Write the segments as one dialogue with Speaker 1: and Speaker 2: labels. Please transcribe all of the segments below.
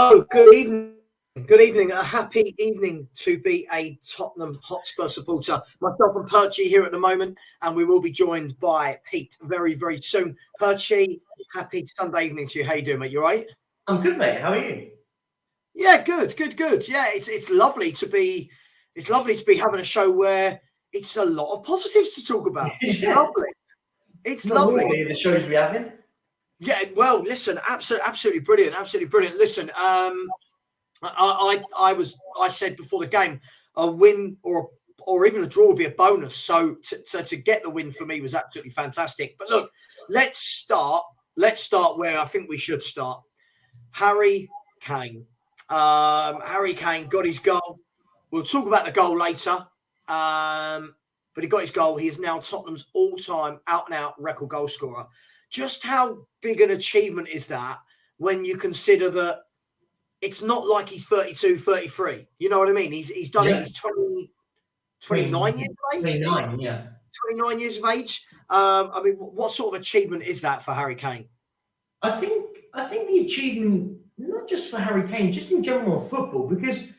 Speaker 1: Hello, good evening. Good evening. A happy evening to be a Tottenham Hotspur supporter. Myself and Perchy here at the moment, and we will be joined by Pete very, very soon. Perchy, happy Sunday evening to you. How you doing, mate? You all right?
Speaker 2: I'm good, mate. How are you?
Speaker 1: Yeah, good. Yeah, it's lovely to be having a show where it's a lot of positives to talk about. It's lovely. It's lovely.
Speaker 2: Normally the shows we have in.
Speaker 1: Yeah, well, listen, absolutely brilliant. Listen, I said before the game, a win or even a draw would be a bonus. So to get the win for me was absolutely fantastic. But look, let's start where I think we should start. Harry Kane. Harry Kane got his goal. We'll talk about the goal later. But he got his goal. He is now Tottenham's all-time out-and-out record goal scorer. Just how big an achievement is that when you consider that it's not like he's 32, 33. You know what I mean? He's done it. He's 29 years of age.
Speaker 2: 29, yeah.
Speaker 1: 29 years of age. I mean, what sort of achievement is that for Harry Kane?
Speaker 2: I think the achievement, not just for Harry Kane, just in general of football, because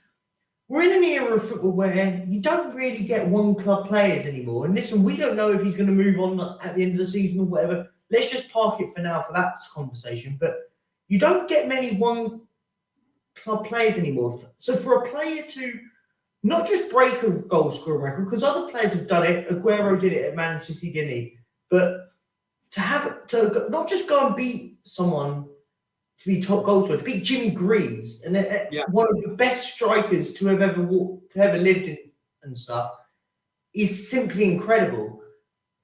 Speaker 2: we're in an era of football where you don't really get one club players anymore. And listen, we don't know if he's going to move on at the end of the season or whatever. Let's just park it for now for that conversation. But you don't get many one club players anymore. So for a player to not just break a goal scoring record, because other players have done it, Aguero did it at Man City, didn't he? But to not just go and beat someone to be top goal scorer, to beat Jimmy Greaves, and one of the best strikers to have ever lived in and stuff, is simply incredible.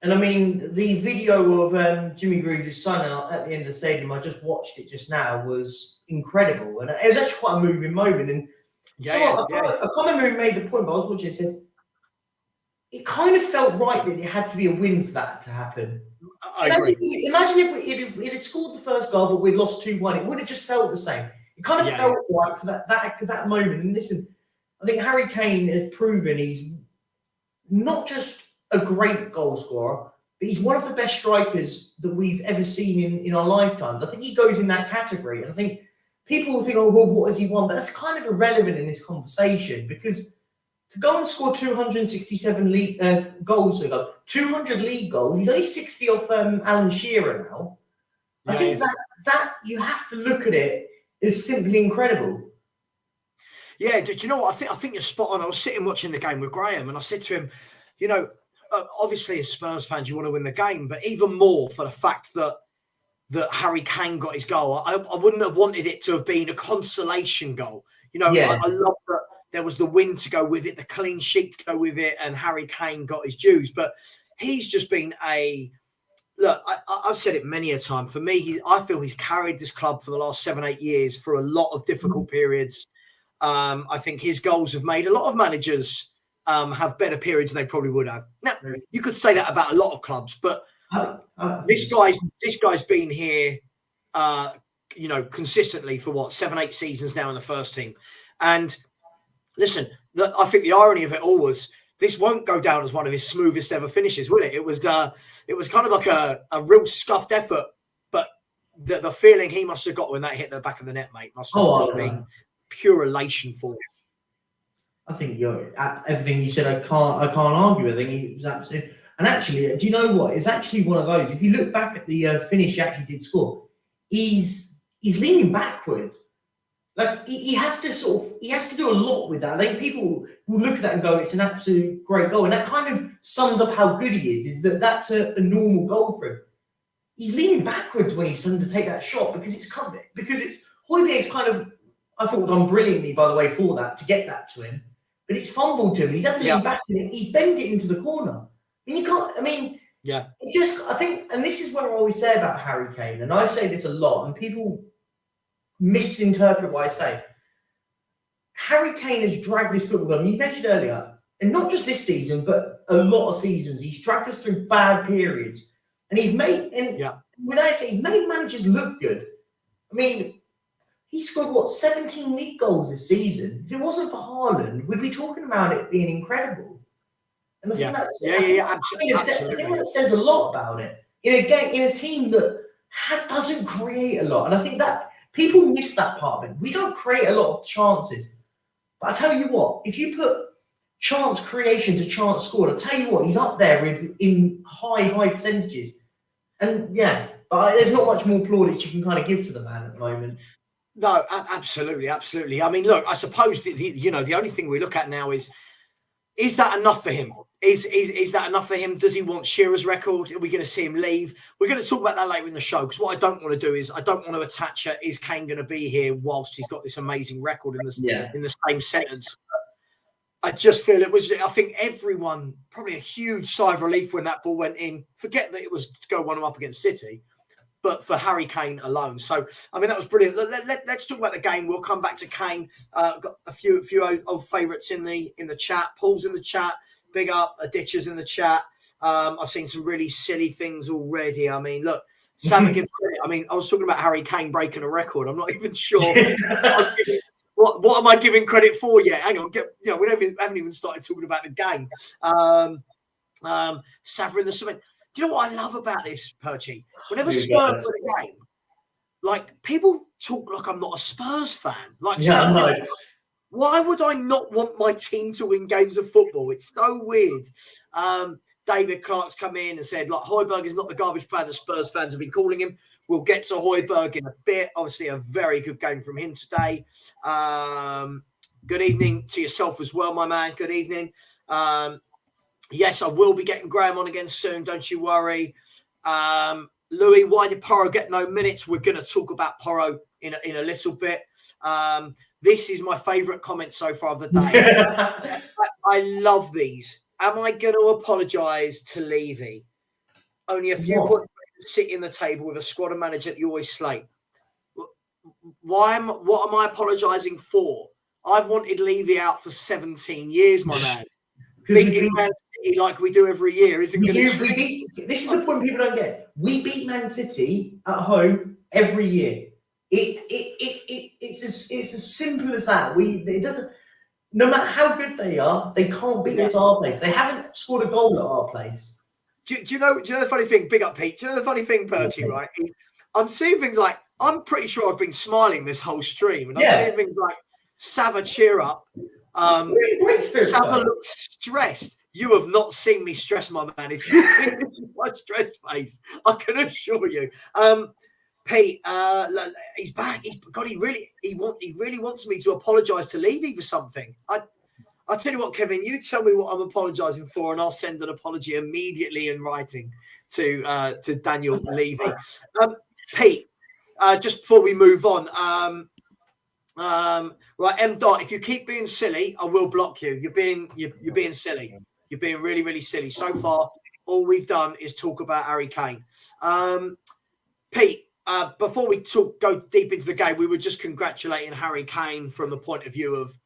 Speaker 2: And I mean, the video of Jimmy Greaves' son out at the end of the stadium, I just watched it just now, was incredible. And it was actually quite a moving moment. And I can't remember who made the point, but I was watching it and said, it kind of felt right that it had to be a win for that to happen.
Speaker 1: I agree.
Speaker 2: Imagine if it had scored the first goal, but we'd lost 2-1. It would have just felt the same. It kind of felt right for that moment. And listen, I think Harry Kane has proven he's not just a great goal scorer, but he's one of the best strikers that we've ever seen in our lifetimes. I think he goes in that category. And I think people will think, oh, well, what has he won? But that's kind of irrelevant in this conversation, because to go and score 267 league goals, 200 league goals, he's only 60 off Alan Shearer now. I think that you have to look at it as simply incredible.
Speaker 1: Yeah, do you know what? I think you're spot on. I was sitting watching the game with Graham, and I said to him, you know, obviously as Spurs fans, you want to win the game, but even more for the fact that Harry Kane got his goal. I wouldn't have wanted it to have been a consolation goal. You know, I love that there was the win to go with it, the clean sheet to go with it, and Harry Kane got his dues. But he's just been look, I've said it many a time. For me, I feel he's carried this club for the last 7-8 years through a lot of difficult periods. I think his goals have made a lot of managers have better periods than they probably would have. Now, you could say that about a lot of clubs, but this guy's been here, consistently for 7-8 seasons now in the first team. And listen, I think the irony of it all was this won't go down as one of his smoothest ever finishes, will it? It was kind of like a real scuffed effort, but the feeling he must have got when that hit the back of the net, mate, must have just been pure elation for him.
Speaker 2: I think everything you said, I can't argue. I think he was absolutely. And actually, do you know what? It's actually one of those. If you look back at the finish he actually did score, he's leaning backwards. Like he has to do a lot with that. I think people will look at that and go, "It's an absolute great goal," and that kind of sums up how good he is. Is that's a normal goal for him? He's leaning backwards when he's trying to take that shot because it's Højbjerg's kind of, I thought, done brilliantly, by the way, for that to get that to him. But it's fumbled to him. He's had to lean back and he's bent it into the corner. And you can't, I think, and this is what I always say about Harry Kane, and I say this a lot, and people misinterpret what I say. Harry Kane has dragged this football club, and you mentioned earlier, and not just this season, but a lot of seasons, he's dragged us through bad periods. And he's made, he's made managers look good. I mean, he scored, 17 league goals this season. If it wasn't for Haaland, we'd be talking about it being incredible. And I think absolutely. I think that says a lot about it. In a team that doesn't create a lot. And I think People miss that part of it. We don't create a lot of chances. But I tell you what, if you put chance creation to chance scored, I tell you what, he's up there in high percentages. And yeah, but there's not much more plaudits you can kind of give to the man at the moment.
Speaker 1: No, absolutely. I mean, look, I suppose the only thing we look at now is that enough for him? Is that enough for him? Does he want Shearer's record? Are we going to see him leave? We're going to talk about that later in the show, because what I don't want to do is I don't want to attach is Kane going to be here whilst he's got this amazing record in the same sentence. I just feel I think everyone, probably a huge sigh of relief when that ball went in. Forget that it was to go 1-1 up against City, but for Harry Kane alone. So, I mean, that was brilliant. Let's talk about the game. We'll come back to Kane. Got a few old favourites in the chat. Paul's in the chat. Big up. Ditcher's in the chat. I've seen some really silly things already. I mean, look, Savva give credit. I mean, I was talking about Harry Kane breaking a record. I'm not even sure. What am I giving credit for yet? Hang on. We haven't even started talking about the game. Savva in the cement. Do you know what I love about this, Perchy? Whenever Spurs win a game, like, people talk like I'm not a Spurs fan. Like, why would I not want my team to win games of football? It's so weird. David Clark's come in and said, like, Højbjerg is not the garbage player that Spurs fans have been calling him. We'll get to Højbjerg in a bit. Obviously, a very good game from him today. Good evening to yourself as well, my man. Good evening. Yes, I will be getting Graham on again soon. Don't you worry. Louis, why did Porro get no minutes? We're going to talk about Porro in a little bit. This is my favourite comment so far of the day. I love these. Am I going to apologise to Levy? Only a few points sit in the table with a squad and manager that you always slate. What am I apologising for? I've wanted Levy out for 17 years, my man. Beating Man City like we do every year isn't going to.
Speaker 2: This is the point people don't get. We beat Man City at home every year. It's as simple as that. It doesn't. No matter how good they are, they can't beat us at our place. They haven't scored a goal at our place.
Speaker 1: Do you know the funny thing? Big up, Pete. Do you know the funny thing, Perchy? Right? I'm seeing things like, I'm pretty sure I've been smiling this whole stream, and I'm seeing things like Savva cheer up. Savva looks stressed. You have not seen me stress, my man. If you think this is my stressed face, I can assure you. Pete, he's back. He really wants me to apologise to Levy for something. I'll tell you what, Kevin, you tell me what I'm apologising for, and I'll send an apology immediately in writing to Daniel Levy. Pete, just before we move on, right, M. Dot, if you keep being silly, I will block you. You're being silly. You're being really, really silly. So far, all we've done is talk about Harry Kane. Pete, before we go deep into the game, we were just congratulating Harry Kane from the point of view of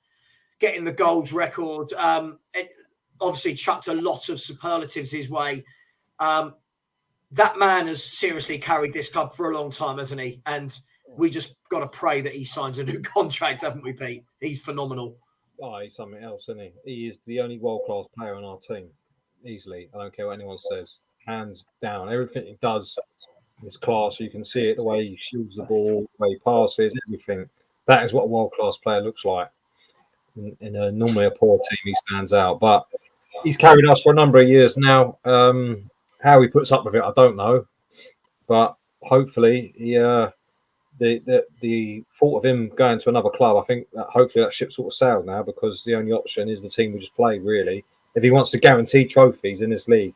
Speaker 1: getting the goals record. It obviously chucked a lot of superlatives his way. That man has seriously carried this club for a long time, hasn't he? And we just got to pray that he signs a new contract, haven't we, Pete? He's phenomenal.
Speaker 3: Oh, he's something else, isn't he? He is the only world-class player on our team, easily. I don't care what anyone says. Hands down. Everything he does is class. You can see it, the way he shields the ball, the way he passes, everything. That is what a world-class player looks like. In normally a poor team, he stands out. But he's carried us for a number of years now. How he puts up with it, I don't know. But hopefully, the thought of him going to another club, I think that hopefully that ship sort of sailed now, because the only option is the team we just play, really. If he wants to guarantee trophies in this league,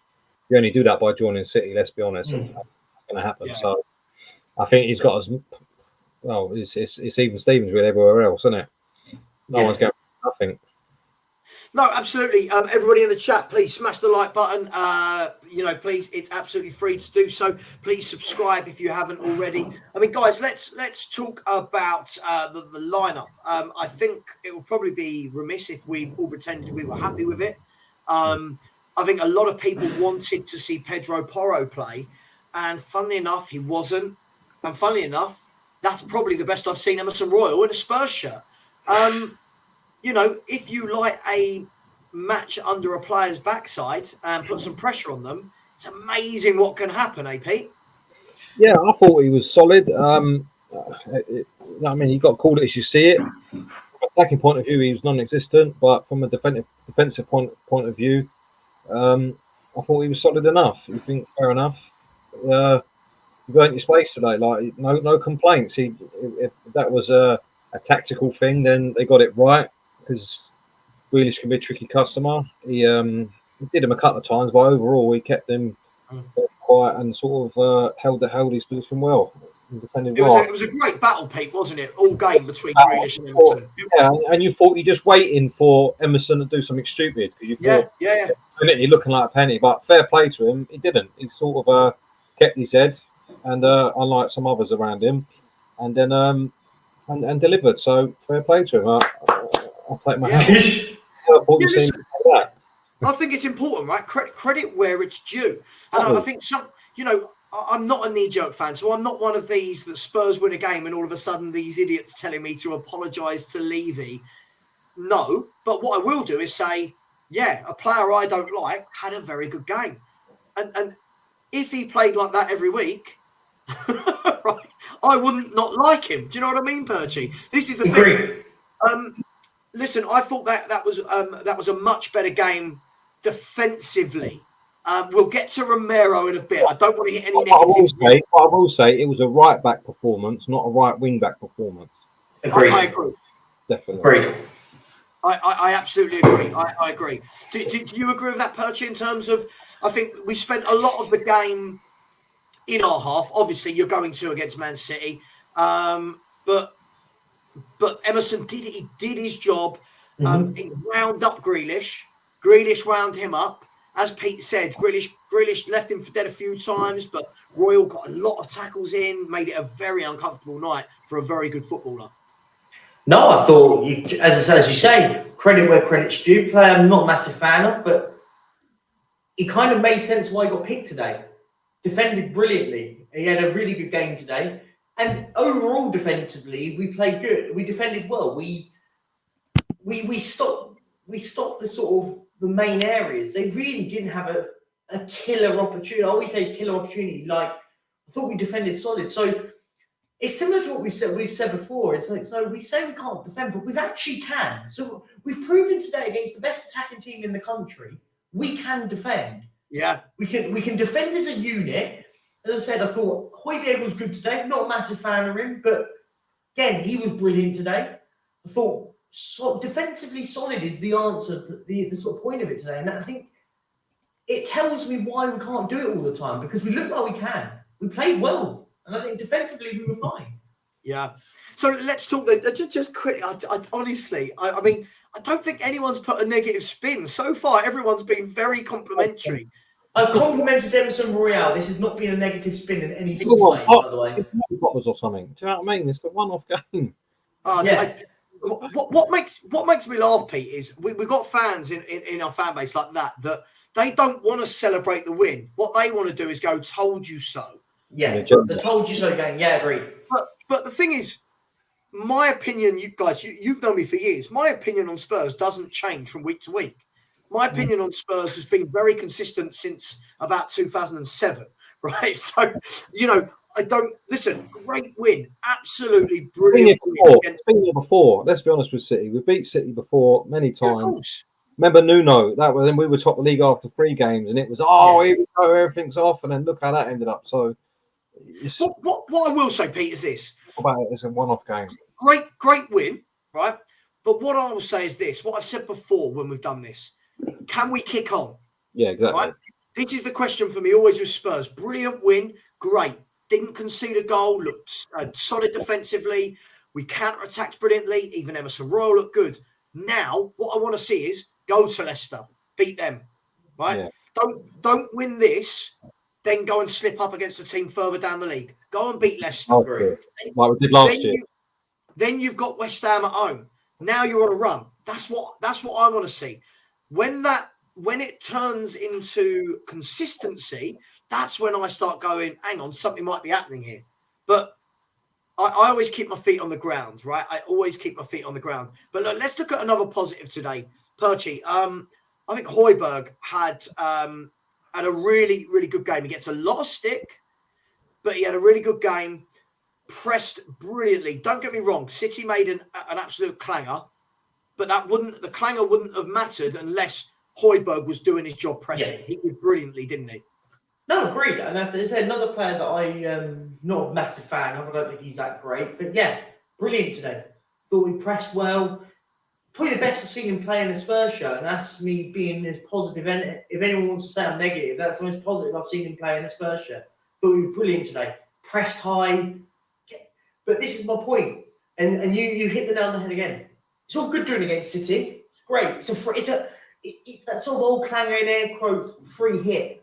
Speaker 3: you only do that by joining City, let's be honest. And that's going to happen. Yeah. So I think he's got as well, it's even Stevens really everywhere else, isn't it? No one's guaranteed nothing.
Speaker 1: No, absolutely. Everybody in the chat, please smash the like button. Please, it's absolutely free to do so. Please subscribe if you haven't already. I mean, guys, let's talk about the lineup. I think it will probably be remiss if we all pretended we were happy with it. I think a lot of people wanted to see Pedro Porro play, and funnily enough, he wasn't. And funnily enough, that's probably the best I've seen Emerson Royal in a Spurs shirt. If you like a match under a player's backside and put some pressure on them, it's amazing what can happen, Pete?
Speaker 3: Yeah, I thought he was solid. I mean, you've got to call it as you see it. From an attacking point of view, he was non-existent, but from a defensive point of view, I thought he was solid enough. You think fair enough? You earned your space today. Like no complaints. If that was a tactical thing, then they got it right because Grealish can be a tricky customer. He did him a couple of times, but overall he kept him quiet and sort of held his position well.
Speaker 1: It was a great battle, Pete, wasn't it? All game between Grealish and Emerson.
Speaker 3: Yeah, and you thought you're just waiting for Emerson to do something stupid because you thought, you're looking like a penny. But fair play to him, he didn't. He sort of kept his head, and unlike some others around him, and then and delivered. So fair play to him. I'll take my hat off.
Speaker 1: I think it's important, right? Credit where it's due, and I think I'm not a knee-jerk fan, so I'm not one of these that Spurs win a game and all of a sudden these idiots telling me to apologise to Levy. No, but what I will do is say, yeah, a player I don't like had a very good game. And if he played like that every week, right, I wouldn't not like him. Do you know what I mean, Perchy? This is the thing. Listen, I thought that was a much better game defensively. We'll get to Romero in a bit. I don't want to hit any negatives.
Speaker 3: I will say it was a right back performance, not a right wing back performance.
Speaker 2: Agreed.
Speaker 1: I agree.
Speaker 3: Definitely.
Speaker 2: Agreed.
Speaker 1: I absolutely agree. I agree. Do you agree with that, Perchy, in terms of, I think we spent a lot of the game in our half. Obviously, you're going to against Man City. But Emerson did his job. He wound up Grealish. Grealish wound him up. As Pete said, Grealish left him for dead a few times, but Royal got a lot of tackles in, made it a very uncomfortable night for a very good footballer.
Speaker 2: No, I thought, as you say, credit where credit's due. Player I'm not a massive fan of, but it kind of made sense why he got picked today. Defended brilliantly. He had a really good game today. And overall, defensively, we played good. We defended well. We stopped the sort of the main areas. They really didn't have a killer opportunity. I always say killer opportunity. Like, I thought we defended solid. So it's similar to what we've said before. It's like, so we say we can't defend, but we've actually can. So we've proven today against the best attacking team in the country, we can defend.
Speaker 1: Yeah.
Speaker 2: We can defend as a unit. As I said, I thought Højbjerg was good today. Not a massive fan of him, but again, he was brilliant today. I thought defensively solid is the answer to the sort of point of it today. And I think it tells me why we can't do it all the time, because we look like we can. We played well. And I think defensively we were fine.
Speaker 1: Yeah. So let's talk just quickly. Honestly, I mean, I don't think anyone's put a negative spin. So far, everyone's been very complimentary.
Speaker 2: I've complimented Emerson Royale. This has not been a negative spin in any sort of way, by the way.
Speaker 3: Or something. Do you know what I mean? It's a one-off game.
Speaker 1: What makes me laugh, Pete, is we've got fans in our fan base like that they don't want to celebrate the win. What they want to do is go, "Told you so."
Speaker 2: Yeah, the "told you so" game. Yeah, agreed.
Speaker 1: But the thing is, my opinion, you guys, you've known me for years. My opinion on Spurs doesn't change from week to week. My opinion on Spurs has been very consistent since about 2007, right? So, I don't listen. Great win, absolutely brilliant.
Speaker 3: Been here before. Let's be honest with City. We beat City before many times. Remember Nuno? That was when we were top of the league after 3 games, and it was here we go, everything's off, and then look how that ended up. So,
Speaker 1: what I will say, Pete, is this:
Speaker 3: about it as a one-off game.
Speaker 1: Great win, right? But what I will say is this: what I've said before when we've done this. Can we kick on?
Speaker 3: Yeah, exactly.
Speaker 1: Right? This is the question for me always with Spurs. Brilliant win. Great. Didn't concede a goal. Looked solid defensively. We counter-attacked brilliantly. Even Emerson Royal looked good. Now, what I want to see is go to Leicester. Beat them. Right? Yeah. Don't win this, then go and slip up against a team further down the league. Go and beat Leicester.
Speaker 3: Like we did last year.
Speaker 1: Then you've got West Ham at home. Now you're on a run. That's what I want to see. When it turns into consistency, that's when I start going, hang on, something might be happening here. But I always keep my feet on the ground, right? I always keep my feet on the ground. But look, let's look at another positive today. Perchy, I think Højbjerg had a really, really good game. He gets a lot of stick, but he had a really good game. pressed brilliantly. Don't get me wrong, City made an absolute clanger, but the clanger wouldn't have mattered unless Højbjerg was doing his job pressing.
Speaker 2: Yeah.
Speaker 1: He did brilliantly, didn't he?
Speaker 2: No, agreed. And there's another player that I'm not a massive fan of. I don't think he's that great. But yeah, brilliant today. Thought we pressed well. Probably the best I've seen him play in a Spurs shirt. And that's me being as positive. And if anyone wants to say I'm negative, that's the most positive I've seen him play in a Spurs shirt. Thought we were brilliant today. Pressed high. But this is my point. And you hit the nail on the head again. It's all good doing against City. It's great. It's that sort of old clanger in air quotes free hit.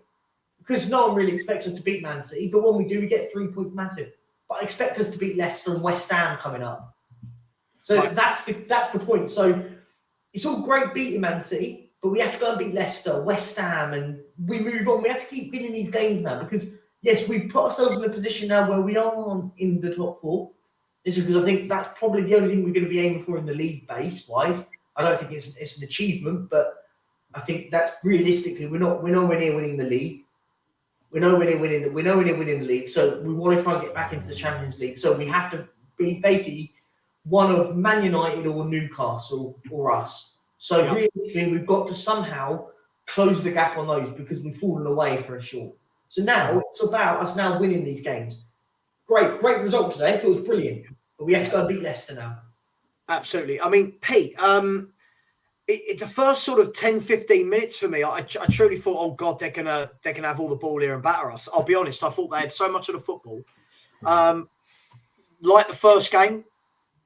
Speaker 2: Because no one really expects us to beat Man City, but when we do, we get 3 points massive. But I expect us to beat Leicester and West Ham coming up. So that's the point. So it's all great beating Man City, but we have to go and beat Leicester, West Ham, and we move on. We have to keep winning these games now because, yes, we've put ourselves in a position now where we are in the top 4. This is because I think that's probably the only thing we're going to be aiming for in the league base-wise. I don't think it's an achievement, but I think that's realistically, we're nowhere near winning the league. We're nowhere near winning the league. So we want to try and get back into the Champions League. So we have to be basically one of Man United or Newcastle or us. So realistically, we've got to somehow close the gap on those because we've fallen away for a short. So now it's about us now winning these games. Great result today. I thought it was brilliant. But we have to go and beat Leicester now.
Speaker 1: Absolutely. I mean, Pete, the first sort of 10, 15 minutes for me, I truly thought, oh God, they're gonna have all the ball here and batter us. I'll be honest, I thought they had so much of the football. Like the first game,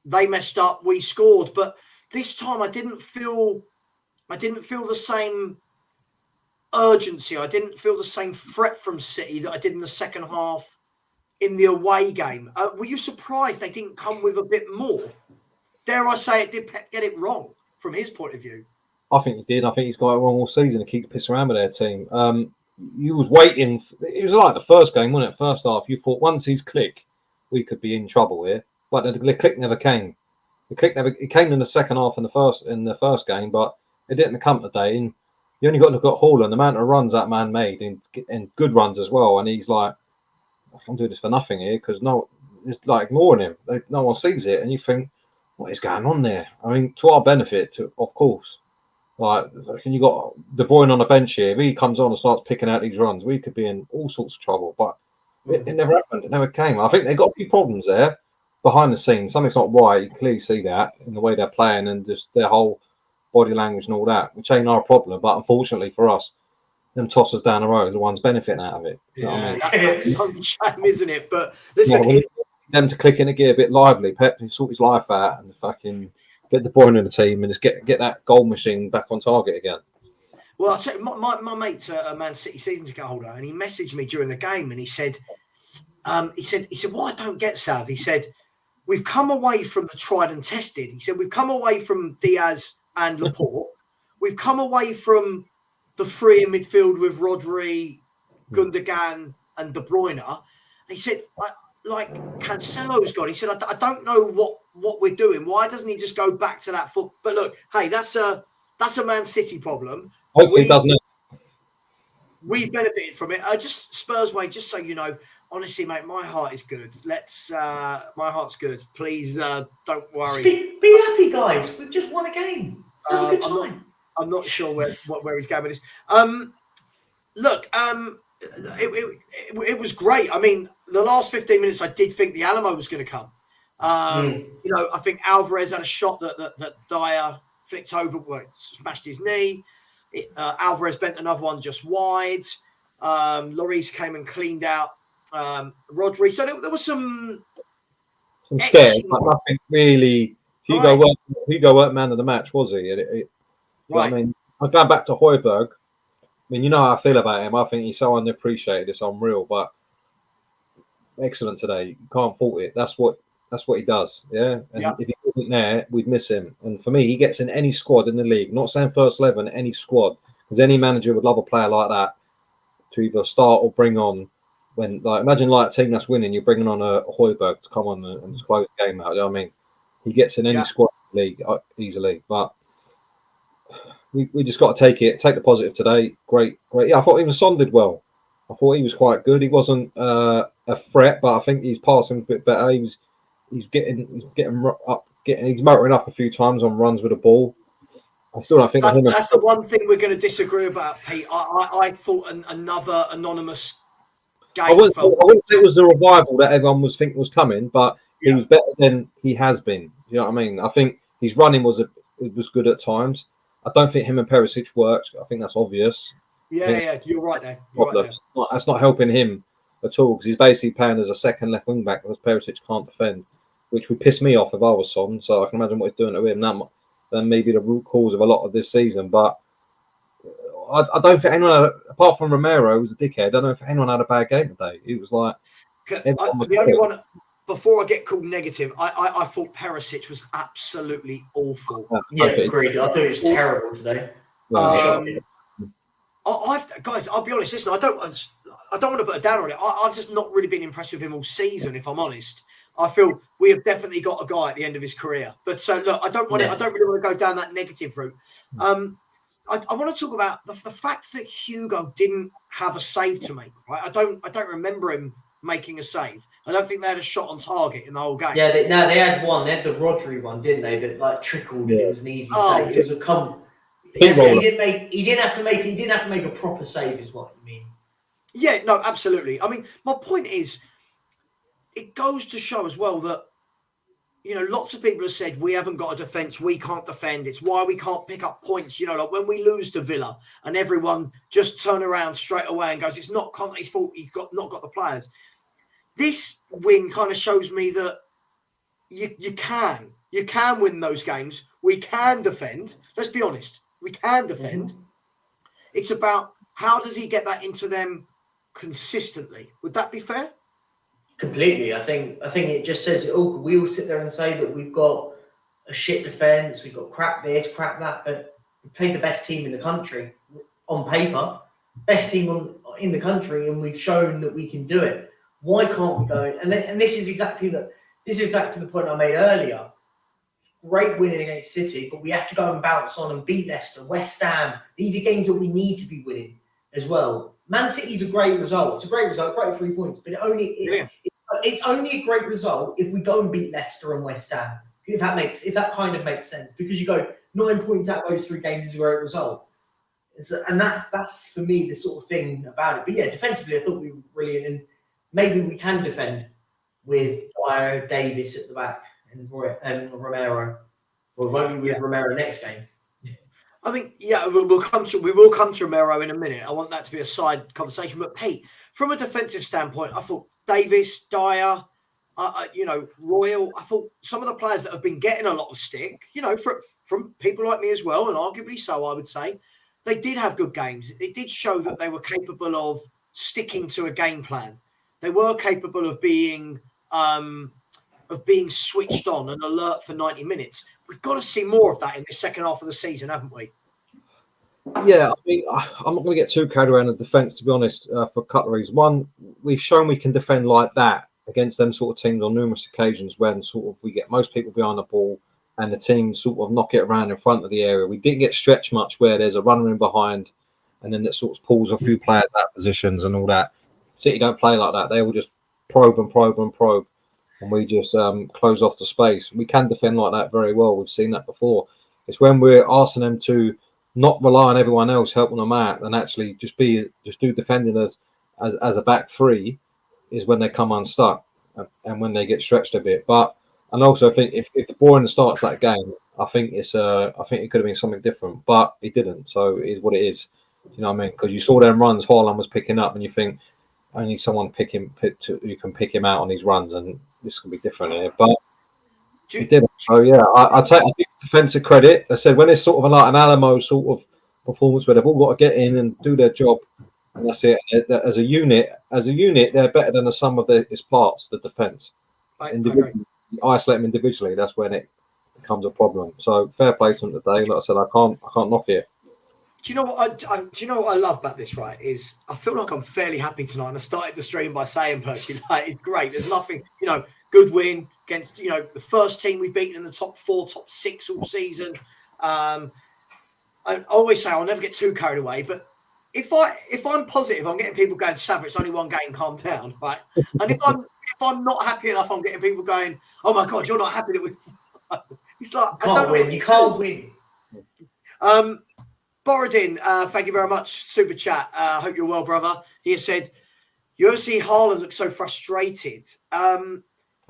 Speaker 1: they messed up, we scored, but this time I didn't feel the same urgency. I didn't feel the same threat from City that I did in the second half in the away game. Were you surprised they didn't come with a bit more? Dare I say it, did Pep get it wrong from his point of view?
Speaker 3: I think he did. I think he's got it wrong all season to keep pissing around with their team. You was waiting. It was like the first game, wasn't it? First half, you thought once he's click, we could be in trouble here. But the click never came. It came in the second half in the first game, but it didn't come today. And you only got to look at Haaland, the amount of runs that man made, and good runs as well. And he's like, I'm doing this for nothing here because it's like ignoring him. No one sees it, and you think, what is going on there? I mean, to our benefit, of course. Like, and you got De Bruyne on the bench here. If he comes on and starts picking out these runs, we could be in all sorts of trouble. But it never happened. It never came. I think they've got a few problems there behind the scenes. Something's not right. You can clearly see that in the way they're playing and just their whole body language and all that, which ain't our problem. But unfortunately for us, them tossers down the road are the ones benefiting out of it. You know what I mean?
Speaker 1: That's a shame, isn't it? But listen,
Speaker 3: them to click in a gear a bit lively. Pep to sort his life out and fucking get the point in the team and just get that goal machine back on target again.
Speaker 1: Well, I'll tell you, my mate's a Man City season ticket holder, and he messaged me during the game, and he said, "What I don't get, Sav," he said, "we've come away from the tried and tested." He said, "We've come away from Diaz and Laporte. We've come away from the three in midfield with Rodri, Gundogan, and De Bruyne." And he said, like Cancelo's got. He said, I don't know what we're doing. Why doesn't he just go back to that foot? But look, hey, that's a Man City problem.
Speaker 3: Hopefully, he doesn't.
Speaker 1: We benefited from it. Just Spurs way. Just so you know, honestly, mate, my heart is good. My heart's good. Please don't worry.
Speaker 2: Be happy, guys. We've just won a game. Have a good time.
Speaker 1: I'm not sure where he's going with this. Look, it was great. I mean, the last 15 minutes, I did think the Alamo was going to come. You know, I think Alvarez had a shot that Dyer flicked over, smashed his knee. Alvarez bent another one just wide. Lloris came and cleaned out Rodri. So there was some
Speaker 3: scares, but nothing really. Hugo weren't man of the match, was he? Right. I mean, I'm going back to Højbjerg. I mean, you know how I feel about him. I think he's so underappreciated. It's unreal, but excellent today. You can't fault it. That's what he does. Yeah. And if he wasn't there, we'd miss him. And for me, he gets in any squad in the league. Not saying first 11, any squad, because any manager would love a player like that to either start or bring on. When imagine a team that's winning, you're bringing on a Højbjerg to come on and just close the game out. You know what I mean? He gets in any squad in the league easily, but. We just got to take the positive today. Great. Yeah, I thought even Son did well. I thought he was quite good. He wasn't a threat, but I think he's passing a bit better. He's motoring up a few times on runs with the ball. I still don't think
Speaker 1: that's the one thing we're going to disagree about, Pete. I thought another anonymous game.
Speaker 3: I wouldn't say it was the revival that everyone was thinking was coming, but he was better than he has been. You know what I mean? I think his running was good at times. I don't think him and Perisic worked. I think that's obvious.
Speaker 1: Yeah, you're right there.
Speaker 3: That's not helping him at all because he's basically playing as a second left wing back because Perisic can't defend, which would piss me off if I was Son. So I can imagine what he's doing to him. That may be the root cause of a lot of this season. But I don't think anyone, apart from Romero, who's a dickhead, I don't know if anyone had a bad game today. It was like
Speaker 1: the only one. Before I get called negative, I thought Perisic was absolutely awful.
Speaker 2: Yeah, agreed. I thought it was terrible today.
Speaker 1: Guys, I'll be honest. Listen, I don't want to put a down on it. I've just not really been impressed with him all season. If I'm honest, I feel we have definitely got a guy at the end of his career. But look, I don't really want to go down that negative route. I want to talk about the fact that Hugo didn't have a save to make. Right? I don't remember him making a save. I don't think they had a shot on target in the whole game.
Speaker 2: Yeah, they had one. They had the Rodri one, didn't they? That like trickled. It was an easy save. It was a he didn't have to make a proper save, is what you mean.
Speaker 1: Yeah, no, absolutely. I mean, my point is, it goes to show as well that, you know, lots of people have said we haven't got a defence, we can't defend. It's why we can't pick up points. You know, like when we lose to Villa and everyone just turn around straight away and goes, it's not Conte's fault, he's not got the players. This win kind of shows me that you can win those games. We can defend. Let's be honest. We can defend. Mm-hmm. It's about how does he get that into them consistently. Would that be fair?
Speaker 2: Completely. I think it just says it all. We all sit there and say that we've got a shit defence, we've got crap this, crap that, but we played the best team in the country on paper, best team in the country, and we've shown that we can do it. Why can't we go? And this is exactly the point I made earlier. Great winning against City, but we have to go and bounce on and beat Leicester, West Ham. These are games that we need to be winning as well. Man City's a great result. It's a great result, great 3 points, but it's only a great result if we go and beat Leicester and West Ham. If that kind of makes sense, because you go 9 points out of those 3 games is a great result. And that's for me the sort of thing about it. But yeah, defensively, I thought we were brilliant, and maybe we can defend with Porro, Davis at the back and Romero. Or won't we with Romero next game?
Speaker 1: I mean, yeah, we will come to Romero in a minute. I want that to be a side conversation. But Pete, from a defensive standpoint, I thought Davis, Dyer, Royal. I thought some of the players that have been getting a lot of stick, you know, from people like me as well, and arguably so, I would say, they did have good games. It did show that they were capable of sticking to a game plan. They were capable of being switched on and alert for 90 minutes. We've got to see more of that in the second half of the season, haven't we?
Speaker 3: Yeah, I mean, I'm not going to get too carried away in the defence, to be honest, for a couple of reasons. One, we've shown we can defend like that against them sort of teams on numerous occasions when sort of we get most people behind the ball and the team sort of knock it around in front of the area. We didn't get stretched much where there's a runner in behind and then that sort of pulls a few players out of positions and all that. City don't play like that. They will just probe and we just close off the space. We can defend like that very well. We've seen that before. It's when we're asking them to not rely on everyone else helping them out and actually just do defending as a back three is when they come unstuck and when they get stretched a bit. And also I think if the Porro starts that game, I think it could have been something different, but it didn't. So it is what it is. You know what I mean? Because you saw them runs Haaland was picking up, and you think only someone who can pick him out on these runs, and this can be different here. But he didn't. So yeah, I take defensive credit. I said when it's sort of like an Alamo sort of performance where they've all got to get in and do their job, and that's it. As a unit, they're better than the sum of its parts. The defense, isolate them individually. That's when it becomes a problem. So fair play to them today. Like I said, I can't knock it.
Speaker 1: Do you know what I love about this, right? Is I feel like I'm fairly happy tonight. And I started the stream by saying, Perchy, like, it's great. There's nothing, good win against, the first team we've beaten in the top 4, top 6 all season. I always say I'll never get too carried away, but if I'm positive, I'm getting people going, Savva, it's only one game, calm down, right? And if I'm not happy enough, I'm getting people going, oh my God, you're not happy that we. It's like
Speaker 2: You can't win. You can't win.
Speaker 1: Borodin, thank you very much. Super chat. I hope you're well, brother. He has said, you ever see Haaland look so frustrated?
Speaker 3: I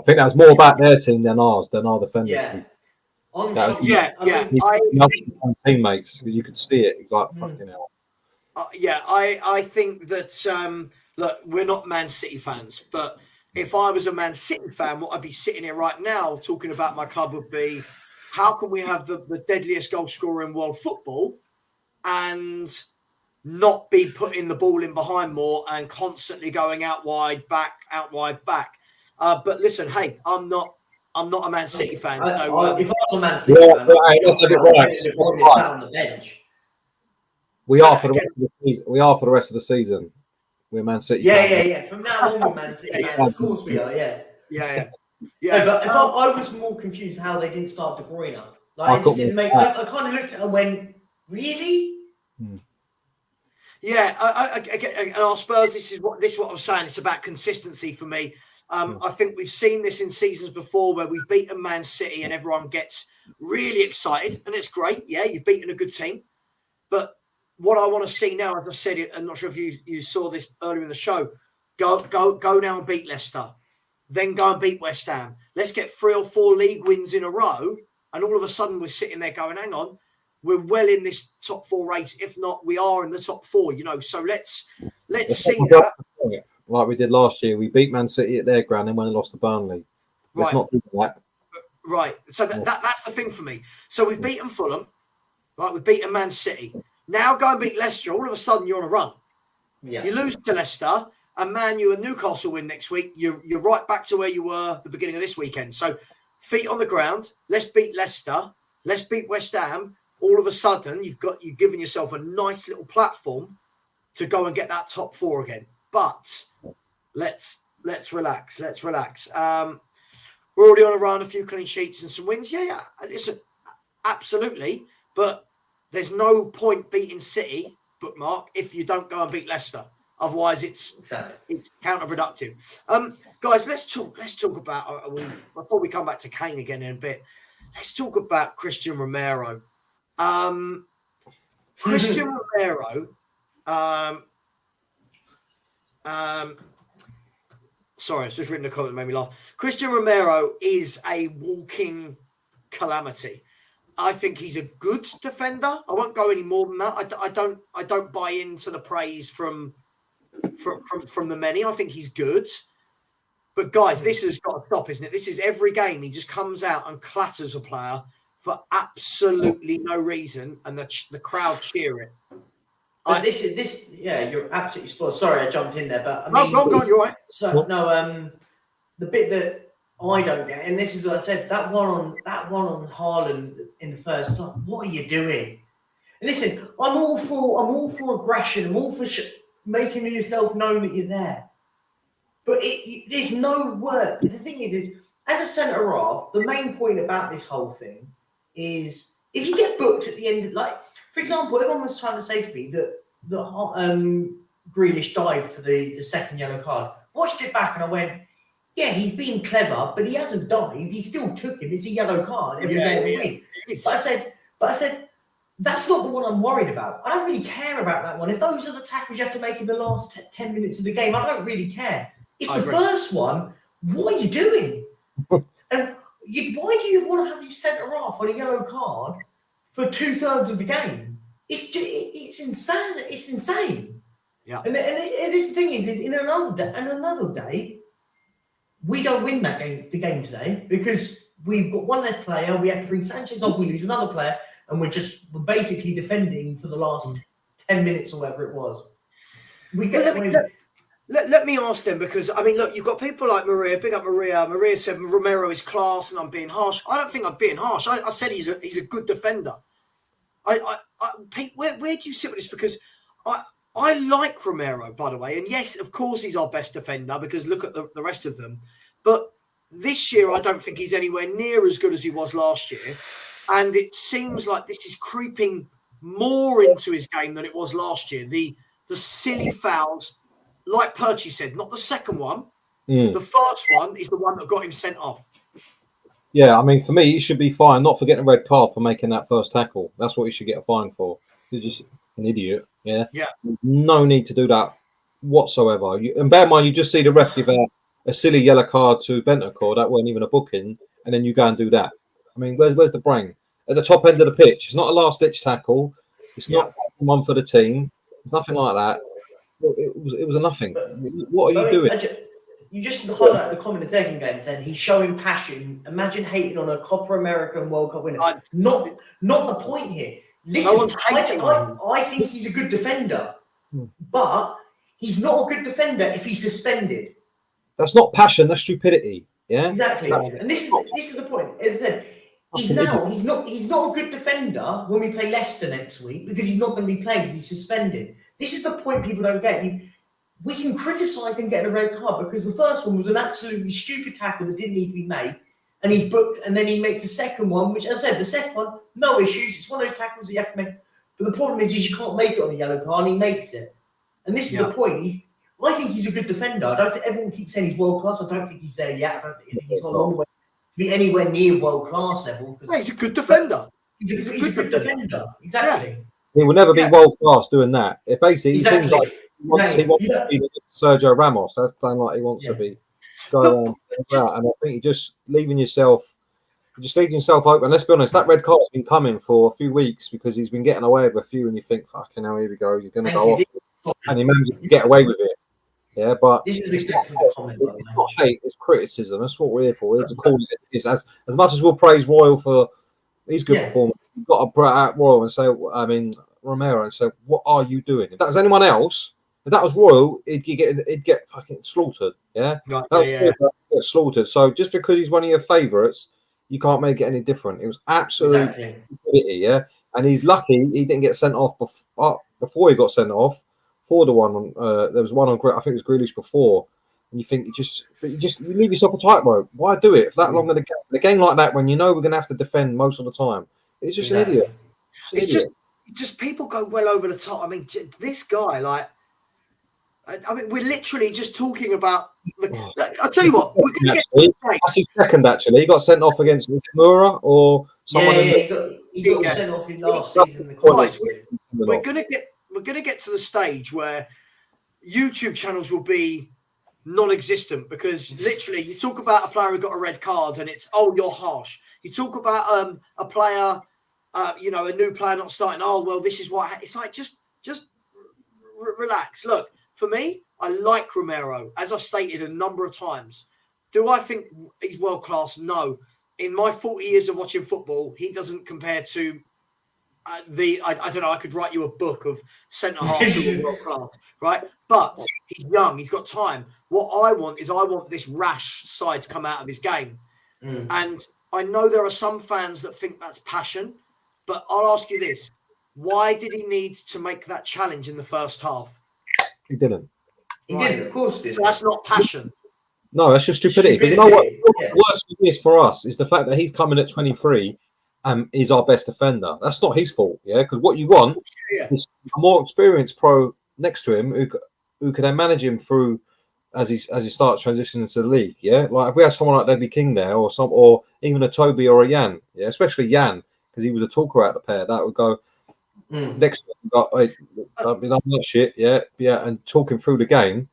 Speaker 3: think that was more about their team than ours, than our defenders.
Speaker 2: Yeah.
Speaker 3: Teammates, because you could see it. Like fucking hell.
Speaker 1: I think that look, we're not Man City fans, but if I was a Man City fan, what I'd be sitting here right now talking about my club would be, how can we have the deadliest goal scorer in world football and not be putting the ball in behind more and constantly going out wide back. But listen, hey, I'm not a Man City fan.
Speaker 2: If I was a Man City fan,
Speaker 3: right.
Speaker 2: Sat on the bench.
Speaker 3: We are for the rest of the season. We are for the rest of the season. We're Man City.
Speaker 2: Yeah. From now on, we're Man City. Of course we are. Yes.
Speaker 1: Yeah.
Speaker 2: No, but if I was more confused how they didn't start De Bruyne. Like, it just didn't make. I kind of looked at it and went, really?
Speaker 1: Yeah, and our Spurs. This is what I'm saying. It's about consistency for me. I think we've seen this in seasons before where we've beaten Man City and everyone gets really excited, and it's great. Yeah, you've beaten a good team, but what I want to see now, as I said it, I'm not sure if you saw this earlier in the show. Go now and beat Leicester, then go and beat West Ham. Let's get 3 or 4 league wins in a row, and all of a sudden we're sitting there going, "Hang on, we're well in this top 4 race. If not, we are in the top 4." You know, so let's see that.
Speaker 3: Like we did last year, we beat Man City at their ground and went and lost to Burnley. Let's not do that.
Speaker 1: Right. So that's the thing for me. So we've beaten Fulham, right? We've beaten Man City. Now go and beat Leicester. All of a sudden, you're on a run.
Speaker 2: Yeah.
Speaker 1: You lose to Leicester, and Man U and Newcastle win next week. You're right back to where you were at the beginning of this weekend. So feet on the ground. Let's beat Leicester. Let's beat West Ham. All of a sudden, you've given yourself a nice little platform to go and get that top 4 again. But let's relax. Let's relax. We're already on a run, a few clean sheets and some wins. Yeah. Listen, absolutely. But there's no point beating City, bookmark, if you don't go and beat Leicester. Otherwise, it's counterproductive. Guys, let's talk about before we come back to Kane again in a bit. Let's talk about Christian Romero. Christian Romero. Sorry, I've just written a comment that made me laugh. Christian Romero is a walking calamity. I think he's a good defender. I won't go any more than that. I don't buy into the praise from the many. I think he's good. But guys, this has got to stop, isn't it? This is every game. He just comes out and clatters a player for absolutely no reason, and the crowd cheer it.
Speaker 2: You're absolutely spot. Sorry, I jumped in there, but I mean,
Speaker 1: go on, you're right.
Speaker 2: So the bit that I don't get, and this is what I said, that one on Haaland in the first half. What are you doing? Listen, I'm all for aggression. I'm all for making yourself known that you're there. But there's no work. The thing is as a centre half, the main point about this whole thing is if you get booked at the end, like for example, everyone was trying to say to me that Grealish dived for the second yellow card. Watched it back and I went, yeah, he's being clever, but he hasn't dived. He still took him. It's a yellow card every day of the week. But I said, that's not the one I'm worried about. I don't really care about that one. If those are the tackles you have to make in the last 10 minutes of the game, I don't really care. It's the first one. What are you doing? And why do you want to have your centre half on a yellow card for 2/3 of the game? It's insane. It's insane.
Speaker 1: Yeah.
Speaker 2: And this thing is in another day, we don't win the game today because we've got one less player. We have to bring Sanchez off. We lose another player, and we're basically defending for the last 10 minutes or whatever it was.
Speaker 1: Let me ask them, because I mean, look, you've got people like Maria. Big up Maria. Maria said Romero is class, and I'm being harsh. I don't think I'm being harsh. I said he's a good defender. Pete, where do you sit with this? Because I like Romero, by the way, and yes, of course, he's our best defender because look at the rest of them. But this year, I don't think he's anywhere near as good as he was last year, and it seems like this is creeping more into his game than it was last year. The the silly fouls, like Perchie said, not the second one.
Speaker 3: Mm.
Speaker 1: The first one is the one that got him sent off.
Speaker 3: Yeah, I mean, for me, he should be fined, not for getting a red card for making that first tackle. That's what he should get a fine for. He's just an idiot. Yeah.
Speaker 1: Yeah.
Speaker 3: No need to do that whatsoever. And bear in mind, you just see the ref give a silly yellow card to Bentancur that weren't even a booking, and then you go and do that. I mean, where's the brain? At the top end of the pitch, it's not a last-ditch tackle. It's not one for the team. It's nothing like that. It was a nothing. What are you doing?
Speaker 2: You just highlight the comment the second game saying he's showing passion. Imagine hating on a Copa America and World Cup winner. Not the point here. Listen,
Speaker 1: no one's hating on him.
Speaker 2: I think he's a good defender, but he's not a good defender if he's suspended.
Speaker 3: That's not passion. That's stupidity. Yeah,
Speaker 2: exactly. And this is the point. As I said, he's not a good defender when we play Leicester next week because he's not going to be playing because he's suspended. This is the point people don't get. We can criticise him getting a red card because the first one was an absolutely stupid tackle that didn't need to be made, and he's booked, and then he makes a second one, which, as I said, the second one, no issues. It's one of those tackles that you have to make. But the problem is you can't make it on the yellow card, and he makes it. And this is the point. I think he's a good defender. I don't think everyone keeps saying he's world class. I don't think he's there yet. I don't think he's got a long way to be anywhere near world class level.
Speaker 1: He's a good defender.
Speaker 2: He's a good defender. Exactly.
Speaker 3: Yeah. He will never be world class doing that. It basically he seems like he wants to be Sergio Ramos. That's like he wants to be going on. And I think you're just leaving yourself open. Let's be honest, that red card's been coming for a few weeks because he's been getting away with a few, and you think, fucking hell, here we go. He's going to go off, and he manages to get away with it. Yeah, but
Speaker 2: this is exactly the comment.
Speaker 3: It's not hate, it's criticism. That's what we're here for. We're to call it as much as we'll praise Royal for his good performance. You've got to bring out Royal and say, Romero, and say, what are you doing? If that was anyone else, if that was Royal, he'd get fucking slaughtered. Yeah, get slaughtered. So just because he's one of your favourites, you can't make it any different. It was absolutely stupidity. Yeah, and he's lucky he didn't get sent off before he got sent off. For the one on, there was one on, I think it was Grealish before, and you think you leave yourself a tightrope. Why do it for that long in the game? A game like that, when you know we're going to have to defend most of the time, it's just an idiot.
Speaker 1: It's just people go well over the top. I mean, this guy, I mean, we're literally just talking about. I'll tell you what, we're going to get to the stage.
Speaker 3: That's his second, actually. He got sent off against Mura or someone.
Speaker 2: He got sent off in last season.
Speaker 1: We're going to get to the stage where YouTube channels will be non-existent because literally you talk about a player who got a red card and it's, oh, you're harsh. You talk about a player, a new player not starting. Oh, well, this is what it's like. Just relax. Look, for me, I like Romero, as I've stated a number of times. Do I think he's world class? No. In my 40 years of watching football, he doesn't compare to I don't know. I could write you a book of centre halves who are world class, right? But he's young. He's got time. What I want this rash side to come out of his game. And I know there are some fans that think that's passion, but I'll ask you this: why did he need to make that challenge in the first half?
Speaker 3: He didn't.
Speaker 2: He didn't. Of course, didn't.
Speaker 1: So that's not passion.
Speaker 3: No, that's just stupidity. But you know what? Worse than this for us is the fact that he's coming at 23. Is our best defender. That's not his fault, yeah. Because what you want is a more experienced pro next to him who can then manage him through as he starts transitioning into the league. Yeah, like if we had someone like Ledley King there, or even a Toby or a Jan, yeah, especially Jan because he was a talker out the pair. That would go next to him. I'm not shit, yeah, and talking through the game,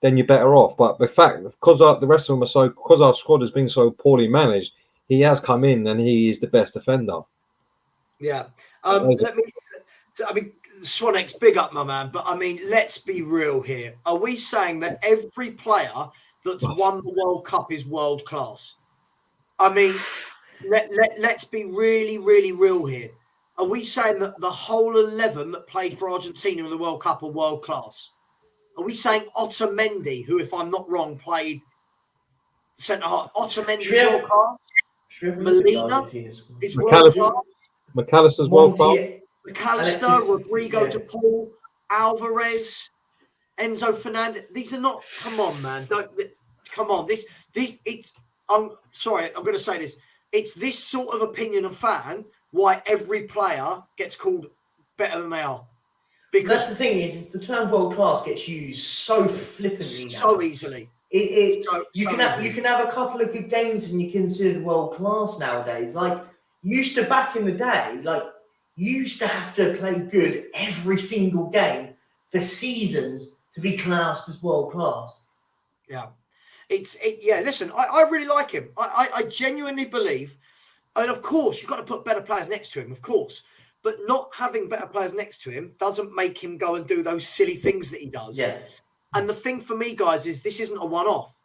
Speaker 3: then you're better off. But the fact because the rest of them are because our squad has been so poorly managed. He has come in and he is the best defender.
Speaker 1: Yeah. Swanek's big up, my man. But I mean, let's be real here. Are we saying that every player that's won the World Cup is world class? I mean, let's be really, really real here. Are we saying that the whole 11 that played for Argentina in the World Cup are world class? Are we saying Otamendi, who, if I'm not wrong, played centre half? Otamendi world class? Melina is world class.
Speaker 3: McAllister's world class.
Speaker 1: McAllister, Rodrigo de Paul, Alvarez, Enzo Fernandez. These are not. Come on, man. Come on. I'm sorry. I'm going to say this. It's this sort of opinion of fan why every player gets called better than they are. Because
Speaker 2: that's the thing is the term world class gets used so flippantly
Speaker 1: so
Speaker 2: now.
Speaker 1: easily.
Speaker 2: You can have a couple of good games and you consider world class nowadays. Like used to back in the day, like you used to have to play good every single game for seasons to be classed as world class.
Speaker 1: Yeah. Listen, I really like him. I genuinely believe, and of course, you've got to put better players next to him, of course. But not having better players next to him doesn't make him go and do those silly things that he does.
Speaker 2: Yeah.
Speaker 1: And the thing for me, guys, is this isn't a one-off.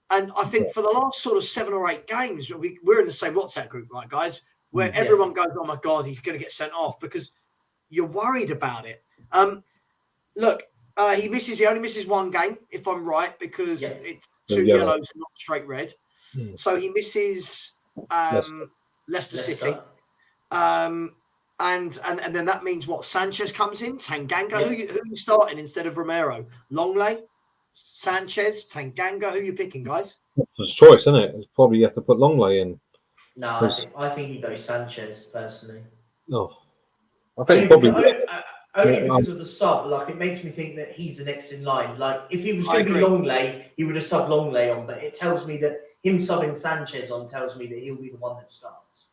Speaker 1: And I think for the last sort of 7 or 8 games, we're in the same WhatsApp group, right, guys, where everyone goes, oh, my God, he's going to get sent off because you're worried about it. Look, he only misses 1 game, if I'm right, because it's 2 yellows, not straight red. So he misses Leicester City. And then that means what? Sanchez comes in, Tanganga. Who are you starting instead of Romero? Longley, Sanchez, Tanganga. Who are you picking, guys?
Speaker 3: It's a choice, isn't it? It's probably you have to put Longley in.
Speaker 2: No, I think he goes Sanchez personally.
Speaker 3: No, I think only
Speaker 2: because of the sub. Like it makes me think that he's the next in line. Like if he was going to be Longley, he would have subbed Longley on. But it tells me that him subbing Sanchez on tells me that he'll be the one that starts.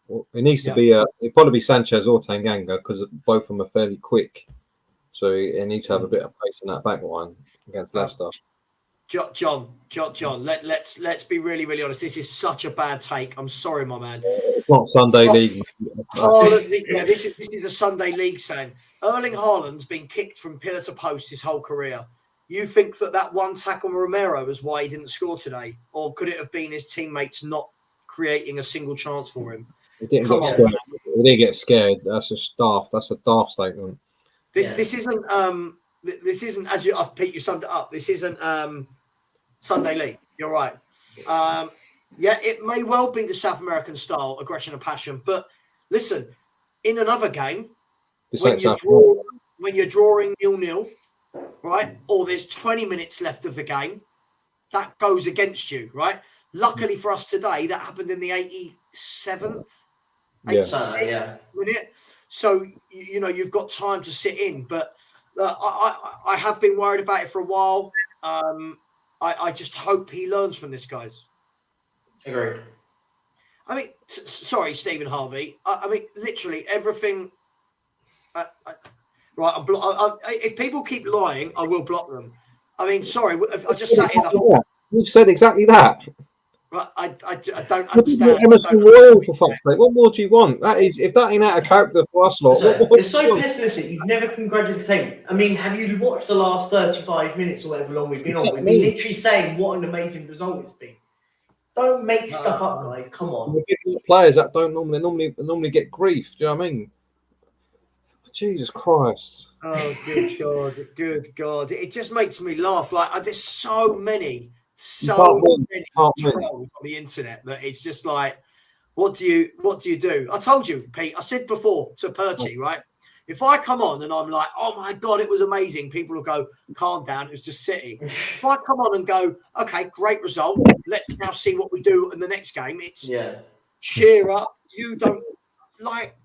Speaker 3: Well, it needs to be it'd probably be Sanchez or Tanganga because both of them are fairly quick, so it needs to have a bit of pace in that back line against Leicester.
Speaker 1: John, let's be really, really honest. This is such a bad take. I'm sorry, my man.
Speaker 3: It's not Sunday League.
Speaker 1: This is a Sunday League saying. Erling Haaland's been kicked from pillar to post his whole career. You think that 1 tackle on Romero was why he didn't score today, or could it have been his teammates not creating a single chance for him?
Speaker 3: He didn't get scared. He didn't get scared. That's a daft statement.
Speaker 1: This isn't as you Pete, you summed it up. This isn't Sunday League. You're right. It may well be the South American style, aggression and passion. But listen, in another game, when you're drawing 0-0, right, or there's 20 minutes left of the game, that goes against you, right? Luckily for us today, that happened in the 87th. Minute. So you've got time to sit in, but I have been worried about it for a while. I just hope he learns from this, guys.
Speaker 2: Agreed.
Speaker 1: I mean, sorry, Stephen Harvey. I mean, literally everything. Right, if people keep lying, I will block them. I mean, sorry, I just sat here the whole.
Speaker 3: You've said exactly that.
Speaker 1: Right, I don't understand.
Speaker 3: Emerson Royal, for fuck's sake. What more do you want? That is, if that ain't out of character for us lot.
Speaker 2: It's so pessimistic. You've never congratulated him. I mean, have you watched the last 35 minutes or however long we've been on? We've been literally saying what an amazing result it's been. Don't make stuff up, guys. Come on.
Speaker 3: Players that don't normally get grief. Do you know what I mean? Jesus Christ.
Speaker 1: Oh, good God. It just makes me laugh. Like, there's so many trolls on the internet that it's just like, what do you do? I told you, Pete, I said before to Perchy, right? If I come on and I'm like, oh my God, it was amazing, people will go, calm down, it was just City. If I come on and go, okay, great result, let's now see what we do in the next game, it's cheer up. You don't like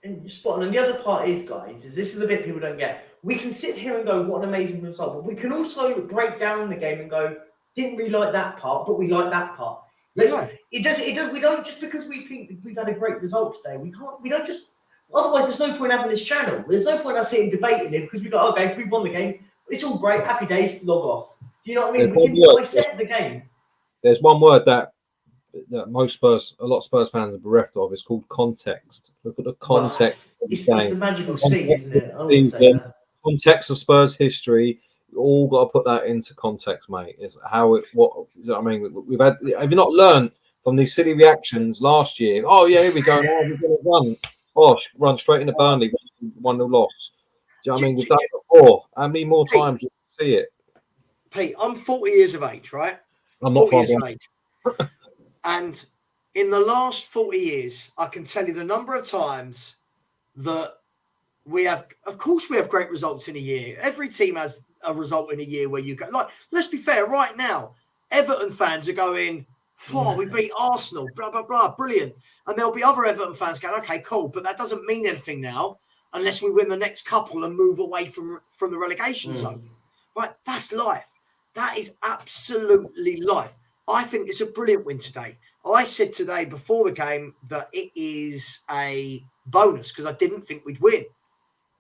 Speaker 2: and you're spot on. And the other part is, guys, this is the bit people don't get. We can sit here and go, what an amazing result. But we can also break down the game and go, didn't really like that part, but we like that part. It does. We don't, just because we think we've had a great result today, we don't just, otherwise there's no point having this channel. There's no point us sitting debating it because we go, okay, we won the game. It's all great. Happy days, log off. Do you know what I mean? We can dissect the game.
Speaker 3: There's one word that a lot of Spurs fans are bereft of. It's called context. Look at the context.
Speaker 2: Well, it's the magical C, isn't it? I would say that.
Speaker 3: Context of Spurs history. You all got to put that into context, mate. It's how it. What you know what I mean? We've had. Have you not learned from these silly reactions last year? Oh yeah, here we go. Oh, we're going to run. Oh, run straight into Burnley. 1-0 loss. Do you know what I mean? We've done it before. How many more times do you see it?
Speaker 1: Pete, I'm 40 years of age, right?
Speaker 3: I'm not 40
Speaker 1: years of age. And in the last 40 years, I can tell you the number of times that we have, of course, we have great results in a year. Every team has a result in a year where you go, like, let's be fair, right now, Everton fans are going, oh, we beat Arsenal, blah, blah, blah, brilliant. And there'll be other Everton fans going, okay, cool, but that doesn't mean anything now. unless we win the next couple and move away from the relegation zone. Right, that's life. That is absolutely life. I think it's a brilliant win today. I said today before the game that it is a bonus because I didn't think we'd win.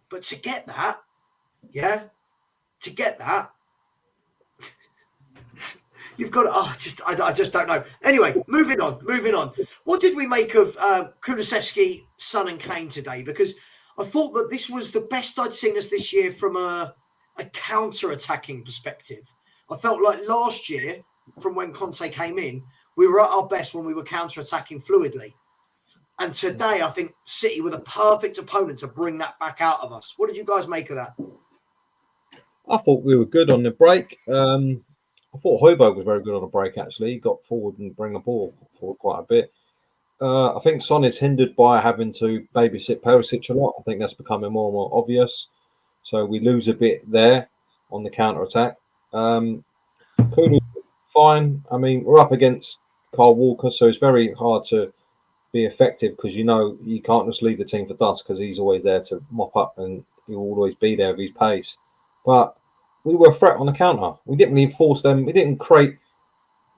Speaker 1: But to get that, you've got to, I just don't know. Anyway, moving on. What did we make of Kulusevski, Son and Kane today? Because I thought that this was the best I'd seen us this year from a counter-attacking perspective. I felt like last year, from when Conte came in, we were at our best when we were counter-attacking fluidly. And today, I think City were the perfect opponent to bring that back out of us. What did you guys make of that?
Speaker 3: I thought we were good on the break. I thought Højbjerg was very good on the break, actually. He got forward and bring the ball forward quite a bit. I think Son is hindered by having to babysit Perisic a lot. I think that's becoming more and more obvious. So we lose a bit there on the counter-attack. Kulu, fine. I mean, we're up against Kyle Walker, so it's very hard to be effective because you can't just leave the team for dust because he's always there to mop up and he will always be there with his pace. But we were a threat on the counter. We didn't really force them. We didn't create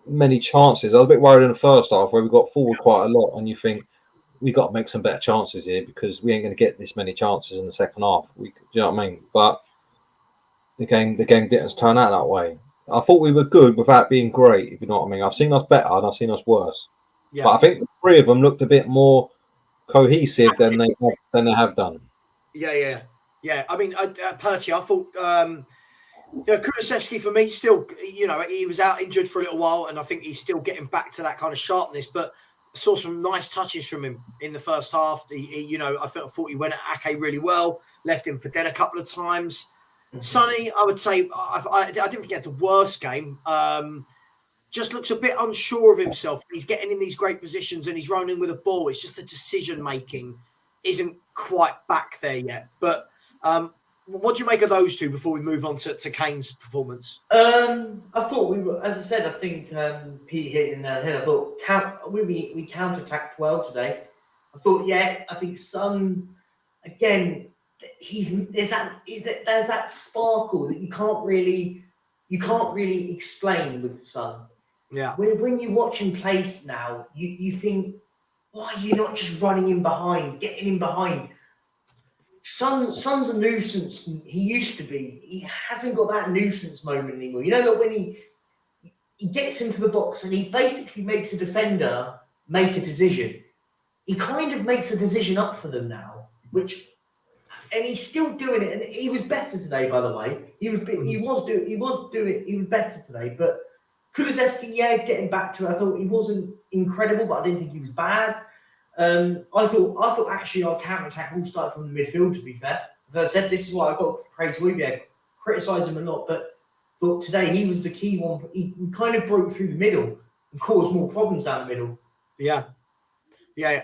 Speaker 3: many chances. I was a bit worried in the first half where we got forward quite a lot and you think we got to make some better chances here because we ain't going to get this many chances in the second half. Do you know what I mean? But the game didn't turn out that way. I thought we were good without being great, if you know what I mean. I've seen us better and I've seen us worse. Yeah. But I think the three of them looked a bit more cohesive than they have done.
Speaker 1: Yeah. I mean, Percy, I thought Kulusevski for me still, he was out injured for a little while, and I think he's still getting back to that kind of sharpness. But I saw some nice touches from him in the first half. I thought he went at Ake really well, left him for dead a couple of times. Sonny, I would say, I didn't think he had the worst game. Just looks a bit unsure of himself. He's getting in these great positions and he's running with a ball. It's just the decision making isn't quite back there yet. But what do you make of those two before we move on to Kane's performance?
Speaker 2: I thought we were, as I said, I think Pete hit in that head. I thought we counter-attacked well today. I thought, I think Son, again, there's that sparkle that you can't really explain with Son.
Speaker 1: Yeah.
Speaker 2: When you watch him play now, you think, why are you not just running in behind, getting in behind? Son's a nuisance. He used to be. He hasn't got that nuisance moment anymore. You know that when he gets into the box and he basically makes a defender make a decision. He kind of makes a decision up for them now, and he's still doing it. And he was better today, by the way. He was better today. But Kulusevski, getting back to it, I thought he wasn't incredible, but I didn't think he was bad. I thought actually our counter-attack all started from the midfield, to be fair. As I said, this is why I've got to praise Højbjerg. Criticise him a lot, but today he was the key one. He kind of broke through the middle and caused more problems down the middle.
Speaker 1: Yeah,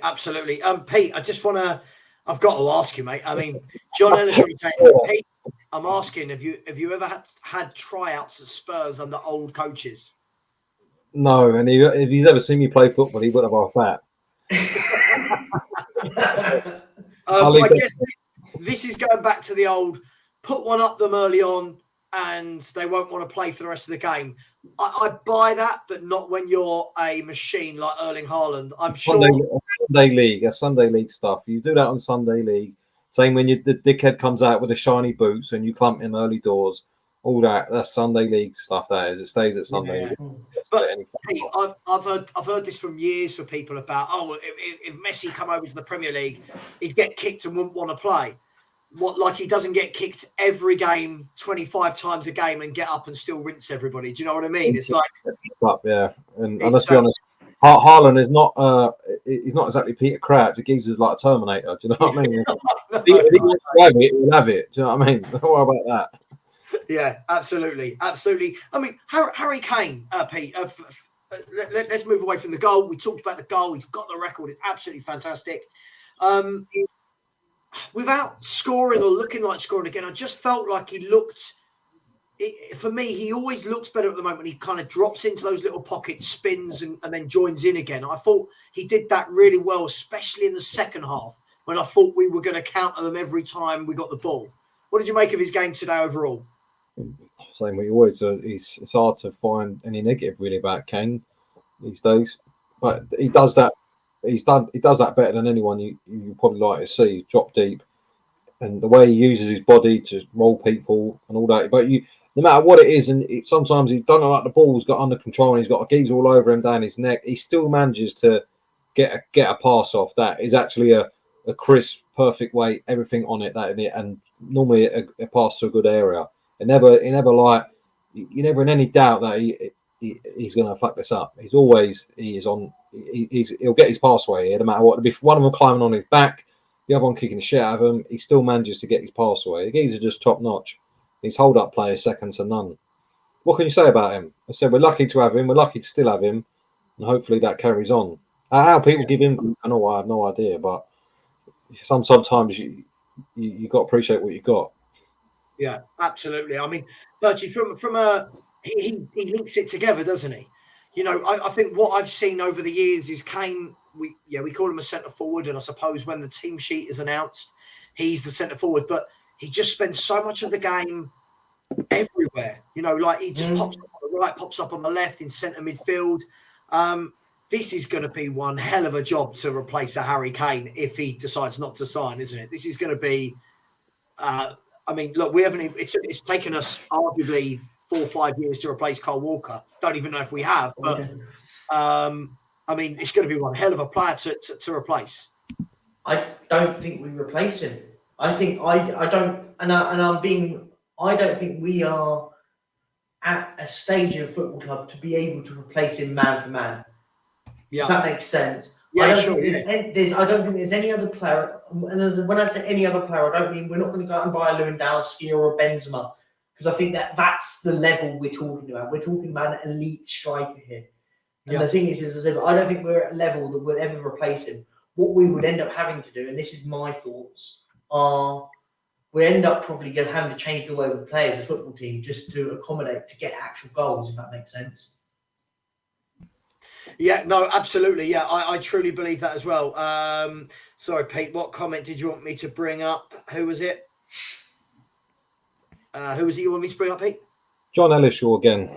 Speaker 1: absolutely. Pete, I've got to ask you, mate. I mean, John Ellis, Pete, I'm asking, have you ever had tryouts at Spurs under old coaches?
Speaker 3: No, and if he's ever seen me play football, he would have asked that.
Speaker 1: I guess this is going back to the old put one up them early on and they won't want to play for the rest of the game. I buy that, but not when you're a machine like Erling Haaland. I'm sure
Speaker 3: Sunday league stuff. You do that on Sunday league. Same when the dickhead comes out with the shiny boots and you clump him early doors. All that's Sunday league stuff. That is, it stays at Sunday.
Speaker 1: Yeah. But hey, I've heard this from years for people about if Messi come over to the Premier League, he'd get kicked and wouldn't want to play. Like he doesn't get kicked every game, 25 times a game, and get up and still rinse everybody. Do you know what I mean? It's like
Speaker 3: and let's be honest, Haaland is not. He's not exactly Peter Crouch. The geezer's like a Terminator. Do you know what I mean? If he wants to have it, he'll have it. Do you know what I mean? Don't worry about that.
Speaker 1: Yeah, absolutely. I mean, Harry Kane, Pete. Let's move away from the goal. We talked about the goal. He's got the record. It's absolutely fantastic. Without scoring or looking like scoring again, I just felt like he looked. For me, he always looks better at the moment. He kind of drops into those little pockets, spins, and then joins in again. I thought he did that really well, especially in the second half. when I thought we were going to counter them every time we got the ball. What did you make of his game today overall?
Speaker 3: Same with you always. It's hard to find any negative really about Kane these days, but he does that. He does that better than anyone you probably like to see. Drop deep, and the way he uses his body to roll people and all that. But no matter what it is, and sometimes he don't like the ball's got under control and he's got a geezer all over him down his neck. He still manages to get a pass off that is actually a crisp, perfect weight, everything on it and normally a pass to a good area. You're never in any doubt that he's going to fuck this up. He'll get his pass away here no matter what. If one of them climbing on his back, the other one kicking the shit out of him, he still manages to get his pass away. The guys are just top notch. His hold up play is second to none. What can you say about him? I said we're lucky to have him. We're lucky to still have him, and hopefully that carries on. How people give him, I have no idea, but sometimes you got to appreciate what you got.
Speaker 1: Yeah, absolutely. I mean, Bertie, he links it together, doesn't he? You know, I think what I've seen over the years is Kane. We call him a centre forward, and I suppose when the team sheet is announced, he's the centre forward. But he just spends so much of the game everywhere. You know, like he just pops up on the right, pops up on the left in centre midfield. This is going to be one hell of a job to replace a Harry Kane if he decides not to sign, isn't it? This is going to be. I mean, look, we haven't. It's taken us arguably 4 or 5 years to replace Kyle Walker. Don't even know if we have, but I mean, it's going to be one hell of a player to replace.
Speaker 2: I don't think we replace him. I think I don't, and I don't think we are at a stage of a football club to be able to replace him man for man. Yeah. If that makes sense.
Speaker 1: Yeah,
Speaker 2: I don't think there's any other player, and when I say any other player, I don't mean we're not going to go out and buy a Lewandowski or a Benzema, because I think that's the level we're talking about. We're talking about an elite striker here. And the thing is, as I said, I don't think we're at a level that we'll ever replace him. What we would end up having to do, and this is my thoughts, are we end up probably going to have to change the way we play as a football team just to accommodate, to get actual goals, if that makes sense.
Speaker 1: Yeah, no, absolutely. Yeah, I truly believe that as well. Sorry, Pete, what comment did you want me to bring up? Who was it? Who was it you want me to bring up, Pete?
Speaker 3: John Ellishaw again.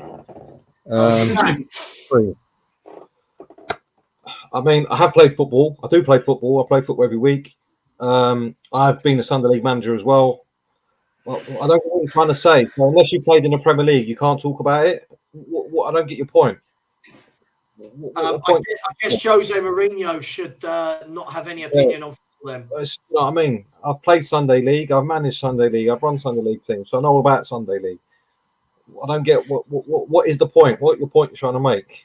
Speaker 3: I mean, I have played football. I do play football. I play football every week. I've been a Sunday League manager as well. Well, I don't know what you're trying to say. So unless you played in the Premier League, you can't talk about it. I don't get your point.
Speaker 1: I guess Jose Mourinho should not have any opinion on football then.
Speaker 3: You know what I mean? I've played Sunday League. I've managed Sunday League. I've run Sunday League teams. So I know about Sunday League. I don't get what is the point? What your point you're trying to make?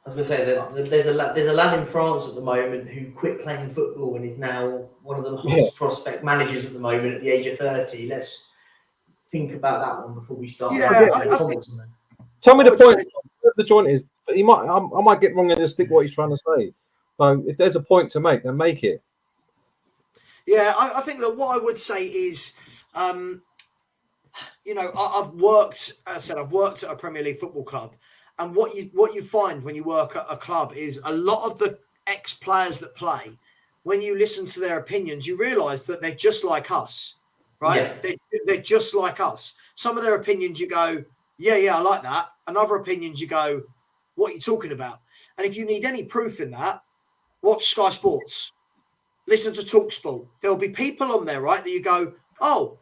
Speaker 2: I was going to say that there's a lad in France at the moment who quit playing football and is now one of the hottest prospect managers at the moment at the age of 30. Let's think about that one before we start.
Speaker 3: Tell me the point. The joint is. I might get wrong and just think what he's trying to say. So if there's a point to make, then make it.
Speaker 1: Yeah, I think that what I would say is, you know, I've worked at a Premier League football club, and what you find when you work at a club is a lot of the ex-players that play, when you listen to their opinions, you realise that they're just like us, right? Yeah. They're just like us. Some of their opinions you go, yeah, I like that. And other opinions you go, what are you talking about? And if you need any proof in that, watch Sky Sports. Listen to TalkSport. There'll be people on there, right, that you go, oh,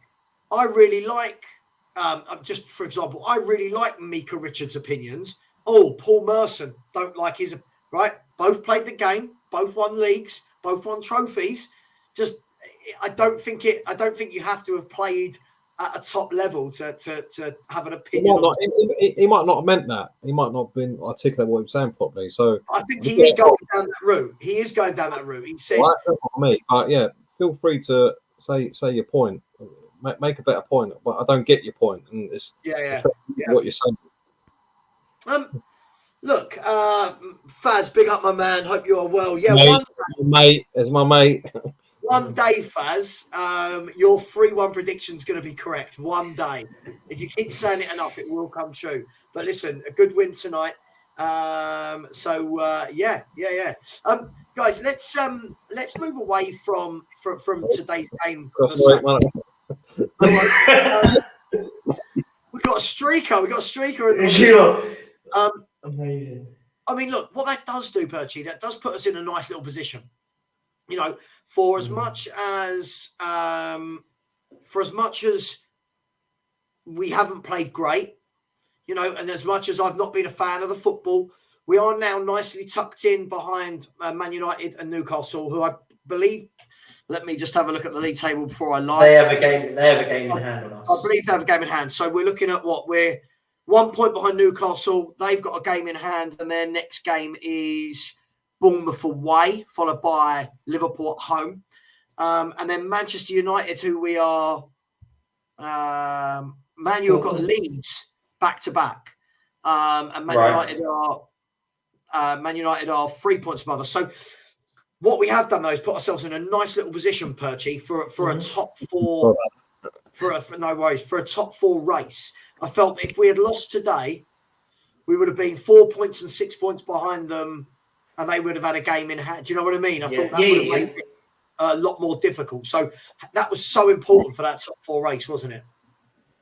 Speaker 1: I really like, just for example, I really like Mika Richards' opinions. Oh, Paul Merson, don't like his, right? Both played the game, both won leagues, both won trophies. Just, I don't think you have to have played at a top level to have an opinion.
Speaker 3: He might not have meant that. He might not have been articulate what he was saying properly. So
Speaker 1: I think he is going down that route. He is going down that route. He said,
Speaker 3: well, that's not me. Yeah, feel free to say your point. Make a better point. But I don't get your point. And it's what you're saying.
Speaker 1: Look, Faz, big up my man. Hope you are well. Yeah,
Speaker 3: mate. There's my mate.
Speaker 1: One day, Faz, your 3-1 prediction is going to be correct. One day. If you keep saying it enough, it will come true. But listen, a good win tonight. Yeah. Guys, let's move away from today's game. We've got a streaker. In the
Speaker 2: amazing.
Speaker 1: I mean, look, what that does do, Perchy, that does put us in a nice little position. You know, for as much as we haven't played great, you know, and as much as I've not been a fan of the football, we are now nicely tucked in behind Man United and Newcastle, who I believe. Let me just have a look at the league table before I lie.
Speaker 2: They have a game in hand on us.
Speaker 1: I believe they have a game in hand. So we're looking at we're 1 point behind Newcastle. They've got a game in hand, and their next game is Bournemouth away, followed by Liverpool at home. And then Manchester United, who we are, Man U have got Leeds back to back. And Man United are 3 points above us. So what we have done, though, is put ourselves in a nice little position, Perchy, for a top four, for a top four race. I felt that if we had lost today, we would have been 4 points and 6 points behind them, and they would have had a game in hand. Do you know what I mean? I thought that would have made it a lot more difficult. So that was so important for that top four race, wasn't it?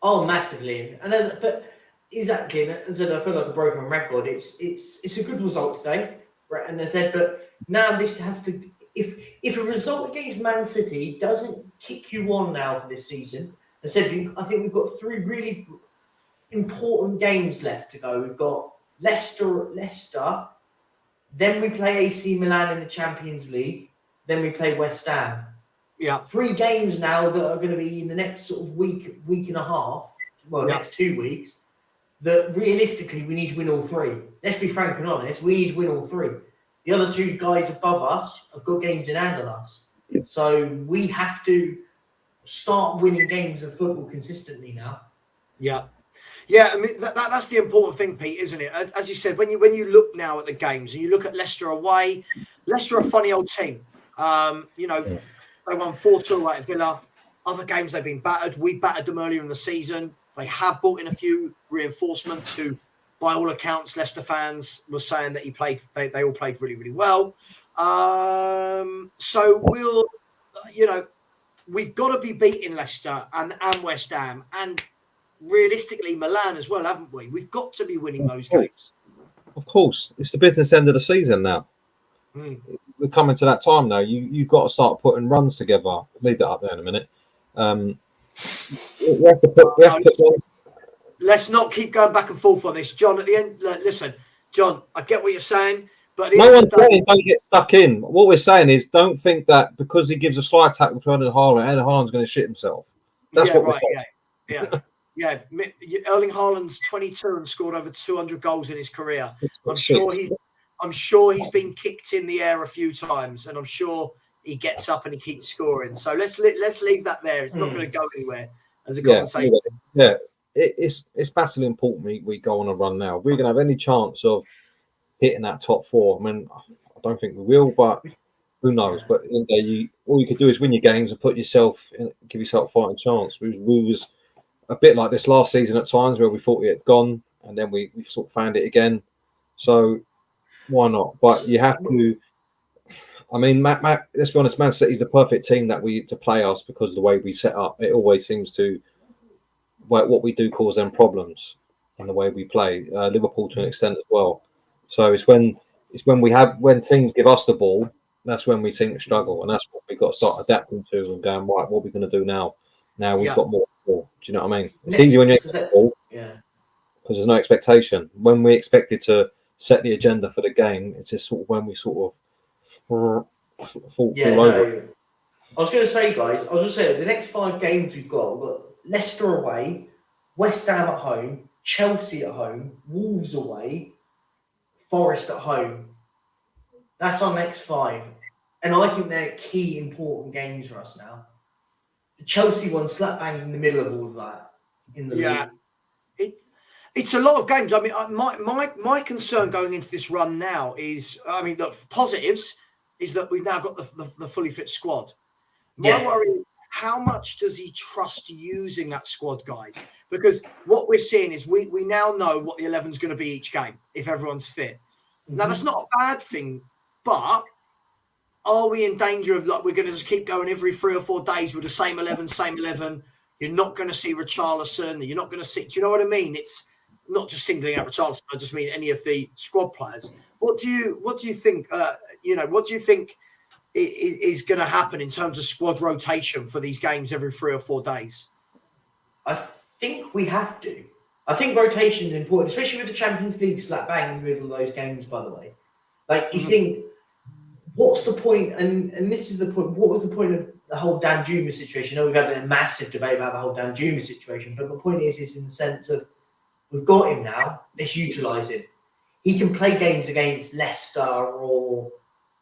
Speaker 2: Oh, massively. But exactly, as I feel like a broken record. It's a good result today, right? And I said, but now this has to. If a result against Man City doesn't kick you on now for this season, I think we've got 3 really important games left to go. We've got Leicester, then we play AC Milan in the Champions League, then we play West Ham.
Speaker 1: Yeah.
Speaker 2: 3 games now that are going to be in the next sort of week and a half, next 2 weeks, that realistically we need to win all 3. Let's be frank and honest, we need to win all 3. The other 2 guys above us have got games in hand on us.
Speaker 3: Yeah.
Speaker 2: So we have to start winning games of football consistently now.
Speaker 1: Yeah. Yeah, I mean that's the important thing, Pete, isn't it? As you said, when you look now at the games and you look at Leicester away, Leicester are a funny old team. They won 4-2 away at Villa. Other games they've been battered. We battered them earlier in the season. They have brought in a few reinforcements who, by all accounts, Leicester fans were saying that they all played really, really well. So we've got to be beating Leicester and West Ham and realistically Milan as well, haven't we? We've got to be winning those games.
Speaker 3: Of course, it's the business end of the season now. We're coming to that time now. You've got to start putting runs together. Leave that up there in a minute.
Speaker 1: Let's not keep going back and forth on this, John. At the end, listen, John, I get what you're saying, but
Speaker 3: no one's saying don't get stuck in. What we're saying is don't think that because he gives a slide tackle to Erling Haaland's going to shit himself. That's what we're saying.
Speaker 1: Yeah. Erling Haaland's 22 and scored over 200 goals in his career. I'm sure he's been kicked in the air a few times, and I'm sure he gets up and he keeps scoring. So let's leave that there. It's not going to go anywhere as a conversation.
Speaker 3: Yeah. It's massively important we go on a run now. We're going to have any chance of hitting that top 4. I mean, I don't think we will, but who knows? But all you could do is win your games and give yourself a fighting chance. We was a bit like this last season at times where we thought we had gone and then we sort of found it again. So why not? But you have to. I mean, let's be honest. Man City's the perfect team to play us because of the way we set up. It always seems to. What we do cause them problems in the way we play. Liverpool to an extent as well. So it's when teams give us the ball, that's when we seem to struggle, and that's what we've got to start adapting to and going right. What are we going to do now? Now we've got more ball. Do you know what I mean? It's easy when you get the ball, because there's no expectation. When we expected to set the agenda for the game, it's just sort of when we sort of fall over.
Speaker 2: I was going to say, guys. The next 5 games we've got Leicester away, West Ham at home, Chelsea at home, Wolves away, Forest at home. That's our next 5. And I think they're key, important games for us now. The Chelsea one slap bang in the middle of all of that in the league.
Speaker 1: It's a lot of games. I mean, my concern going into this run now is, I mean, the positives is that we've now got the fully fit squad. My worry, how much does he trust using that squad, guys? because what we're seeing is we now know what the 11's going to be each game if everyone's fit. Now, that's not a bad thing, but are we in danger of like we're going to just keep going every 3 or 4 days with the same 11? You're not going to see Richarlison. You're not going to see. Do you know what I mean? It's not just singling out Richarlison. I just mean any of the squad players. What do you think? What do you think is going to happen in terms of squad rotation for these games every 3 or 4 days?
Speaker 2: I think we have to. I think rotation is important, especially with the Champions League slap bang in the middle of those games, by the way. Like, you think, what's the point? And this is the point. What was the point of the whole Dan Juma situation? I know we've had a massive debate about the whole Dan Juma situation, but the point is in the sense of we've got him now, let's utilise him. He can play games against Leicester or,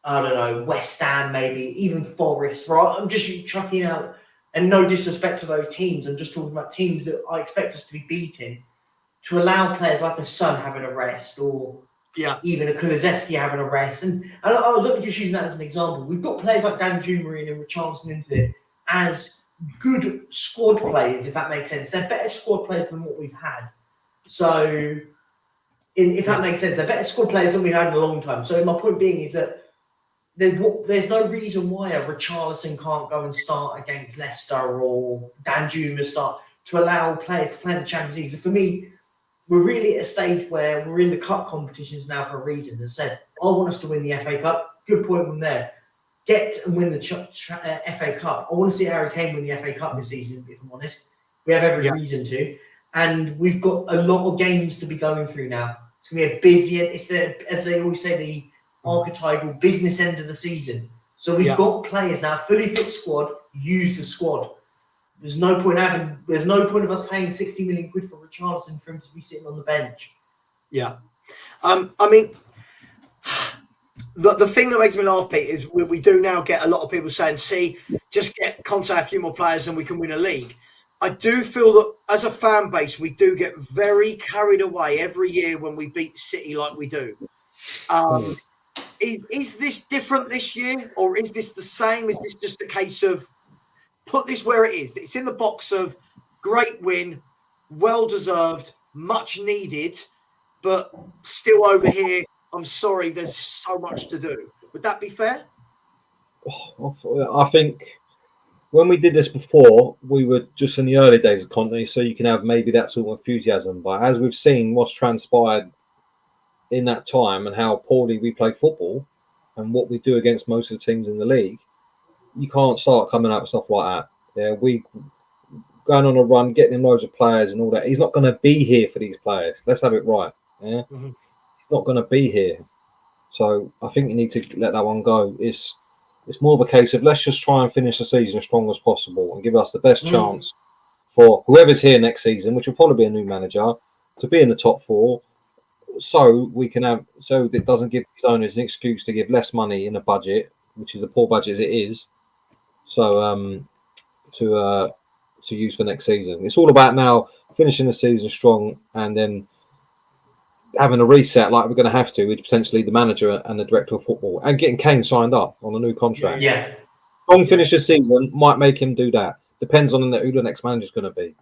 Speaker 2: I don't know, West Ham maybe, even Forest. Right? I'm just chucking out, and no disrespect to those teams, I'm just talking about teams that I expect us to be beating, to allow players like a Son having a rest or even a Kulusevski having a rest. And I was just using that as an example. We've got players like Dan Juma and Richarlison into it as good squad players, if that makes sense. They're better squad players than what we've had. So, if that makes sense, they're better squad players than we've had in a long time. So my point being is that there's no reason why a Richarlison can't go and start against Leicester or Dan Juma start to allow players to play in the Champions League. So for me, we're really at a stage where we're in the cup competitions now for a reason. As I said, I want us to win the FA Cup. Good point from there. Get and win the FA Cup. I want to see Harry Kane win the FA Cup this season, if I'm honest. We have every reason to. And we've got a lot of games to be going through now. It's going to be a busy, as they always say, the archetypal business end of the season. So we've got players now, fully fit squad, use the squad. There's no point of us paying 60 million quid for Richarlison for him to be sitting on the bench.
Speaker 1: Yeah. I mean, the thing that makes me laugh, Pete, is we do now get a lot of people saying, see, just get Conte a few more players and we can win a league. I do feel that as a fan base, we do get very carried away every year when we beat City like we do. Is this different this year, or is this the same? Is this just a case of put this where it is? It's in the box of great win, well-deserved, much needed, but still over here, I'm sorry, there's so much to do. Would that be fair?
Speaker 3: I think when we did this before, we were just in the early days of Conte, so you can have maybe that sort of enthusiasm. But as we've seen what's transpired in that time and how poorly we play football and what we do against most of the teams in the league, you can't start coming out with stuff like that. Yeah, we going on a run, getting him loads of players and all that. He's not going to be here for these players. Let's have it right. Yeah, he's not going to be here. So I think you need to let that one go. It's more of a case of let's just try and finish the season as strong as possible and give us the best chance for whoever's here next season, which will probably be a new manager, to be in the top 4. So we can have, so it doesn't give his owners an excuse to give less money in a budget, which is a poor budget as it is. So to use for next season, it's all about now finishing the season strong and then having a reset like we're going to have to with potentially the manager and the director of football and getting Kane signed up on a new contract.
Speaker 2: Yeah,
Speaker 3: strong finish the season might make him do that. Depends on who the next manager is going to be.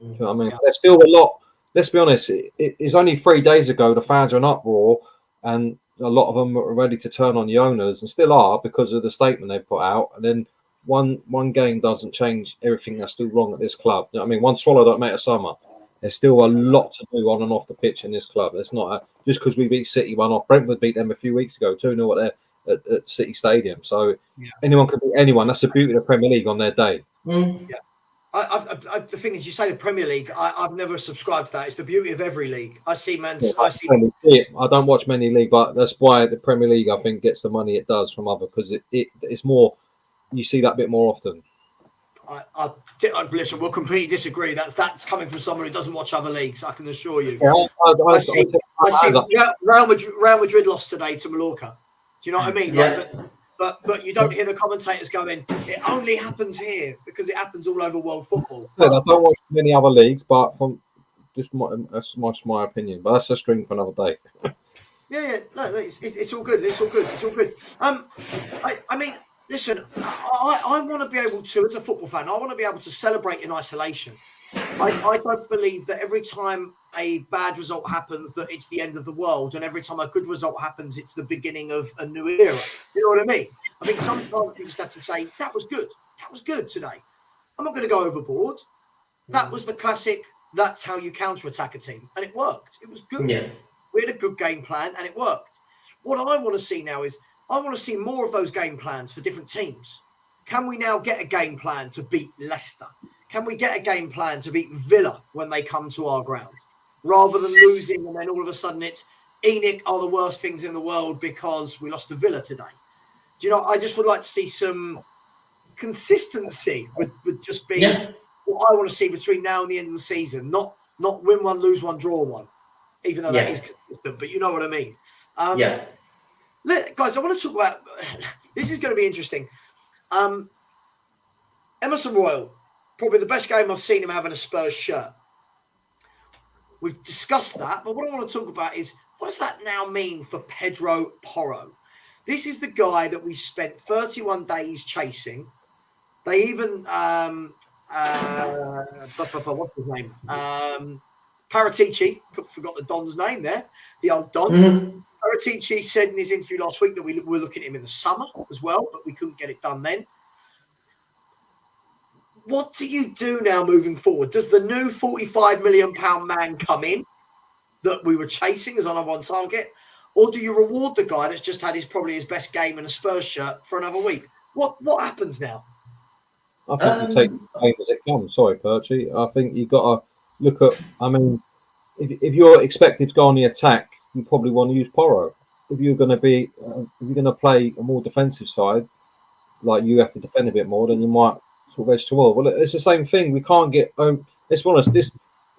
Speaker 3: You know what I mean? There's still a lot. Let's be honest, it's only 3 days ago the fans are in uproar and a lot of them are ready to turn on the owners and still are because of the statement they put out. And then one game doesn't change everything that's still wrong at this club. You know what I mean? One swallow don't make a summer. There's still a lot to do on and off the pitch in this club. It's not just because we beat City 1-0. Brentford beat them a few weeks ago, 2-0 at City Stadium. So anyone could beat anyone. That's the beauty of the Premier League on their day.
Speaker 1: Yeah. The thing is, you say the Premier League. I've never subscribed to that. It's the beauty of every league. I
Speaker 3: don't watch many league, but that's why the Premier League, I think, gets the money it does from other because it's more. You see that bit more often.
Speaker 1: Listen, we'll completely disagree. That's coming from someone who doesn't watch other leagues. I can assure you.
Speaker 3: I
Speaker 1: see Real Madrid lost today to Mallorca. Do you know what I mean?
Speaker 2: Yeah.
Speaker 1: But you don't hear the commentators going, it only happens here because it happens all over world football.
Speaker 3: I don't watch many other leagues, but that's my opinion. But that's a string for another day.
Speaker 1: No, it's all good. It's all good. I mean, listen, I want to be able to, as a football fan, I want to be able to celebrate in isolation. I don't believe that every time a bad result happens that it's the end of the world, and every time a good result happens it's the beginning of a new era. You know what I mean? I think sometimes you just have to say, that was good today. I'm not going to go overboard. That was the classic, that's how you counter-attack a team. And it worked. It was good.
Speaker 2: Yeah.
Speaker 1: We had a good game plan and it worked. What I want to see now is I want to see more of those game plans for different teams. Can we now get a game plan to beat Leicester? Can we get a game plan to beat Villa when they come to our ground? Rather than losing and then all of a sudden it's Enoch are the worst things in the world because we lost to Villa today. Do you know, I just would like to see some consistency would just be what I want to see between now and the end of the season. Not win one, lose one, draw one, even though that is consistent, but you know what I mean. Guys, I want to talk about, this is going to be interesting. Emerson Royal, probably the best game I've seen him have in a Spurs shirt. We've discussed that, but what I want to talk about is, what does that now mean for Pedro Porro? This is the guy that we spent 31 days chasing. They even, what's his name? Paratici, forgot the Don's name there, the old Don.
Speaker 2: Mm-hmm.
Speaker 1: Paratici said in his interview last week that we were looking at him in the summer as well, but we couldn't get it done then. What do you do now moving forward? Does the new £45 million man come in that we were chasing as our number one target? Or do you reward the guy that's just had probably his best game in a Spurs shirt for another week? What happens now?
Speaker 3: I think you take the game as it comes. Sorry, Perchy. I think you've got to look at, I mean, if you're expected to go on the attack, you probably want to use Porro. If you're going to play a more defensive side, like you have to defend a bit more, then you might sort of edge to well, it's the same thing. We can't get. Let's be honest. This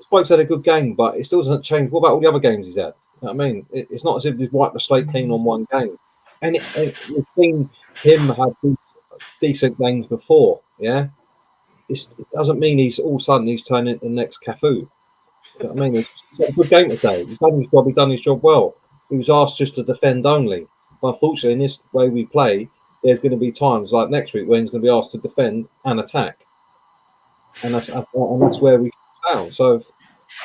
Speaker 3: bloke's had a good game, but it still doesn't change. What about all the other games he's had? You know what I mean, it's not as if he's wiped the slate clean on one game. And we've seen him have decent games before. Yeah, it doesn't mean he's all of a sudden he's turning into the next Cafu. You know what I mean? It's a good game today. He's done his job. He's done his job well. He was asked just to defend only. But unfortunately, in this way we play, there's going to be times like next week when he's going to be asked to defend and attack, and that's where we found. So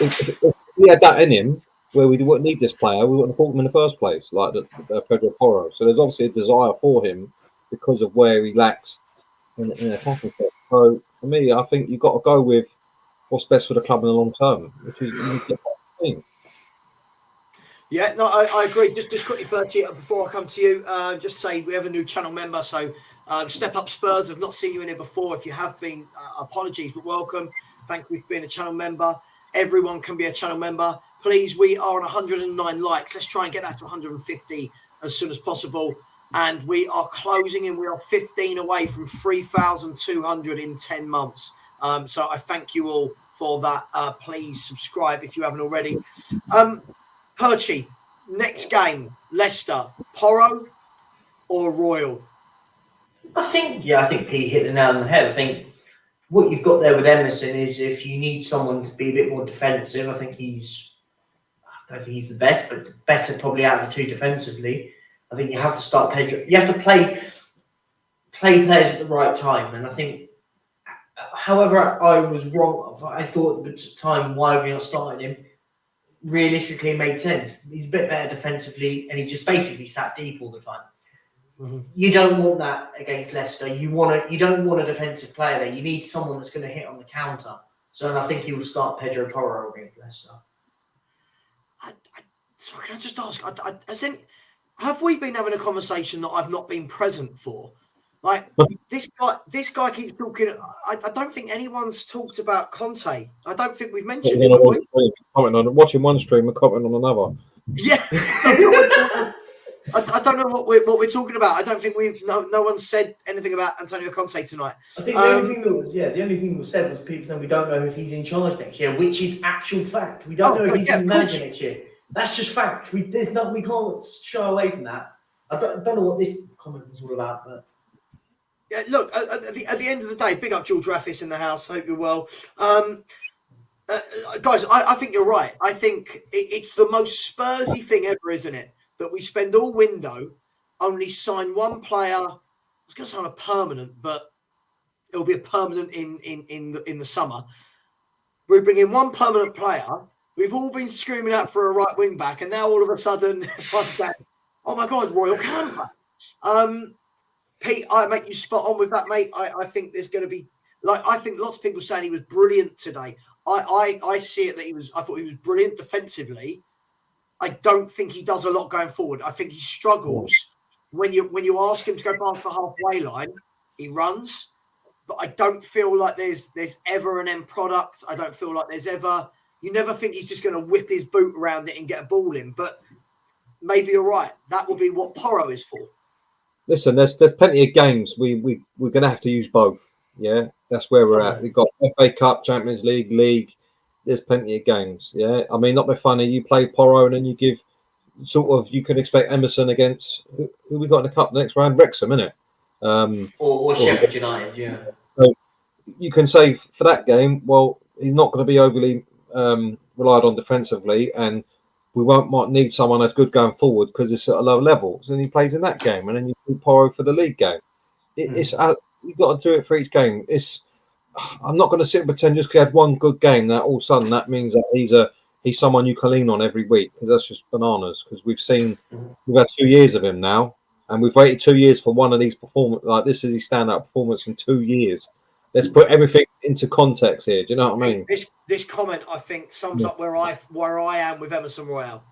Speaker 3: if we had that in him, where we wouldn't need this player, we wouldn't have bought him in the first place, like the Pedro Porro. So there's obviously a desire for him because of where he lacks in attacking. So for me, I think you've got to go with what's best for the club in the long term, which is the thing.
Speaker 1: Yeah, no, I agree. Just quickly, Bertie, before I come to you, just say we have a new channel member. So Step Up Spurs, I've not seen you in here before. If you have been, apologies, but welcome. Thank you for being a channel member. Everyone can be a channel member. Please, we are on 109 likes. Let's try and get that to 150 as soon as possible. And we are closing in. We are 15 away from 3,200 in 10 months. So I thank you all for that. Please subscribe if you haven't already. Perchy, next game, Leicester, Porro or Royal?
Speaker 2: I think Pete hit the nail on the head. I think what you've got there with Emerson is if you need someone to be a bit more defensive, I don't think he's the best, but better probably out of the two defensively. I think you have to start Pedro. You have to play players at the right time. And I think, however, I was wrong. I thought at the time, why have you not started him? Realistically, it made sense. He's a bit better defensively, and he just basically sat deep all the time. Mm-hmm. You don't want that against Leicester. You don't want a defensive player there. You need someone that's going to hit on the counter. So I think he will start Pedro Porro against Leicester.
Speaker 1: Sorry, can I just ask? Have we been having a conversation that I've not been present for? Like this guy keeps talking. I don't think anyone's talked about Conte. I don't think we've mentioned it.
Speaker 3: Watching one stream and commenting on another.
Speaker 1: Yeah, I don't know what we're talking about. I don't think no one said anything about Antonio Conte tonight.
Speaker 2: I think the only thing that was said was people saying we don't know if he's in charge next year, which is actual fact. We don't know if he's in manager next year. That's just fact. We can't shy away from that. I don't know what this comment was all about, but.
Speaker 1: Yeah, look, at the end of the day, big up George Raffis in the house. Hope you're well. Guys, I think you're right. I think it's the most Spursy thing ever, isn't it? That we spend all window, only sign one player. I was going to say on a permanent, but it'll be a permanent in the summer. we bring in one permanent player. We've all been screaming out for a right wing back, and now all of a sudden, everyone's going, oh my God, Royal Camper. Pete, I make you spot on with that, mate. I think there's going to be, I think lots of people saying he was brilliant today. I see it that I thought he was brilliant defensively. I don't think he does a lot going forward. I think he struggles when you ask him to go past the halfway line, he runs. But I don't feel like there's ever an end product. I don't feel like you never think he's just going to whip his boot around it and get a ball in. But maybe you're right. That will be what Porro is for.
Speaker 3: Listen, there's plenty of games. We're going to have to use both. Yeah, that's where we're at. We've got FA Cup, Champions League. There's plenty of games. Yeah, I mean, not be funny. You play Porro and then you give you can expect Emerson against who we got in the cup next round, Wrexham, innit?
Speaker 2: Or Sheffield United, yeah.
Speaker 3: So you can say for that game, well, he's not going to be overly relied on defensively, and we might need someone that's good going forward because it's at a low level. So then he plays in that game, and then you put Porro for the league game. It's you've got to do it for each game. I'm not going to sit and pretend just because he had one good game that all of a sudden that means that he's someone you can lean on every week, because that's just bananas. Because we've had 2 years of him now. And we've waited 2 years for one of these performances. Like, this is his standout performance in 2 years. Let's put everything into context here. Do you know what I mean?
Speaker 1: This comment, I think, sums up where I am with Emerson Royale.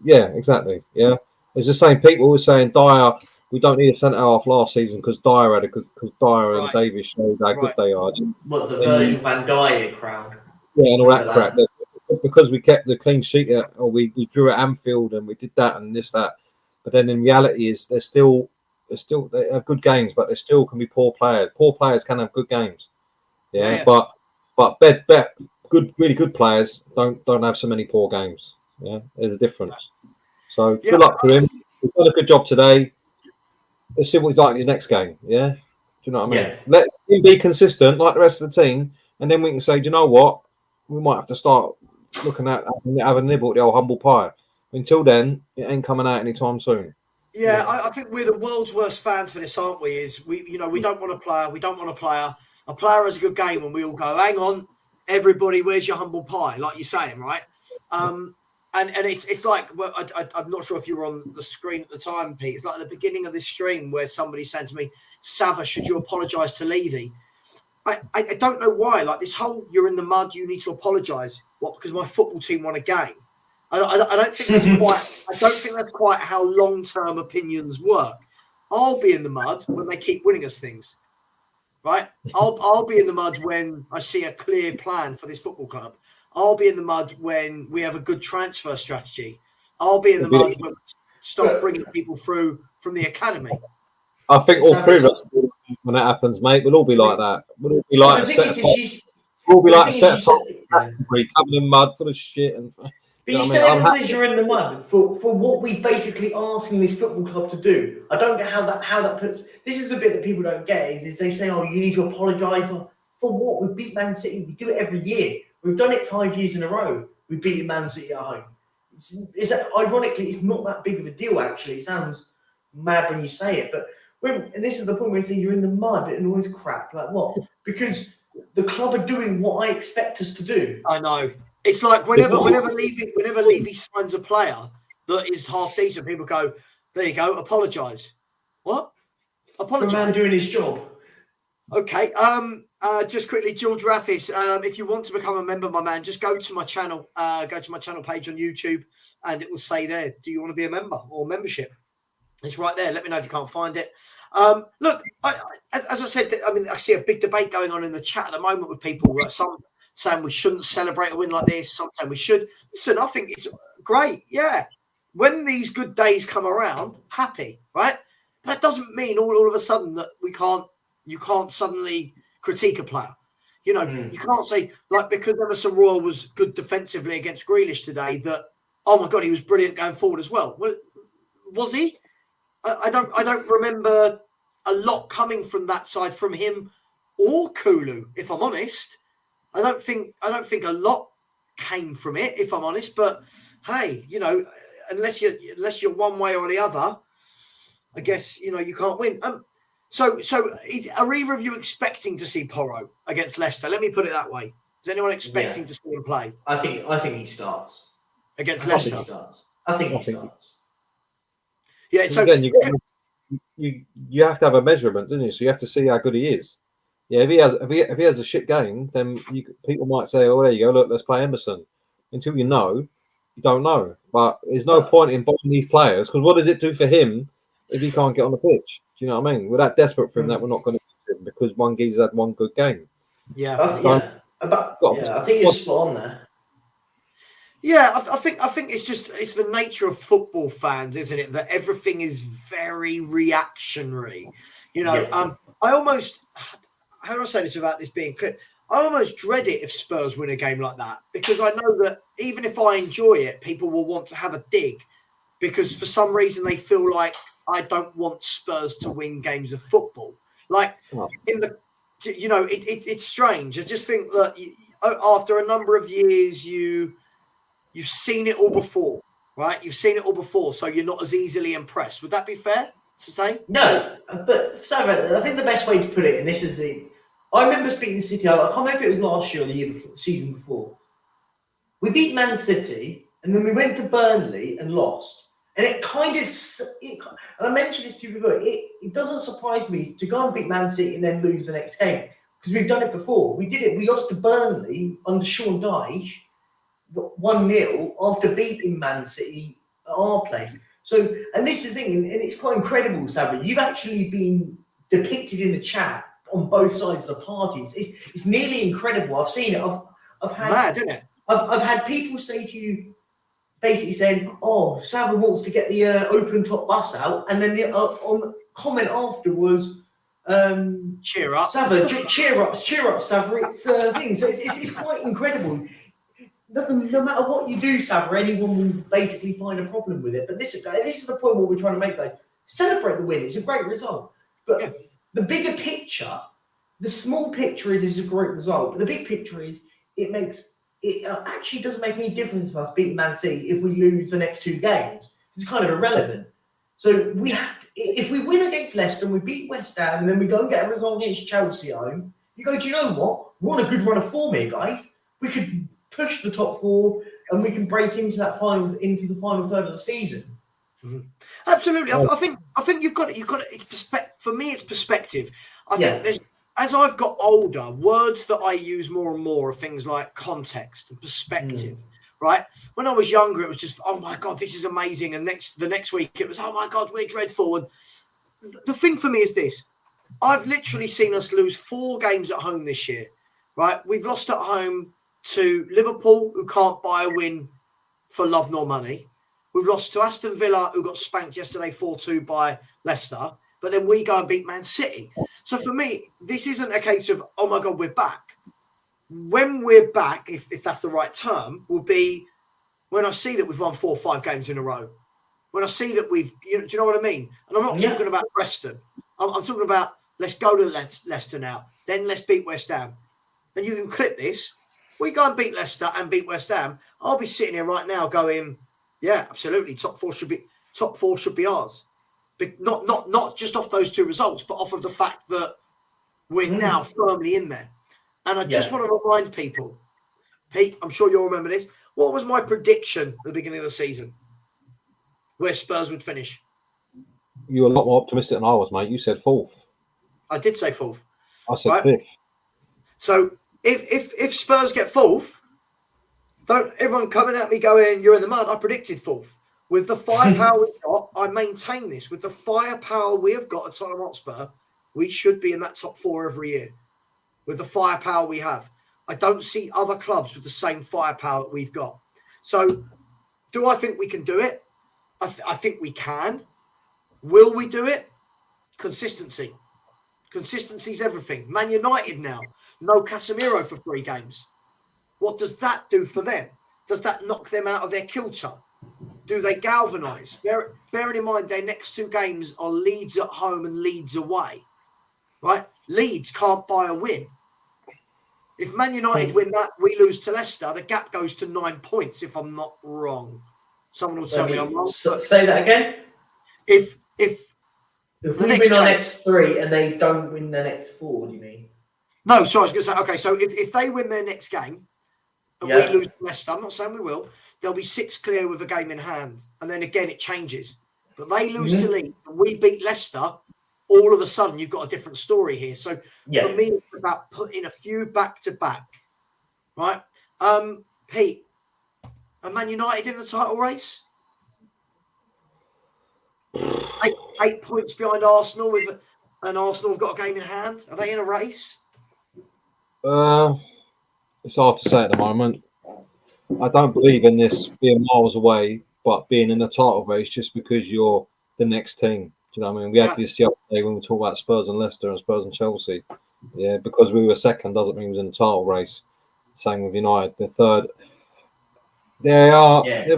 Speaker 3: Yeah, exactly. Yeah, it's the same. People were saying Dyer. We don't need a centre half last season because Dyer and Davies showed how good they are.
Speaker 2: What, the Virgil van Dijk crowd?
Speaker 3: Yeah, and all that crap. Because we kept the clean sheet, or we drew at Anfield and we did that and that. But then in reality, they have good games, but they still can be poor players. Poor players can have good games. Yeah. But really good players don't have so many poor games. Yeah, there's a difference. So good luck to him. He's done a good job today. Let's see what he's like in his next game. Yeah, do you know what I mean?
Speaker 2: Yeah.
Speaker 3: Let him be consistent like the rest of the team, and then we can say, do you know what? We might have to start looking at having a nibble at the old humble pie. Until then, it ain't coming out anytime soon.
Speaker 1: Yeah, I think we're the world's worst fans for this, aren't we? We don't want a player. We don't want a player. A player has a good game, and we all go, hang on, everybody, where's your humble pie? Like you're saying, right? And it's like, well, I'm not sure if you were on the screen at the time, Pete. It's like at the beginning of this stream where somebody's saying to me, Savva, should you apologise to Levy? I don't know why. Like this whole, you're in the mud, you need to apologise. What? Because my football team won a game. I don't think that's quite. I don't think that's quite how long-term opinions work. I'll be in the mud when they keep winning us things, right? I'll be in the mud when I see a clear plan for this football club. I'll be in the mud when we have a good transfer strategy. I'll be in the mud when we start bringing people through from the academy.
Speaker 3: I think all three of us, when that happens, mate, we'll all be like that. We'll all be like covered in mud, full of shit and.
Speaker 2: But you said everyone says you're in the mud for what we basically asking this football club to do. I don't get how that puts. This is the bit that people don't get is they say, oh, you need to apologise for what? We beat Man City. We do it every year. We've done it 5 years in a row. We beat Man City at home. Ironically, it's not that big of a deal. Actually, it sounds mad when you say it, but and this is the point where you say you're in the mud and all this crap. Like what? Because the club are doing what I expect us to do.
Speaker 1: I know. It's like whenever Levy signs a player that is half decent, people go, there you go, apologise. What? Apologise.
Speaker 2: For a man doing his job.
Speaker 1: Okay. Just quickly, George Raffis, if you want to become a member, my man, just go to my channel, page on YouTube, and it will say there, do you want to be a member or membership? It's right there. Let me know if you can't find it. Look, as I said, I mean, I see a big debate going on in the chat at the moment with people. Some saying we shouldn't celebrate a win like this. Some saying we should. Listen, I think it's great. Yeah. When these good days come around, happy, right? But that doesn't mean all of a sudden that you can't suddenly critique a player. You know, you can't say, like, because Emerson Royal was good defensively against Grealish today, that, oh my God, he was brilliant going forward as well. Well, was he? I don't remember a lot coming from that side from him or Kulu, if I'm honest. I don't think a lot came from it, if I'm honest. But hey, you know, unless you're one way or the other, I guess you know you can't win. So are either of you expecting to see Porro against Leicester? Let me put it that way. Is anyone expecting to see him play?
Speaker 2: I think he starts
Speaker 1: Against
Speaker 2: I
Speaker 1: Leicester.
Speaker 2: think he starts. I think he starts.
Speaker 1: Yeah, so
Speaker 3: again, you have to have a measurement, don't you? So you have to see how good he is. Yeah, if he has a shit game, then people might say, "Oh, there you go. Look, let's play Emerson." Until you don't know. But there's no point in buying these players because what does it do for him if he can't get on the pitch? Do you know what I mean? We're that desperate for him that we're not going to use him because one geezer had one good game.
Speaker 1: Yeah,
Speaker 2: I think you're spot on there.
Speaker 1: Yeah, I think it's the nature of football fans, isn't it? That everything is very reactionary. You know, I almost, how do I say this without this being clear? I almost dread it if Spurs win a game like that because I know that even if I enjoy it, people will want to have a dig because for some reason they feel like I don't want Spurs to win games of football. Like it's strange. I just think that after a number of years, you've seen it all before, right? You've seen it all before, so you're not as easily impressed. Would that be fair to say?
Speaker 2: No, but Savva, I think the best way to put it, and this is I remember beating City. I can't remember if it was last year or the year before, the season before. We beat Man City, and then we went to Burnley and lost. And it kind of, and I mentioned this to you before, it doesn't surprise me to go and beat Man City and then lose the next game because we've done it before. We did it. We lost to Burnley under Sean Dyche 1-0 after beating Man City at our place. So, and this is the thing, and it's quite incredible, Savva. You've actually been depicted in the chat on both sides of the party. It's nearly incredible. I've seen it. I've had
Speaker 1: mad, isn't it?
Speaker 2: I've had people say to you, basically saying, "Oh, Savva wants to get the open top bus out," and then the on comment after was,
Speaker 1: "Cheer up,
Speaker 2: Savva, cheer up, Savva." It's thing. So it's quite incredible. No matter what you do, Savva, anyone will basically find a problem with it. But this is the point what we're trying to make, guys. Celebrate the win. It's a great result. But the bigger picture, the small picture is it's a great result. But the big picture is it actually doesn't make any difference for us beating Man City if we lose the next two games. It's kind of irrelevant. So we have to, if we win against Leicester and we beat West Ham and then we go and get a result against Chelsea home, you go, do you know what? We're on a good run of form here, guys. We could push the top four and we can break into the final third of the season.
Speaker 1: Mm-hmm. Absolutely. I think you've got it. For me, it's perspective. I think there's, as I've got older, words that I use more and more are things like context and perspective, right? When I was younger, it was just, oh my God, this is amazing. And the next week it was, oh my God, we're dreadful. And the thing for me is this. I've literally seen us lose 4 games at home this year, right? We've lost at home to Liverpool, who can't buy a win for love nor money. We've lost to Aston Villa, who got spanked yesterday 4-2 by Leicester. But then we go and beat Man City. So for me, this isn't a case of, oh my God, we're back. When we're back, if that's the right term, will be when I see that we've won 4 or 5 games in a row. When I see that do you know what I mean? And I'm not talking about Preston. I'm talking about let's go to Leicester now. Then let's beat West Ham. And you can clip this. We go and beat Leicester and beat West Ham. I'll be sitting here right now going, yeah, absolutely. Top four should be ours. Not just off those 2 results, but off of the fact that we're now firmly in there. And I just want to remind people, Pete, I'm sure you'll remember this. What was my prediction at the beginning of the season? Where Spurs would finish?
Speaker 3: You were a lot more optimistic than I was, mate. You said 4th.
Speaker 1: I did say 4th.
Speaker 3: I said 5th.
Speaker 1: So if Spurs get 4th, don't everyone coming at me going, you're in the mud. I predicted 4th. With the firepower we've got, I maintain this. With the firepower we have got at Tottenham Hotspur, we should be in that top 4 every year. With the firepower we have. I don't see other clubs with the same firepower that we've got. So, do I think we can do it? I think we can. Will we do it? Consistency. Consistency is everything. Man United now. No Casemiro for 3 games. What does that do for them? Does that knock them out of their kilter? Do they galvanise? Bearing in mind their next 2 games are Leeds at home and Leeds away. Right? Leeds can't buy a win. If Man United win that, we lose to Leicester, the gap goes to 9 points, if I'm not wrong. Someone will tell me I'm wrong.
Speaker 2: Say that again?
Speaker 1: If
Speaker 2: we win our next 3 and they don't win the next 4, do you mean?
Speaker 1: No, sorry, I was going to say, okay, so if they win their next game and we lose to Leicester, I'm not saying we will, they'll be 6 clear with a game in hand. And then again, it changes. But they lose to Leeds and we beat Leicester, all of a sudden you've got a different story here. So for me, it's about putting a few back-to-back, right? Pete, are Man United in the title race? 8 points behind Arsenal, and Arsenal have got a game in hand. Are they in a race?
Speaker 3: It's hard to say at the moment. I don't believe in this being miles away, but being in the title race just because you're the next team. Do you know what I mean? We had this the other day when we talk about Spurs and Leicester and Spurs and Chelsea. Yeah, because we were second doesn't mean we was in the title race. Same with United, the third. They are. Yeah.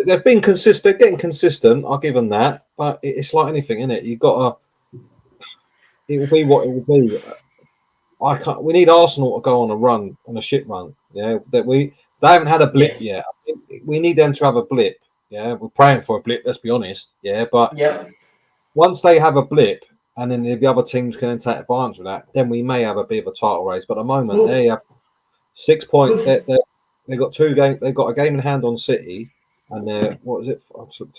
Speaker 3: They've been consistent. They're getting consistent. I'll give them that. But it's like anything, isn't it? You've got to. It will be what it will be. We need Arsenal to go on a run, on a shit run. Yeah, they haven't had a blip yet. I think we need them to have a blip. Yeah, we're praying for a blip. Let's be honest. Yeah, but once they have a blip, and then the other teams can take advantage of that, then we may have a bit of a title race. But at the moment, they have 6 points. They've got 2 games. They've got a game in hand on City, and they're what is it?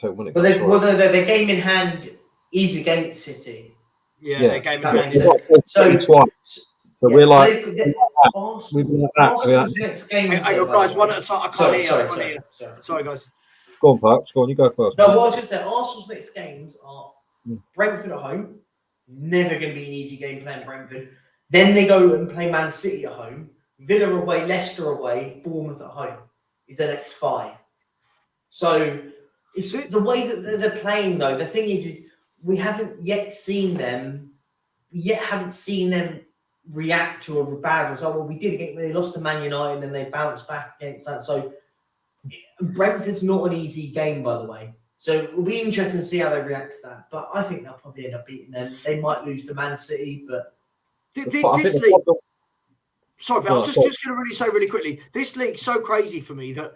Speaker 2: Their game in hand is against City.
Speaker 1: Yeah, their game in hand is
Speaker 3: so we're like,
Speaker 2: Arsenal's next game.
Speaker 1: Hang on, guys, one at a time. I can't hear. Sorry, guys.
Speaker 3: Go on, Perks. Go on, you go first.
Speaker 2: No, what I was going to say, Arsenal's next games are Brentford at home. Never going to be an easy game playing Brentford. Then they go and play Man City at home. Villa away, Leicester away, Bournemouth at home. Is the next 5. So it's the way that they're playing, though. The thing is we haven't yet seen them. React to a bad result. Well, we did they lost to Man United and they bounced back against that. So Brentford's not an easy game, by the way. So it'll be interesting to see how they react to that. But I think they'll probably end up beating them. They might lose to Man City, but
Speaker 1: this league. Sorry, but I was just going to really say really quickly. This league's so crazy for me that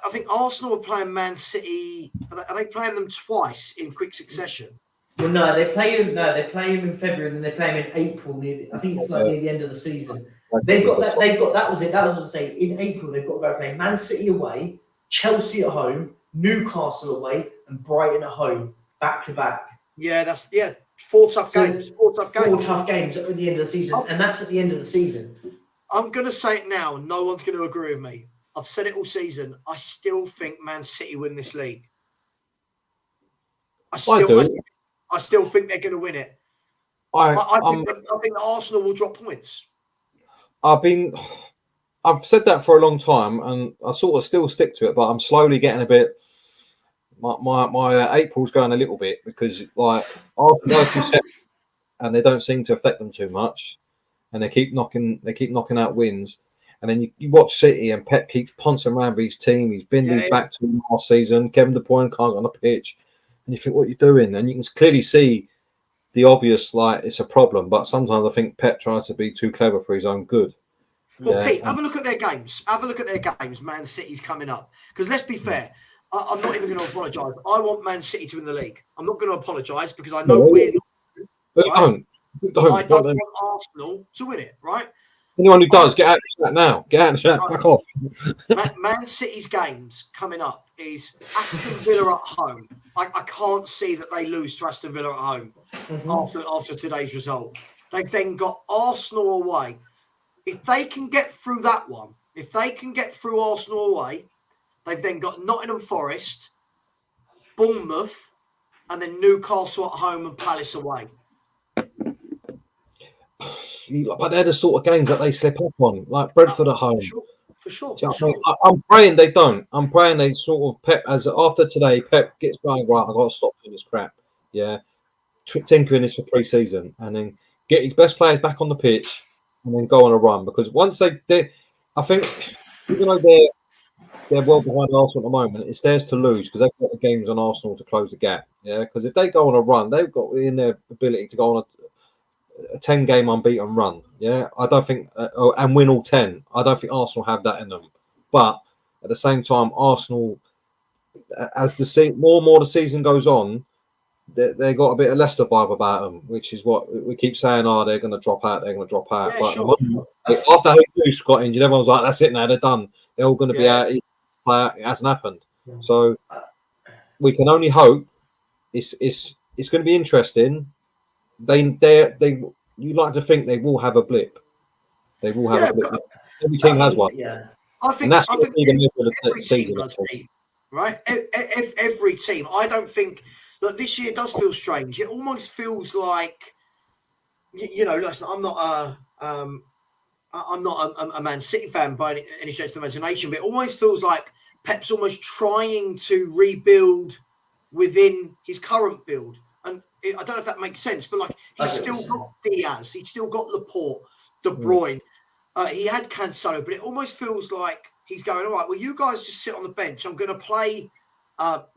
Speaker 1: I think Arsenal are playing Man City. Are they playing them twice in quick succession?
Speaker 2: Well, no, they play him in February, and then they play him in April. I think it's near the end of the season. They've got that. That was it. That was what I'm saying. In April, they've got to go play Man City away, Chelsea at home, Newcastle away, and Brighton at home, back to back.
Speaker 1: Yeah, that's 4 tough games. 4 tough games.
Speaker 2: 4 tough games at the end of the season, and that's at the end of the season.
Speaker 1: I'm going to say it now. No one's going to agree with me. I've said it all season. I still think Man City win this league. I still think they're going to win it. I think Arsenal will drop points.
Speaker 3: I've said that for a long time, and I sort of still stick to it. But I'm slowly getting a bit. My April's going a little bit because like Arsenal go through set, and they don't seem to affect them too much, and they keep knocking out wins. And then you watch City and Pep keeps pouncing around with his team. He's been back to him last season. Kevin De Bruyne can't get on the pitch. And you think, what are you doing? And you can clearly see the obvious, like, it's a problem. But sometimes I think Pep tries to be too clever for his own good.
Speaker 1: Well, Pete, have a look at their games. Man City's coming up. Because let's be fair, I'm not even going to apologise. I want Man City to win the league. I'm not going to apologise because I know we're not.
Speaker 3: Right?
Speaker 1: I don't want Arsenal to win it, right?
Speaker 3: Anyone who does, get out of the chat now. Get out of the chat. Back off.
Speaker 1: Man City's games coming up is Aston Villa at home. I can't see that they lose to Aston Villa at home after today's result. They've then got Arsenal away. If they can get through that one, if they can get through Arsenal away, they've then got Nottingham Forest, Bournemouth, and then Newcastle at home and Palace away.
Speaker 3: But they're the sort of games that they slip up on, like Brentford at home.
Speaker 1: For sure.
Speaker 3: I'm praying they don't. I'm praying they sort of Pep, as after today, Pep gets going, right, I've got to stop doing this crap. Yeah. Tinkering this for pre-season and then get his best players back on the pitch and then go on a run. Because once they I think, even though they're well behind Arsenal at the moment, it's theirs to lose because they've got the games on Arsenal to close the gap. Yeah. Because if they go on a run, they've got in their ability to go on a 10-game unbeaten run, yeah. I don't think and win all 10. I don't think Arsenal have that in them. But at the same time, Arsenal, as the more and more the season goes on, they got a bit of Leicester vibe about them, which is what we keep saying. Oh, they're going to drop out. They're going to drop out.
Speaker 1: Yeah,
Speaker 3: But
Speaker 1: sure.
Speaker 3: after Jesus got injured, everyone's like, "That's it now. They're done. They're all going to be out." It hasn't happened. So we can only hope. It's going to be interesting. You like to think they will have a blip. They will have a blip. Every team has one.
Speaker 2: Yeah.
Speaker 1: I think every team does, Pete, right? Every team. I don't think that this year does feel strange. It almost feels like, listen, I'm not a Man City fan by any stretch of the imagination, but it almost feels like Pep's almost trying to rebuild within his current build. And I don't know if that makes sense, but like he's still got Diaz, he's still got Laporte, De Bruyne. He had Cancelo, but it almost feels like he's going, all right, well, you guys just sit on the bench. I'm going to play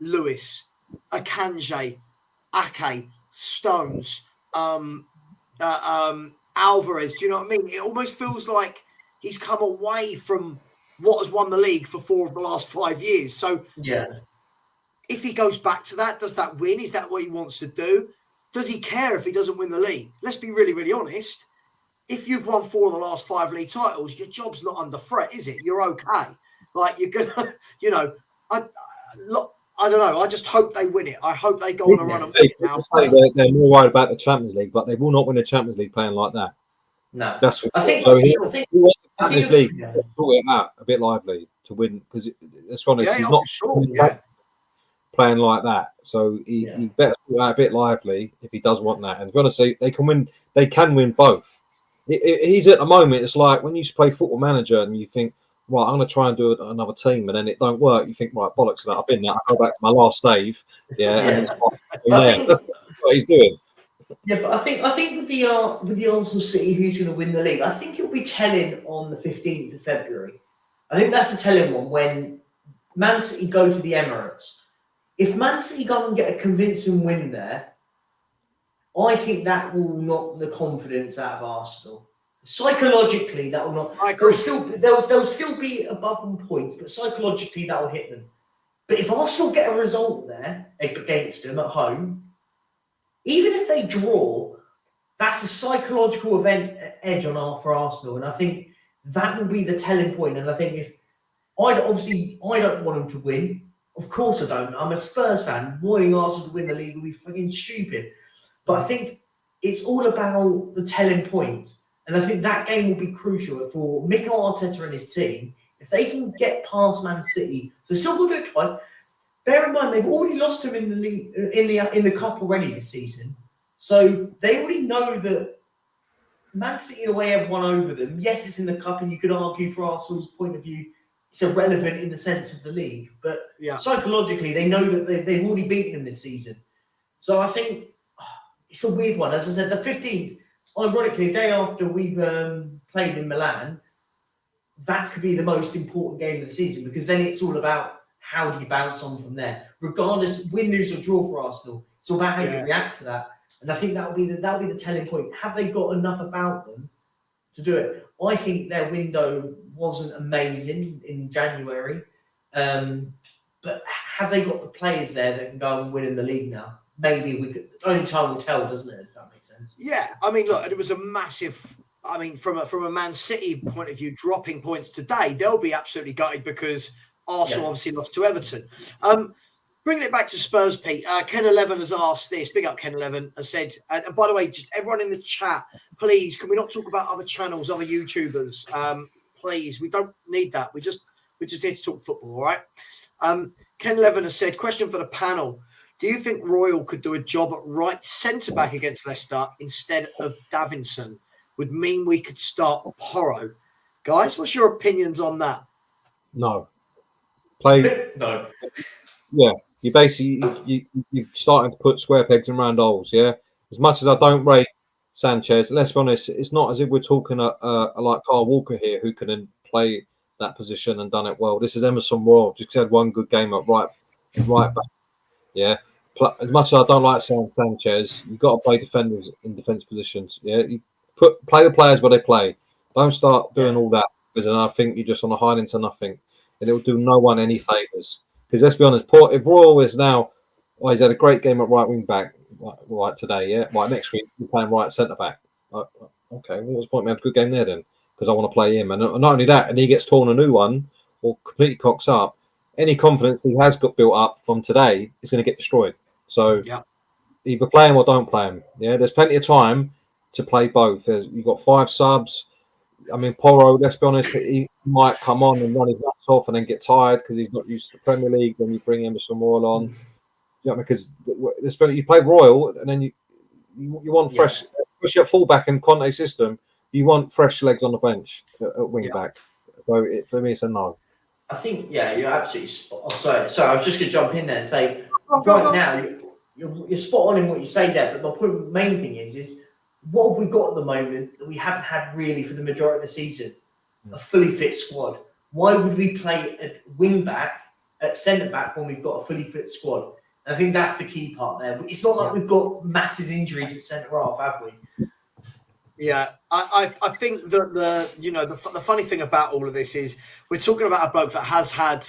Speaker 1: Lewis, Akanji, Ake, Stones, Alvarez. Do you know what I mean? It almost feels like he's come away from what has won the league for 4 of the last 5 years. So if he goes back to that, does that win? Is that what he wants to do? Does he care if he doesn't win the league? Let's be really, really honest. If you've won 4 of the last 5 league titles, your job's not under threat, is it? You're okay. Like you're gonna, I don't know. I just hope they win it. I hope they go on a run and win it now.
Speaker 3: They're more worried about the Champions League, but they will not win the Champions League playing like that.
Speaker 2: No,
Speaker 3: that's for
Speaker 2: I think.
Speaker 3: So he wants the Champions League sort it out a bit lively to win because let's be honest, he's not playing like that. So he better sort it out a bit lively if he does want that. And to be honest, they can win. They can win both. He's at the moment. It's like when you play Football Manager and you think, right, I'm going to try and do another team, and then it don't work. You think, right, bollocks to that. I've been there. I go back to my last save. And that's what he's doing.
Speaker 2: Yeah, but I think with the Arsenal City, who's going to win the league? I think it'll be telling on the 15th of February. I think that's a telling one when Man City go to the Emirates. If Man City go and get a convincing win there, I think that will knock the confidence out of Arsenal. Psychologically, that will not. They'll still be above on points, but psychologically, that will hit them. But if Arsenal get a result there against them at home, even if they draw, that's a psychological edge for Arsenal, and I think that will be the telling point. And I think I don't want them to win. Of course, I don't. I'm a Spurs fan. Wanting Arsenal to win the league would be fucking stupid. But I think it's all about the telling point. And I think that game will be crucial for Mikel Arteta and his team. If they can get past Man City, so they're still going to do it twice. Bear in mind, they've already lost him in the league, in the cup already this season. So they already know that Man City, in a way, have won over them. Yes, it's in the cup, and you could argue from Arsenal's point of view, it's irrelevant in the sense of the league. But psychologically, they know that they've already beaten them this season. So I think it's a weird one. As I said, the 15th, ironically, the day after we've played in Milan, that could be the most important game of the season because then it's all about how do you bounce on from there. Regardless, win, lose or draw for Arsenal, it's all about how you react to that. And I think that'll be the telling point. Have they got enough about them to do it? I think their window wasn't amazing in January, but have they got the players there that can go and win in the league now? Maybe we could. Only time will tell, doesn't it? If that makes sense.
Speaker 1: Yeah, I mean, look, it was a massive. I mean, from a Man City point of view, dropping points today, they'll be absolutely gutted because Arsenal obviously lost to Everton. Bringing it back to Spurs, Pete. Ken 11 has asked this. Big up Ken 11 has said. And by the way, just everyone in the chat, please, can we not talk about other channels, other YouTubers? Please, we don't need that. We're just here to talk football. All right. Ken 11 has said. Question for the panel. Do you think Royal could do a job at right centre-back against Leicester instead of Davinson? Would mean we could start Porro. Guys, what's your opinions on that?
Speaker 3: No.
Speaker 2: No.
Speaker 3: Yeah, you basically you're starting to put square pegs in round holes. Yeah, as much as I don't rate Sanchez, let's be honest, it's not as if we're talking like Kyle Walker here who can play that position and done it well. This is Emerson Royal, just had one good game at right back. Yeah, as much as I don't like Sanchez, you've got to play defenders in defence positions. Yeah, you play the players where they play. Don't start doing all that because then I think you're just on a hide into nothing, and it will do no one any favours. Because let's be honest, if Royal is now, he's had a great game at right wing back. right today, yeah. Right, next week we're playing right centre back. Okay, what was the point? We have a good game there then, because I want to play him, and not only that, and he gets torn a new one or completely cocks up. Any confidence he has got built up from today is going to get destroyed. So
Speaker 1: Yeah.
Speaker 3: either play him or don't play him. Yeah, there's plenty of time to play both. You've got 5 subs. I mean, Porro, let's be honest, he might come on and run his nuts off and then get tired because he's not used to the Premier League. Then you bring Emerson Royal on. You know, because you play Royal and then you want fresh, especially at fullback in Conte's system, you want fresh legs on the bench at wing back. So for me, it's a no.
Speaker 2: I think, you're absolutely spot on. Sorry, I was just going to jump in there and say, now, you're spot on in what you say there, but my main thing is what have we got at the moment that we haven't had really for the majority of the season? A fully fit squad. Why would we play at wing back, at centre back, when we've got a fully fit squad? And I think that's the key part there. It's not like we've got massive injuries at centre half, have we?
Speaker 1: Yeah, I think that the funny thing about all of this is we're talking about a bloke that has had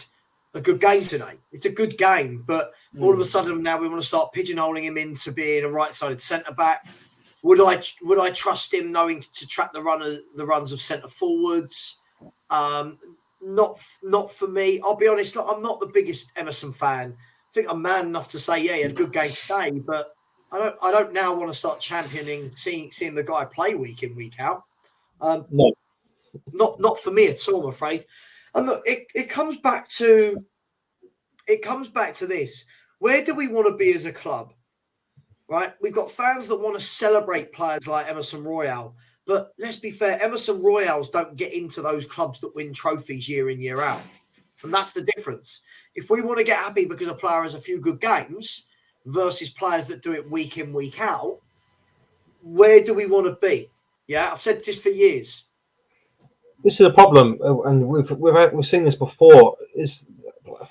Speaker 1: a good game today. It's a good game, but all of a sudden now we want to start pigeonholing him into being a right-sided centre back. Would I trust him knowing to track the runs of centre forwards? Not for me. I'll be honest. I'm not the biggest Emerson fan. I think I'm man enough to say, he had a good game today, but I don't now want to start championing seeing the guy play week in, week out.
Speaker 3: No,
Speaker 1: not for me at all, I'm afraid. And look, it comes back to this. Where do we want to be as a club? Right? We've got fans that want to celebrate players like Emerson Royal, but let's be fair, Emerson Royals don't get into those clubs that win trophies year in, year out. And that's the difference. If we want to get happy because a player has a few good games versus players that do it week in, week out, where do we want to be? Yeah, I've said this for years.
Speaker 3: This is a problem, and we've seen this before.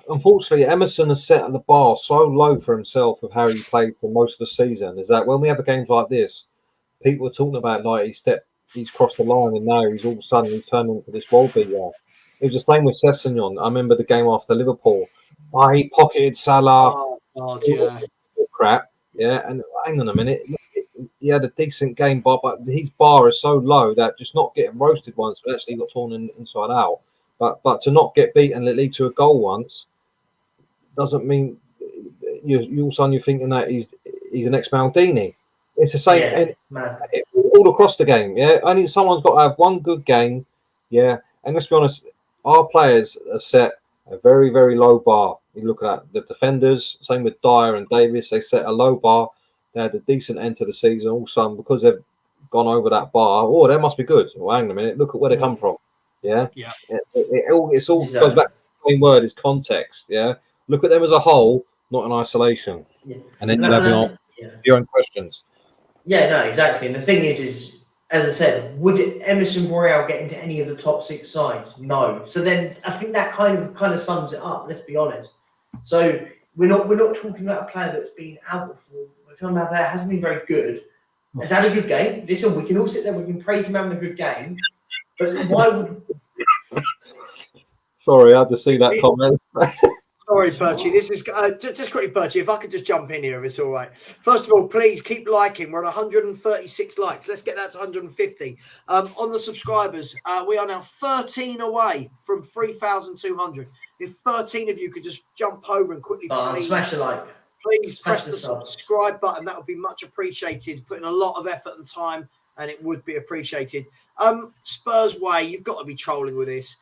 Speaker 3: Unfortunately, Emerson has set the bar so low for himself of how he played for most of the season. Is that when we have games like this, people are talking about like he's crossed the line, and now he's all of a sudden he's turned into this world beater. It was the same with Sessegnon. I remember the game after Liverpool. He pocketed Salah.
Speaker 1: Oh, God, yeah.
Speaker 3: Crap. Yeah, and hang on a minute. He had a decent game, but his bar is so low that just not getting roasted once, but actually got torn inside out. But to not get beaten and lead to a goal once doesn't mean you all of a sudden you're thinking that he's an ex-Maldini. It's the same all across the game. Yeah, only someone's got to have one good game. Yeah, and let's be honest, our players have set a very, very low bar. You look at the defenders, same with Dyer and Davis, they set a low bar. They had a decent end to the season. All of a sudden, because they've gone over that bar, they must be good. Well, hang on a minute, look at where they come from. Yeah. It all goes back to the same word, is context. Yeah. Look at them as a whole, not in isolation. Yeah. And then you have your own questions.
Speaker 2: Yeah, no, exactly. And the thing is as I said, would Emerson Royal get into any of the top 6 sides? No. So then I think that kind of sums it up. Let's be honest. So we're not talking about a player that's been out of form. We're talking about a player that hasn't been very good. Has had a good game. Listen, we can all sit there. We can praise him having a good game. But why would?
Speaker 3: Sorry, I had to see that comment.
Speaker 1: Sorry, Perchy. This is just quickly, Perchy. If I could just jump in here, if it's all right. First of all, please keep liking. We're at 136 likes. Let's get that to 150. On the subscribers, we are now 13 away from 3,200. If 13 of you could just jump over and quickly
Speaker 2: smash the like.
Speaker 1: Please press the subscribe button. That would be much appreciated. Putting a lot of effort and time, and it would be appreciated. Spurs way, you've got to be trolling with this.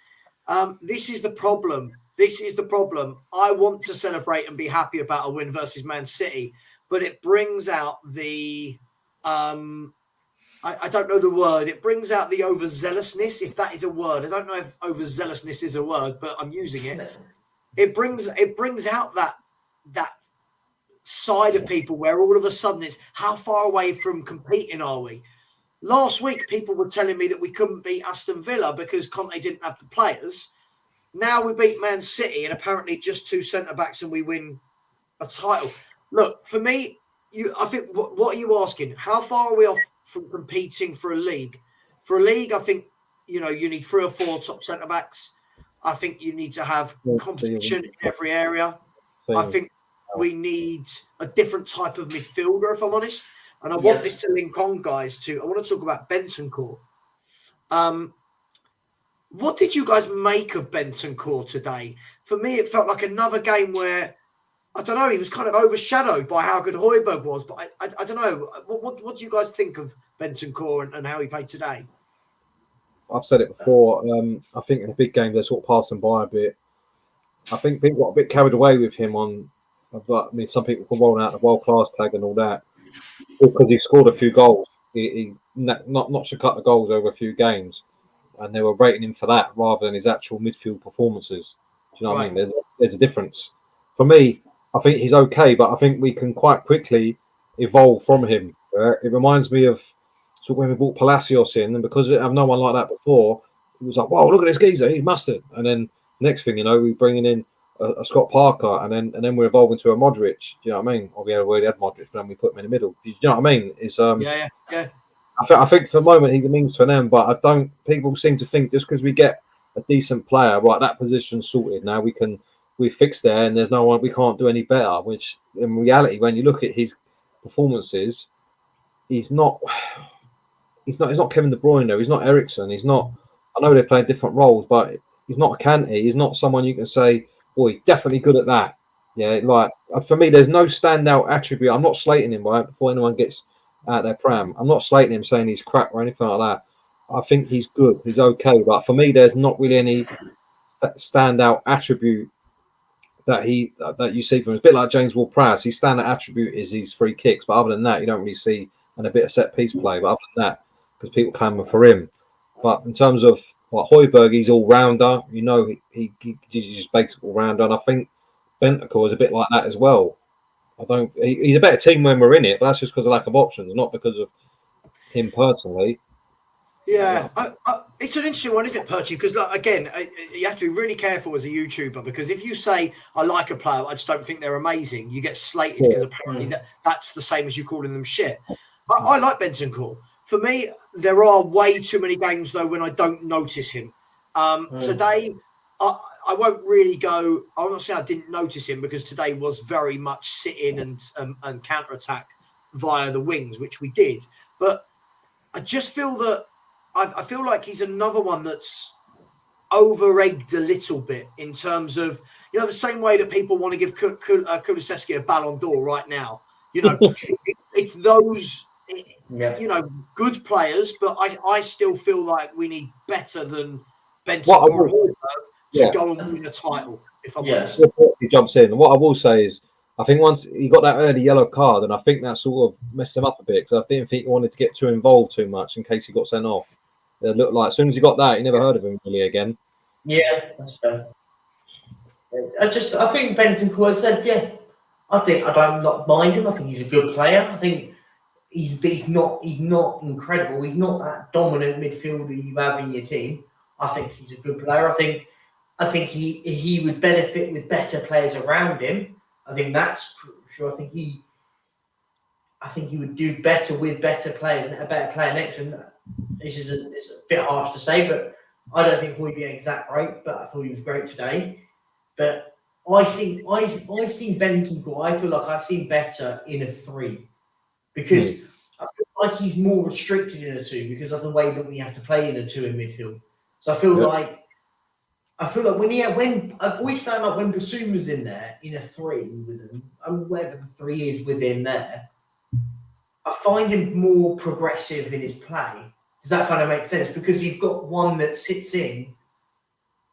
Speaker 1: This is the problem. This is the problem. I want to celebrate and be happy about a win versus Man City, but it brings out the I don't know the word. It brings out the overzealousness, if that is a word. I don't know if overzealousness is a word, but I'm using it. It brings out that side of people where all of a sudden it's how far away from competing are we? Last week, people were telling me that we couldn't beat Aston Villa because Conte didn't have the players. Now we beat Man City and apparently just 2 centre-backs and we win a title. Look, for me, I think, what are you asking? How far are we off from competing for a league? For a league, I think, you need 3 or 4 top centre-backs. I think you need to have competition in every area. I think we need a different type of midfielder, if I'm honest. And I want this to link on, guys, I want to talk about Bentancur. What did you guys make of Bentancur today? For me, it felt like another game where, I don't know, he was kind of overshadowed by how good Højbjerg was. But I don't know. What do you guys think of Bentancur and how he played today?
Speaker 3: I've said it before. I think in the big game, they're sort of passing by a bit. I think people got a bit carried away with him some people can roll out the world-class tag and all that because he scored a few goals. He not should cut the goals over a few games. And they were rating him for that rather than his actual midfield performances. Do you know what I mean? There's a difference. For me, I think he's okay, but I think we can quite quickly evolve from him. It reminds me of when we brought Palacios in, and because we have no one like that before, it was like, wow, look at this geezer, he's mustard. And then next thing you know, we're bringing in a Scott Parker, and then we're evolving to a Modric. Do you know what I mean? Or we already had Modric, but then we put him in the middle. Do you know what I mean? It's
Speaker 1: yeah.
Speaker 3: I think for the moment he's a means to an end, but I don't. People seem to think just because we get a decent player, right, that position's sorted. Now we fixed there, and there's no one. We can't do any better. Which in reality, when you look at his performances, he's not Kevin De Bruyne though. He's not Eriksen. He's not. I know they play different roles, but he's not a Kante. He's not someone you can say, "Boy, he's definitely good at that." Yeah, like for me, there's no standout attribute. I'm not slating him right before anyone gets out their pram. I'm not slating him saying he's crap or anything like that. I think he's good. He's okay. But for me, there's not really any standout attribute that you see from him. It's a bit like James Ward-Prowse. His standout attribute is his free kicks. But other than that, you don't really see a bit of set piece play. But other than that, because people clamour for him. But in terms of Højbjerg, he's all rounder. You know, he's just basically all rounder. And I think Bentancur is a bit like that as well. He's a better team when we're in it, but that's just because of lack of options, not because of him personally.
Speaker 1: Yeah, it's an interesting one, isn't it, Perchy? Because again, you have to be really careful as a YouTuber, because if you say I like a player, I just don't think they're amazing, you get slated because apparently that's the same as you calling them shit. I like Bentancur. For me, there are way too many games though when I don't notice him. Today, I won't really go. I'm not saying I didn't notice him, because today was very much sit in and counter attack via the wings, which we did. But I just feel that I feel like he's another one that's over-egged a little bit in terms of, you know, the same way that people want to give Kulusevski a Ballon d'Or right now. You know, it's those, you know, good players, but I still feel like we need better than Bentancur to go and win a title, if I'm honest.
Speaker 3: He jumps in. And what I will say is, I think once he got that early yellow card, and I think that sort of messed him up a bit, because I didn't think he wanted to get too involved too much in case he got sent off. It looked like as soon as he got that, you never heard of him really again.
Speaker 2: Yeah, that's fair. I think Bentancur said, I don't mind him. I think he's a good player. I think he's not incredible. He's not that dominant midfielder you have in your team. I think he's a good player. I think he would benefit with better players around him. I think that's crucial. I think he would do better with better players and a better player next to him. It's a bit harsh to say, but I don't think Højbjerg's that great. But I thought he was great today. But I think I've seen Bentancur. I feel like I've seen better in a 3, because I feel like he's more restricted in a 2 because of the way that we have to play in a 2 in midfield. So I feel like when I always found like when Basuma's in there in a 3 with him, whatever the 3 is within there, I find him more progressive in his play. Does that kind of make sense? Because you've got one that sits in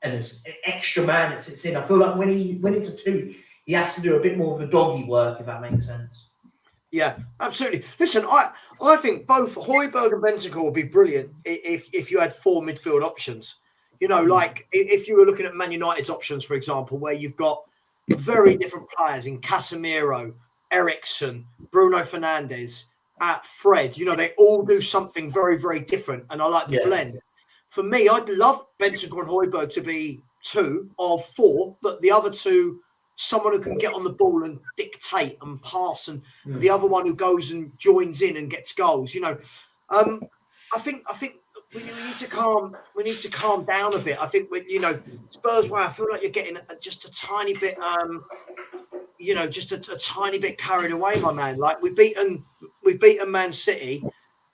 Speaker 2: and it's an extra man that sits in. I feel like when it's a 2, he has to do a bit more of the doggy work, if that makes sense.
Speaker 1: Yeah, absolutely. Listen, I think both Højbjerg and Bentancur would be brilliant if you had 4 midfield options. You know, like if you were looking at Man United's options, for example, where you've got very different players in Casemiro, Eriksen, Bruno Fernandes, Fred. You know, they all do something very, very different, and I like the blend. For me, I'd love Bentancur and Højbjerg to be 2 of 4, but the other 2, someone who can get on the ball and dictate and pass, and the other one who goes and joins in and gets goals. You know, I think we need to calm down a bit. I think Spurs, where I feel like you're getting just a tiny bit, just a tiny bit carried away, my man. Like we've beaten Man City,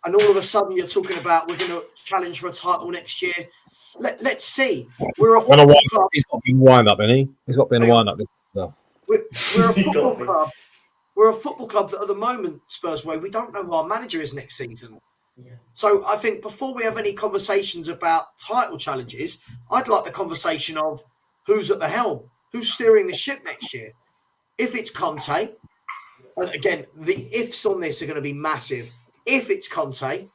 Speaker 1: and all of a sudden you're talking about we're going to challenge for a title next year. Let's see. We're a football club.
Speaker 3: He's got to be in wind up, isn't he? He's got to be in a wind up.
Speaker 1: We're a football club. We're a football club that at the moment, Spurs way, we don't know who our manager is next season.
Speaker 2: Yeah.
Speaker 1: So I think before we have any conversations about title challenges, I'd like the conversation of who's at the helm, who's steering the ship next year. If it's Conte, and again, the ifs on this are going to be massive. If it's Conte,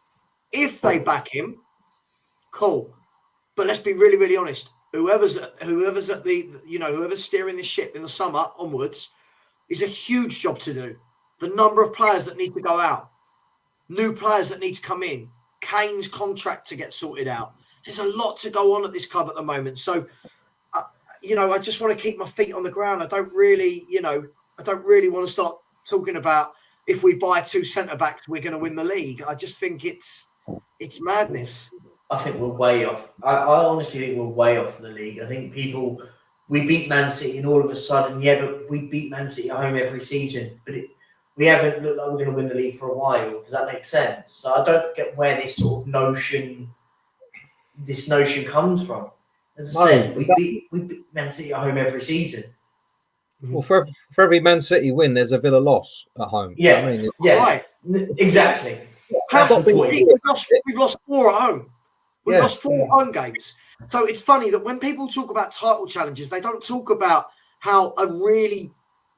Speaker 1: if they back him, cool. But let's be really, really honest. Whoever's at the, whoever's steering the ship in the summer onwards is a huge job to do. The number of players that need to go out, new players that need to come in, Kane's contract to get sorted out. There's a lot to go on at this club at the moment. So, I just want to keep my feet on the ground. I don't really want to start talking about if we buy 2 centre-backs, we're going to win the league. I just think it's madness.
Speaker 2: I think we're way off. I honestly think we're way off the league. I think we beat Man City and all of a sudden, but we beat Man City at home every season. But we haven't looked like we're going to win the league for a while. Does that make sense? So I don't get where this sort of notion comes from. As I said, we beat Man City at home every season.
Speaker 3: Well, for every Man City win, there's a Villa loss at home.
Speaker 2: Yeah,
Speaker 3: you know
Speaker 2: yeah,
Speaker 1: right.
Speaker 2: Exactly. We've
Speaker 1: lost 4 at home. We've lost 4 home games. So it's funny that when people talk about title challenges, they don't talk about how a really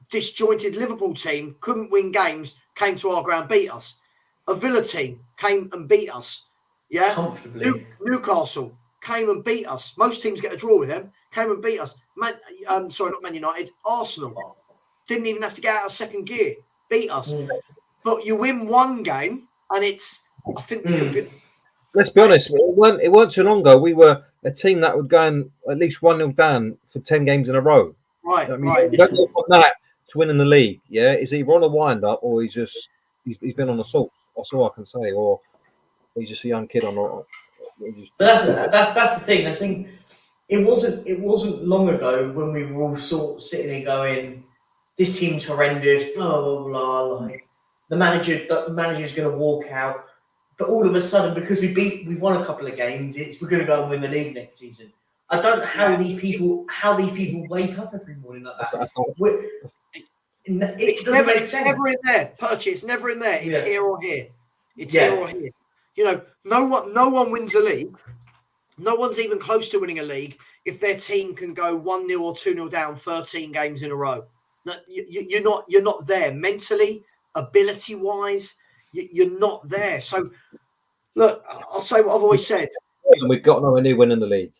Speaker 1: disjointed Liverpool team couldn't win games, came to our ground, beat us. A Villa team came and beat us. Yeah,
Speaker 2: comfortably.
Speaker 1: Newcastle came and beat us. Most teams get a draw with them. Came and beat us. Not Man United. Arsenal didn't even have to get out of second gear. Beat us. But you win 1 game, and I think.
Speaker 3: Let's be honest. It weren't too long ago. We were a team that would go in at least 1-0 down for 10 games in a row.
Speaker 1: Right.
Speaker 3: You don't know what that to win in the league. Yeah, is either on a wind up or he's been on assault. That's all I can say. Or he's just a young kid on.
Speaker 2: But that's the thing. I think it wasn't long ago when we were all sort of sitting there going, "This team's horrendous." Blah blah blah. Like the manager's going to walk out. But all of a sudden, because we've won a couple of games, we're going to go and win the league next season. I don't know how these people wake up every morning like that.
Speaker 1: It's never in there. Perchy, it's never in there. It's here or here. It's here or here. No one wins a league. No one's even close to winning a league if their team can go 1-0 or 2-0 down 13 games in a row. You're not there mentally, ability-wise. You're not there. So, look, I'll say what I've always said.
Speaker 3: We've got nowhere near winning the league.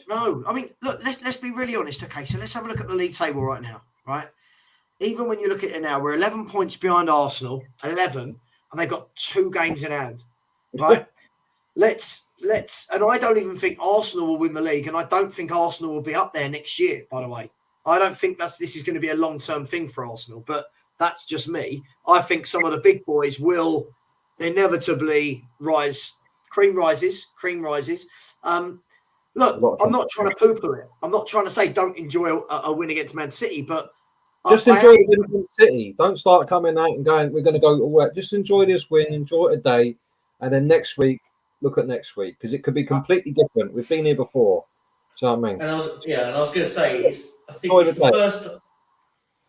Speaker 1: No. I mean, look, let's be really honest. Okay, so let's have a look at the league table right now, right? Even when you look at it now, we're 11 points behind Arsenal, 11, and they've got 2 games in hand, right? And I don't even think Arsenal will win the league, and I don't think Arsenal will be up there next year, by the way. I don't think this is going to be a long-term thing for Arsenal, but that's just me. I think some of the big boys will inevitably rise. Cream rises. Look, I'm not trying to poo-poo it. I'm not trying to say don't enjoy a win against Man City, but
Speaker 3: just enjoy the win against City. Don't start coming out and going, we're going to go away. Just enjoy this win, enjoy it a day, and then next week, look at next week, because it could be completely different. We've been here before. Do you know what I mean?
Speaker 2: And I was going to say, I think it's the first.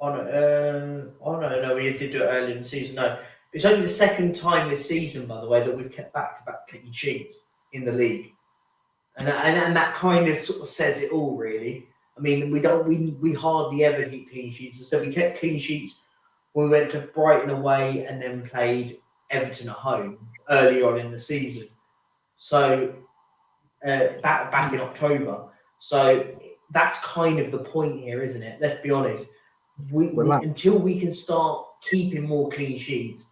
Speaker 2: No, we did do it earlier in the season. No, it's only the second time this season, by the way, that we've kept back-to-back clean sheets in the league, and that kind of sort of says it all, really. I mean, we hardly ever keep clean sheets. So we kept clean sheets when we went to Brighton away and then played Everton at home early on in the season. So back in October. So that's kind of the point here, isn't it? Let's be honest. Until we can start keeping more clean sheets,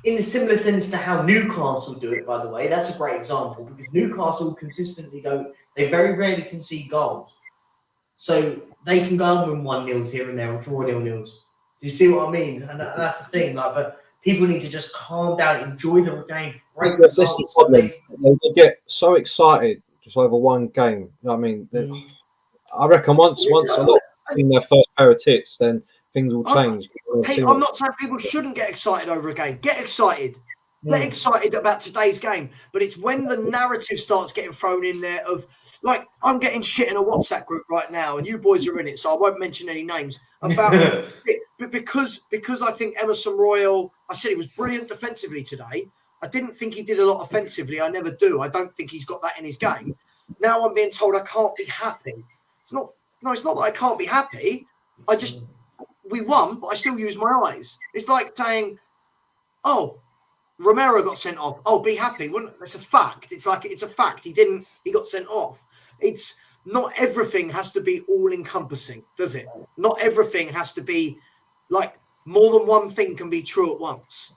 Speaker 2: in a similar sense to how Newcastle do it, by the way, that's a great example because Newcastle consistently they very rarely concede goals. So they can go and win 1-0 here and there or draw 0-0. Do you see what I mean? And that's the thing. But people need to just calm down, enjoy the game.
Speaker 3: This is the problem. They get so excited just over one game. You know what I mean? I reckon once a lot seen their first pair of tits, then things will change.
Speaker 1: I'm not saying people shouldn't get excited over a game. Get excited. Get excited about today's game. But it's when the narrative starts getting thrown in there of, like, I'm getting shit in a WhatsApp group right now, and you boys are in it, so I won't mention any names, about it. But because I think Emerson Royal, I said he was brilliant defensively today. I didn't think he did a lot offensively. I never do. I don't think he's got that in his game. Now I'm being told I can't be happy. It's not that I can't be happy. We won, but I still use my eyes. It's like saying, oh, Romero got sent off. Oh, be happy. Well, that's a fact. It's a fact. He got sent off. It's not everything has to be all encompassing, does it? Not everything has to be like more than one thing can be true at once.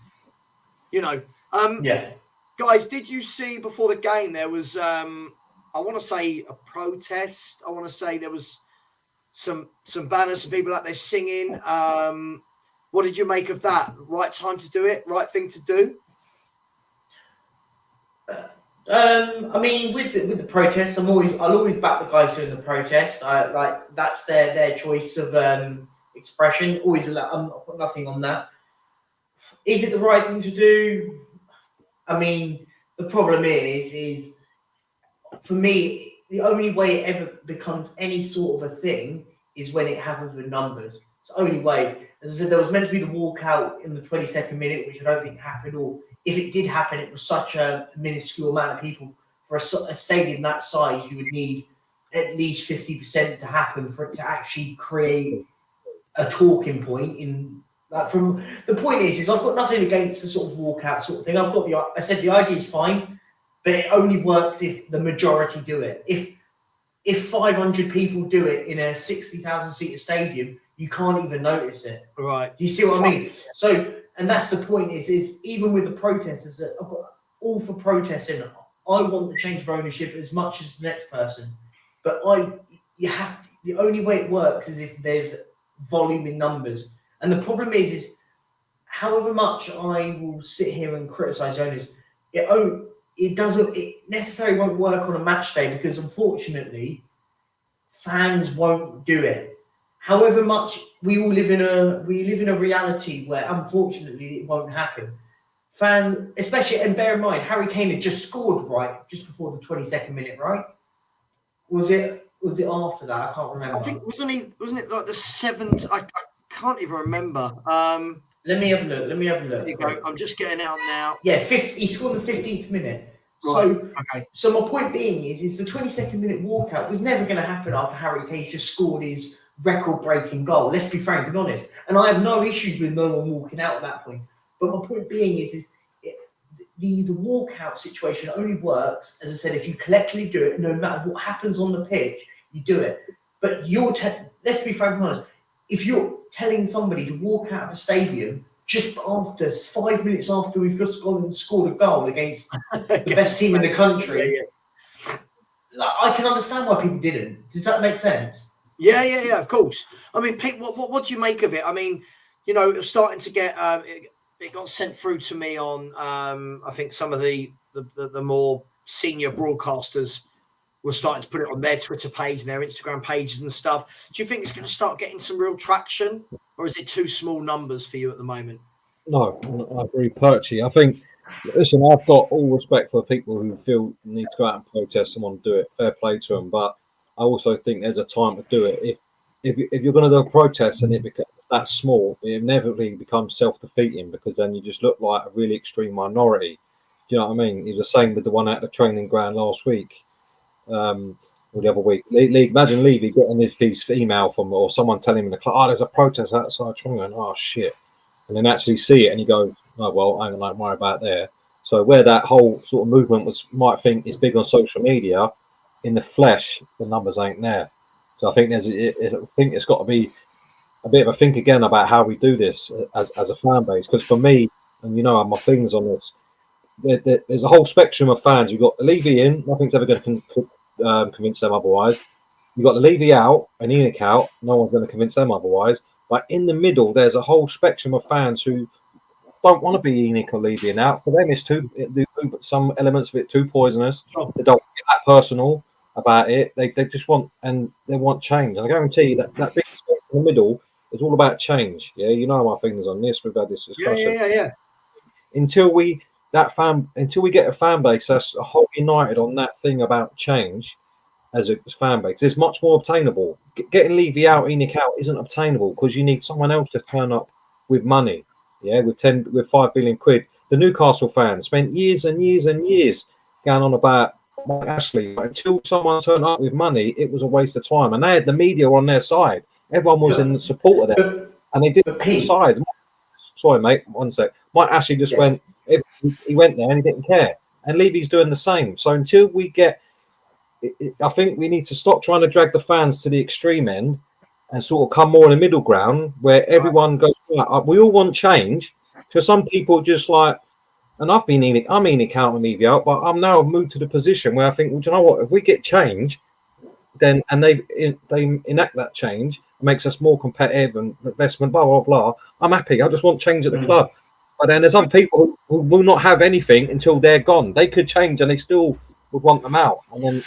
Speaker 1: Guys, did you see before the game there was I want to say a protest. I want to say there was some banners, some people out there singing. What did you make of that? Right time to do it? Right thing to do?
Speaker 2: I mean, with the protests, I'll always back the guys doing the protest. That's their choice of expression. Always, I'm got nothing on that. Is it the right thing to do? I mean, the problem is for me, the only way it ever becomes any sort of a thing is when it happens with numbers. It's the only way. As I said, there was meant to be the walkout in the 22nd minute, which I don't think happened, or if it did happen, it was such a minuscule amount of people. For a stadium that size, you would need at least 50% to happen for it to actually create a talking point. From the point is I've got nothing against the sort of walkout sort of thing. I said the idea is fine, but it only works if the majority do it. If 500 people do it in a 60,000 seater stadium, you can't even notice it.
Speaker 1: Right.
Speaker 2: Do you see what I mean? So, and that's the point is even with the protesters, that I've got all for protesting. I want the change of ownership as much as the next person, but the only way it works is if there's volume in numbers. And the problem is however much I will sit here and criticize owners, it necessarily won't work on a match day because unfortunately fans won't do it. However much we live in a reality where unfortunately it won't happen. Fans, especially, and bear in mind, Harry Kane had just scored just before the 22nd minute, right? Was it after that? I can't remember.
Speaker 1: I think wasn't it like the 7th? I can't even remember.
Speaker 2: Let me have a look.
Speaker 1: There you go. I'm just getting out now.
Speaker 2: Yeah, he scored the 15th minute. Right. So my point being is the 22nd minute walkout was never going to happen after Harry Kane just scored his record-breaking goal. Let's be frank and honest. And I have no issues with no one walking out at that point. But my point being is the walkout situation only works, as I said, if you collectively do it, no matter what happens on the pitch, you do it. But let's be frank and honest. If you're telling somebody to walk out of a stadium just after 5 minutes after we've just gone and scored a goal against the best team in the country, I can understand why people didn't. Does that make sense?
Speaker 1: Yeah, of course. I mean, Pete, what do you make of it? I mean, starting to get it got sent through to me on I think some of the more senior broadcasters were starting to put it on their Twitter page and their Instagram pages and stuff. Do you think it's going to start getting some real traction, or is it too small numbers for you at the moment?
Speaker 3: No, I agree, Perchy. I think, listen, I've got all respect for people who feel need to go out and protest and want to do it. Fair play to them, but I also think there's a time to do it. If you're going to do a protest and it becomes that small, it inevitably becomes self-defeating because then you just look like a really extreme minority. Do you know what I mean? It's the same with the one at the training ground last week. Or the other week. Imagine Levy getting his email from or someone telling him in the club, there's a protest outside training ground. Oh, shit. And then actually see it and you go, oh, well, I don't worry about there. So where that whole sort of movement might think is big on social media, in the flesh, the numbers ain't there. So I think it's got to be a bit of a think again about how we do this as a fan base. Because for me, and I have my things on this, there's a whole spectrum of fans. You've got the Levy in, nothing's ever going to convince them otherwise. You've got the Levy out and Enoch out, no one's going to convince them otherwise. But in the middle, there's a whole spectrum of fans who don't want to be Enoch or Levy and out. For them, it's some elements of it too poisonous. They don't get that personal about it. They just want change. And I guarantee that big in the middle, it's all about change. Yeah, you know my feelings on this. We've had this discussion.
Speaker 1: Yeah.
Speaker 3: Until we get a fan base that's a whole united on that thing about change as a fan base, it's much more obtainable. Getting Levy out, ENIC out isn't obtainable because you need someone else to turn up with money. Yeah, with 5 billion quid. The Newcastle fans spent years and years and years going on about Mike Ashley. Until someone turned up with money, it was a waste of time. And they had the media on their side. Everyone was in support of them. And they didn't decide. Sorry, mate, one sec. Mike Ashley just went, he went there and he didn't care. And Levy's doing the same. So until we get, I think we need to stop trying to drag the fans to the extreme end and sort of come more in the middle ground where everyone goes, we all want change. So some people just like, and I'm ENIC out and Levy out, but I'm now moved to the position where I think, well, do you know what? If we get change, then and they enact that change, it makes us more competitive and investment, blah blah blah. I'm happy. I just want change at the club. But then there's some people who will not have anything until they're gone. They could change and they still would want them out, and then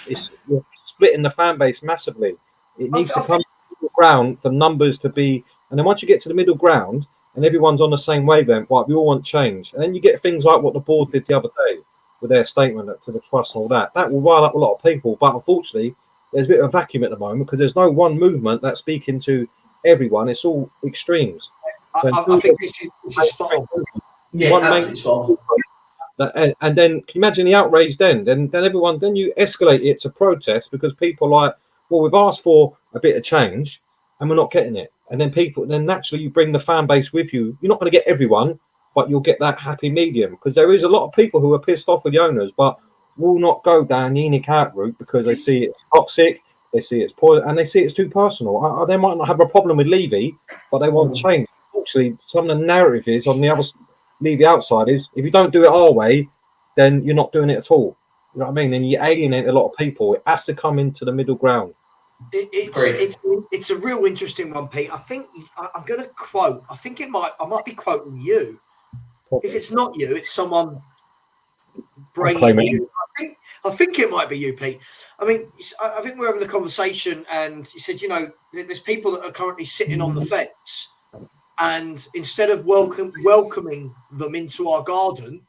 Speaker 3: you're splitting the fan base massively. It needs to come to the middle ground for numbers to be, and then once you get to the middle ground and everyone's on the same wavelength, right, we all want change, and then you get things like what the board did the other day with their statement to the trust and all that. That will rile up a lot of people, but unfortunately, there's a bit of a vacuum at the moment because there's no one movement that's speaking to everyone. It's all extremes.
Speaker 1: I think this is spot on.
Speaker 2: Yeah, spot on.
Speaker 3: And then can you imagine the outrage then everyone, then you escalate it to protest because people are like, well, we've asked for a bit of change and we're not getting it. And then naturally you bring the fan base with you. You're not going to get everyone, but you'll get that happy medium because there is a lot of people who are pissed off with the owners, but will not go down the ENIC out route because they see it's toxic, they see it's poison, and they see it's too personal. They might not have a problem with Levy, but they want change. Actually, some of the narrative is on the other Levy outside is if you don't do it our way, then you're not doing it at all. You know what I mean? And you alienate a lot of people. It has to come into the middle ground.
Speaker 1: It's a real interesting one, Pete. I think I'm going to quote. I think I might be quoting you. If it's not you, it's someone bringing you. I think it might be you, Pete. I mean, I think we're having a conversation, and you said, there's people that are currently sitting on the fence, and instead of welcoming them into our garden,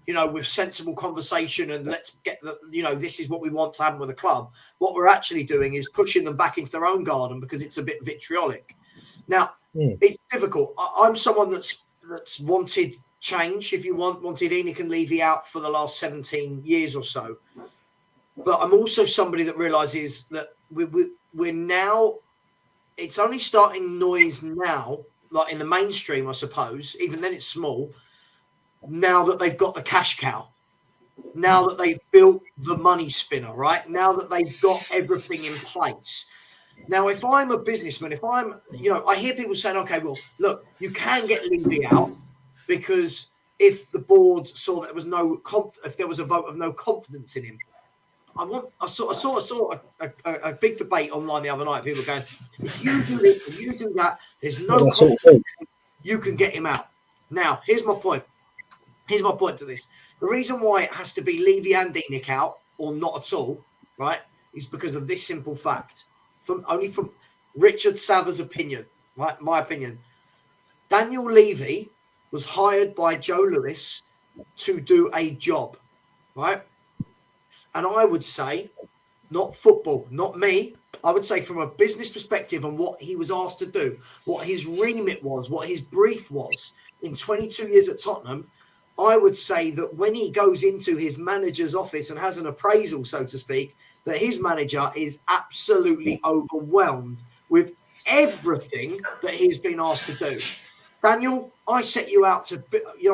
Speaker 1: with sensible conversation and let's get this is what we want to happen with the club. What we're actually doing is pushing them back into their own garden because it's a bit vitriolic. Now, it's difficult. I'm someone that's wanted change, if you wanted ENIC and Levy out for the last 17 years or so. But I'm also somebody that realizes that we're now, it's only starting noise now, like in the mainstream, I suppose, even then it's small, now that they've got the cash cow, now that they've built the money spinner, right? Now that they've got everything in place. Now, if I'm a businessman, I hear people saying, okay, well, look, you can get Levy out because if the board saw that if there was a vote of no confidence in him, I saw a big debate online the other night. People going, if you do this, if you do that, there's no confidence, you can get him out. Now, here's my point. Here's my point to this. The reason why it has to be Levy and ENIC out or not at all, right, is because of this simple fact. From Richard Savva's opinion, right, my opinion. Daniel Levy was hired by Joe Lewis to do a job, right? And I would say, not football, not me. I would say from a business perspective and what he was asked to do, what his remit was, what his brief was in 22 years at Tottenham, I would say that when he goes into his manager's office and has an appraisal, so to speak, that his manager is absolutely overwhelmed with everything that he's been asked to do. Daniel, I set you out to,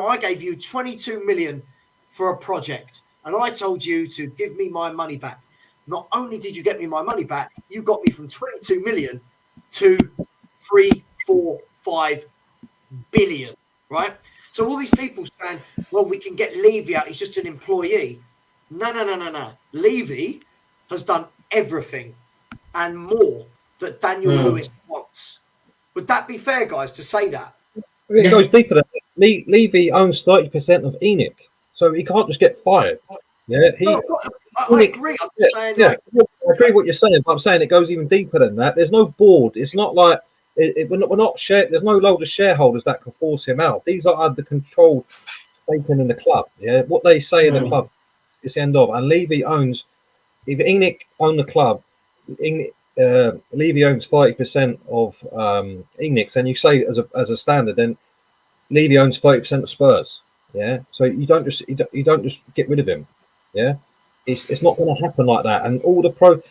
Speaker 1: I gave you 22 million for a project and I told you to give me my money back. Not only did you get me my money back, you got me from 22 million to 3, 4, 5 billion, right? So all these people saying, well, we can get Levy out. He's just an employee. No. Levy has done everything and more that Daniel Lewis wants. Would that be fair, guys, to say that?
Speaker 3: It goes deeper than that. Levy owns 30% of ENIC, so he can't just get fired. Yeah,
Speaker 1: I agree. I'm saying
Speaker 3: I agree with what you're saying, but I'm saying it goes even deeper than that. There's no board. It's not like We're not share. There's no load of shareholders that can force him out. These are the controlled staking in the club. Yeah, what they say in the club is the end of. And Levy owns. If ENIC own the club, Levy owns 30% of ENIC's, and you say as a standard, then Levy owns 30% of Spurs. Yeah, so you don't just get rid of him. Yeah, it's not going to happen like that. And all the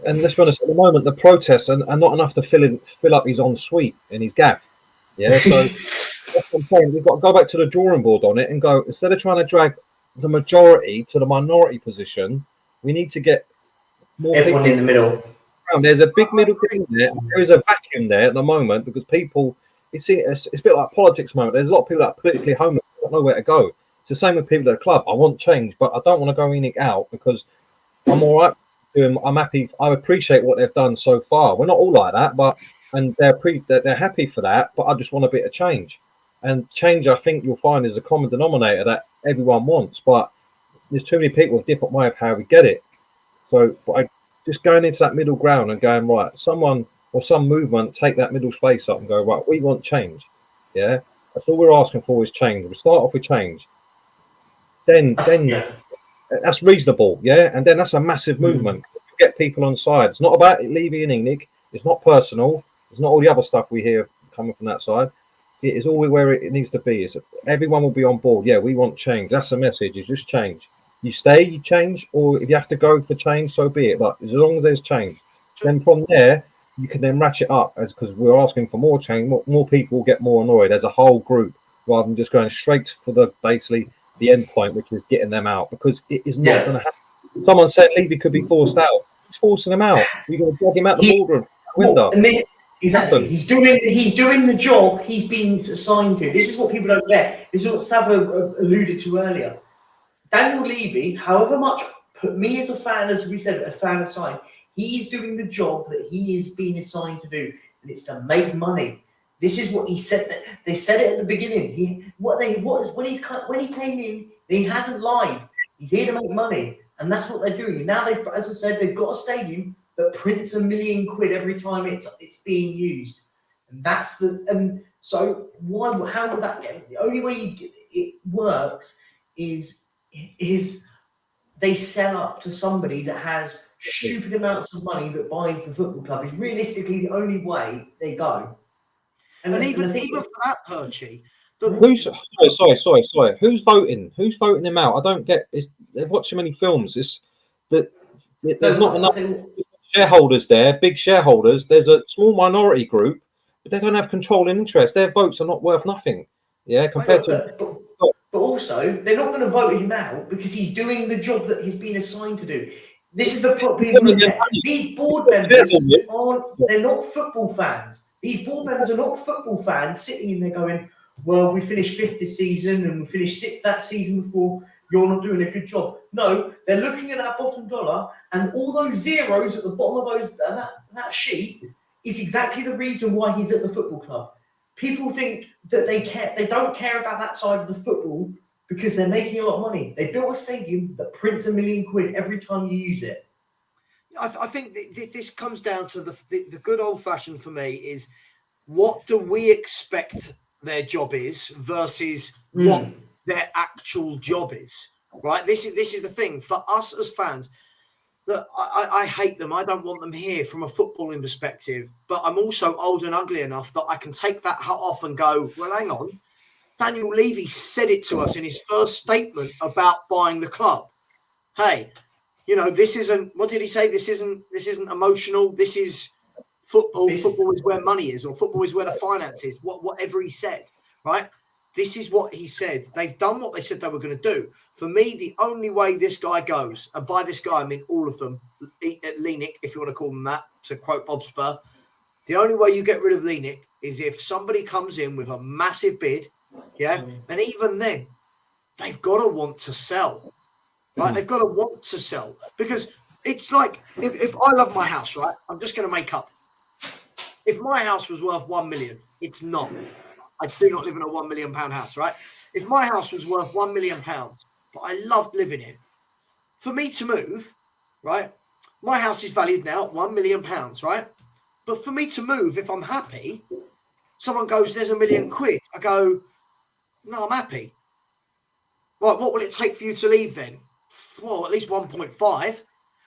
Speaker 3: and let's be honest, at the moment the protests are not enough to fill up his ensuite and his gaff. Yeah, so that's what I'm saying. We've got to go back to the drawing board on it and go, instead of trying to drag the majority to the minority position, we need to get more
Speaker 2: everyone
Speaker 3: people
Speaker 2: in the middle.
Speaker 3: There's a big middle ground there. There is a vacuum there at the moment because people, it's a bit like politics at the moment. There's a lot of people that are politically homeless, don't know where to go. It's the same with people at the club. I want change, but I don't want to go in and out because I'm all right. I'm happy. I appreciate what they've done so far. We're not all like that, and they're happy for that. But I just want a bit of change, and change I think you'll find is a common denominator that everyone wants. But there's too many people with different way of how we get it. So, but just going into that middle ground and going, right, someone or some movement take that middle space up and go, right, we want change. Yeah, that's all we're asking for is change. We start off with change. Then that's reasonable, yeah, and then that's a massive movement. Get people on side. It's not about Levy and ENIC. It's not personal. It's not all the other stuff we hear coming from that side. It is all where it needs to be. Is everyone will be on board. Yeah, we want change. That's the message. Is just change. You stay, you change, or if you have to go for change, so be it. But as long as there's change, then from there you can then ratchet up, because we're asking for more change. More people get more annoyed as a whole group, rather than just going straight for basically the end point, which is getting them out, because it is not going to happen. Someone said Levy could be forced out. He's forcing him out. We're going to drag him out the boardroom window.
Speaker 2: Exactly. He's doing the job he's been assigned to. This is what people don't get. This is what Savva alluded to earlier. Daniel Levy, however much put me as a fan, as we said, a fan aside, he's doing the job that he is being assigned to do, and it's to make money. This is what he said. They said it at the beginning. When he came in, he hasn't lied. He's here to make money, and that's what they're doing. And now as I said, they've got a stadium that prints £1 million every time it's being used, and so how would that get? The only way it works is they sell up to somebody that has stupid amounts of money that buys the football club. Is realistically the only way they go.
Speaker 1: And even for that, Perchy.
Speaker 3: Sorry. Who's voting? Who's voting him out? I don't get. They've watched so many films. There's not enough shareholders there. Big shareholders. There's a small minority group, but they don't have controlling interest. Their votes are not worth nothing. Yeah, compared to.
Speaker 2: But also, they're not going to vote him out because he's doing the job that he's been assigned to do. This is the problem. These board members they're not football fans. These board members are not football fans sitting in there going, well, we finished 5th this season and we finished 6th that season before. You're not doing a good job. No, they're looking at that bottom dollar, and all those zeros at the bottom of that sheet is exactly the reason why he's at the football club. People think that they don't care about that side of the football because they're making a lot of money. They built a stadium that prints £1 million every time you use it.
Speaker 1: I think this comes down to the good old fashioned for me is, what do we expect their job is versus what their actual job is, right? This is the thing for us as fans. Look, I hate them. I don't want them here from a footballing perspective, but I'm also old and ugly enough that I can take that hat off and go, well, hang on. Daniel Levy said it to us in his first statement about buying the club. Hey, this isn't, what did he say? This isn't emotional. This is football. Football is where money is, or football is where the finance is, whatever he said, right? This is what he said. They've done what they said they were going to do. For me, the only way this guy goes, and by this guy, I mean all of them, Lenik, if you want to call them that, to quote Bob Spur, the only way you get rid of Lenik is if somebody comes in with a massive bid, yeah? And even then, they've got to want to sell, right? They've got to want to sell. Because it's like, if I love my house, right? I'm just going to make up. If my house was worth 1 million, it's not. I do not live in a £1 million house, right? If my house was worth £1 million, but I loved living in, for me to move, right? My house is valued now at £1 million, right? But for me to move, if I'm happy, someone goes, there's £1 million. I go, no, I'm happy. Right, what will it take for you to leave then? Well, at least 1.5,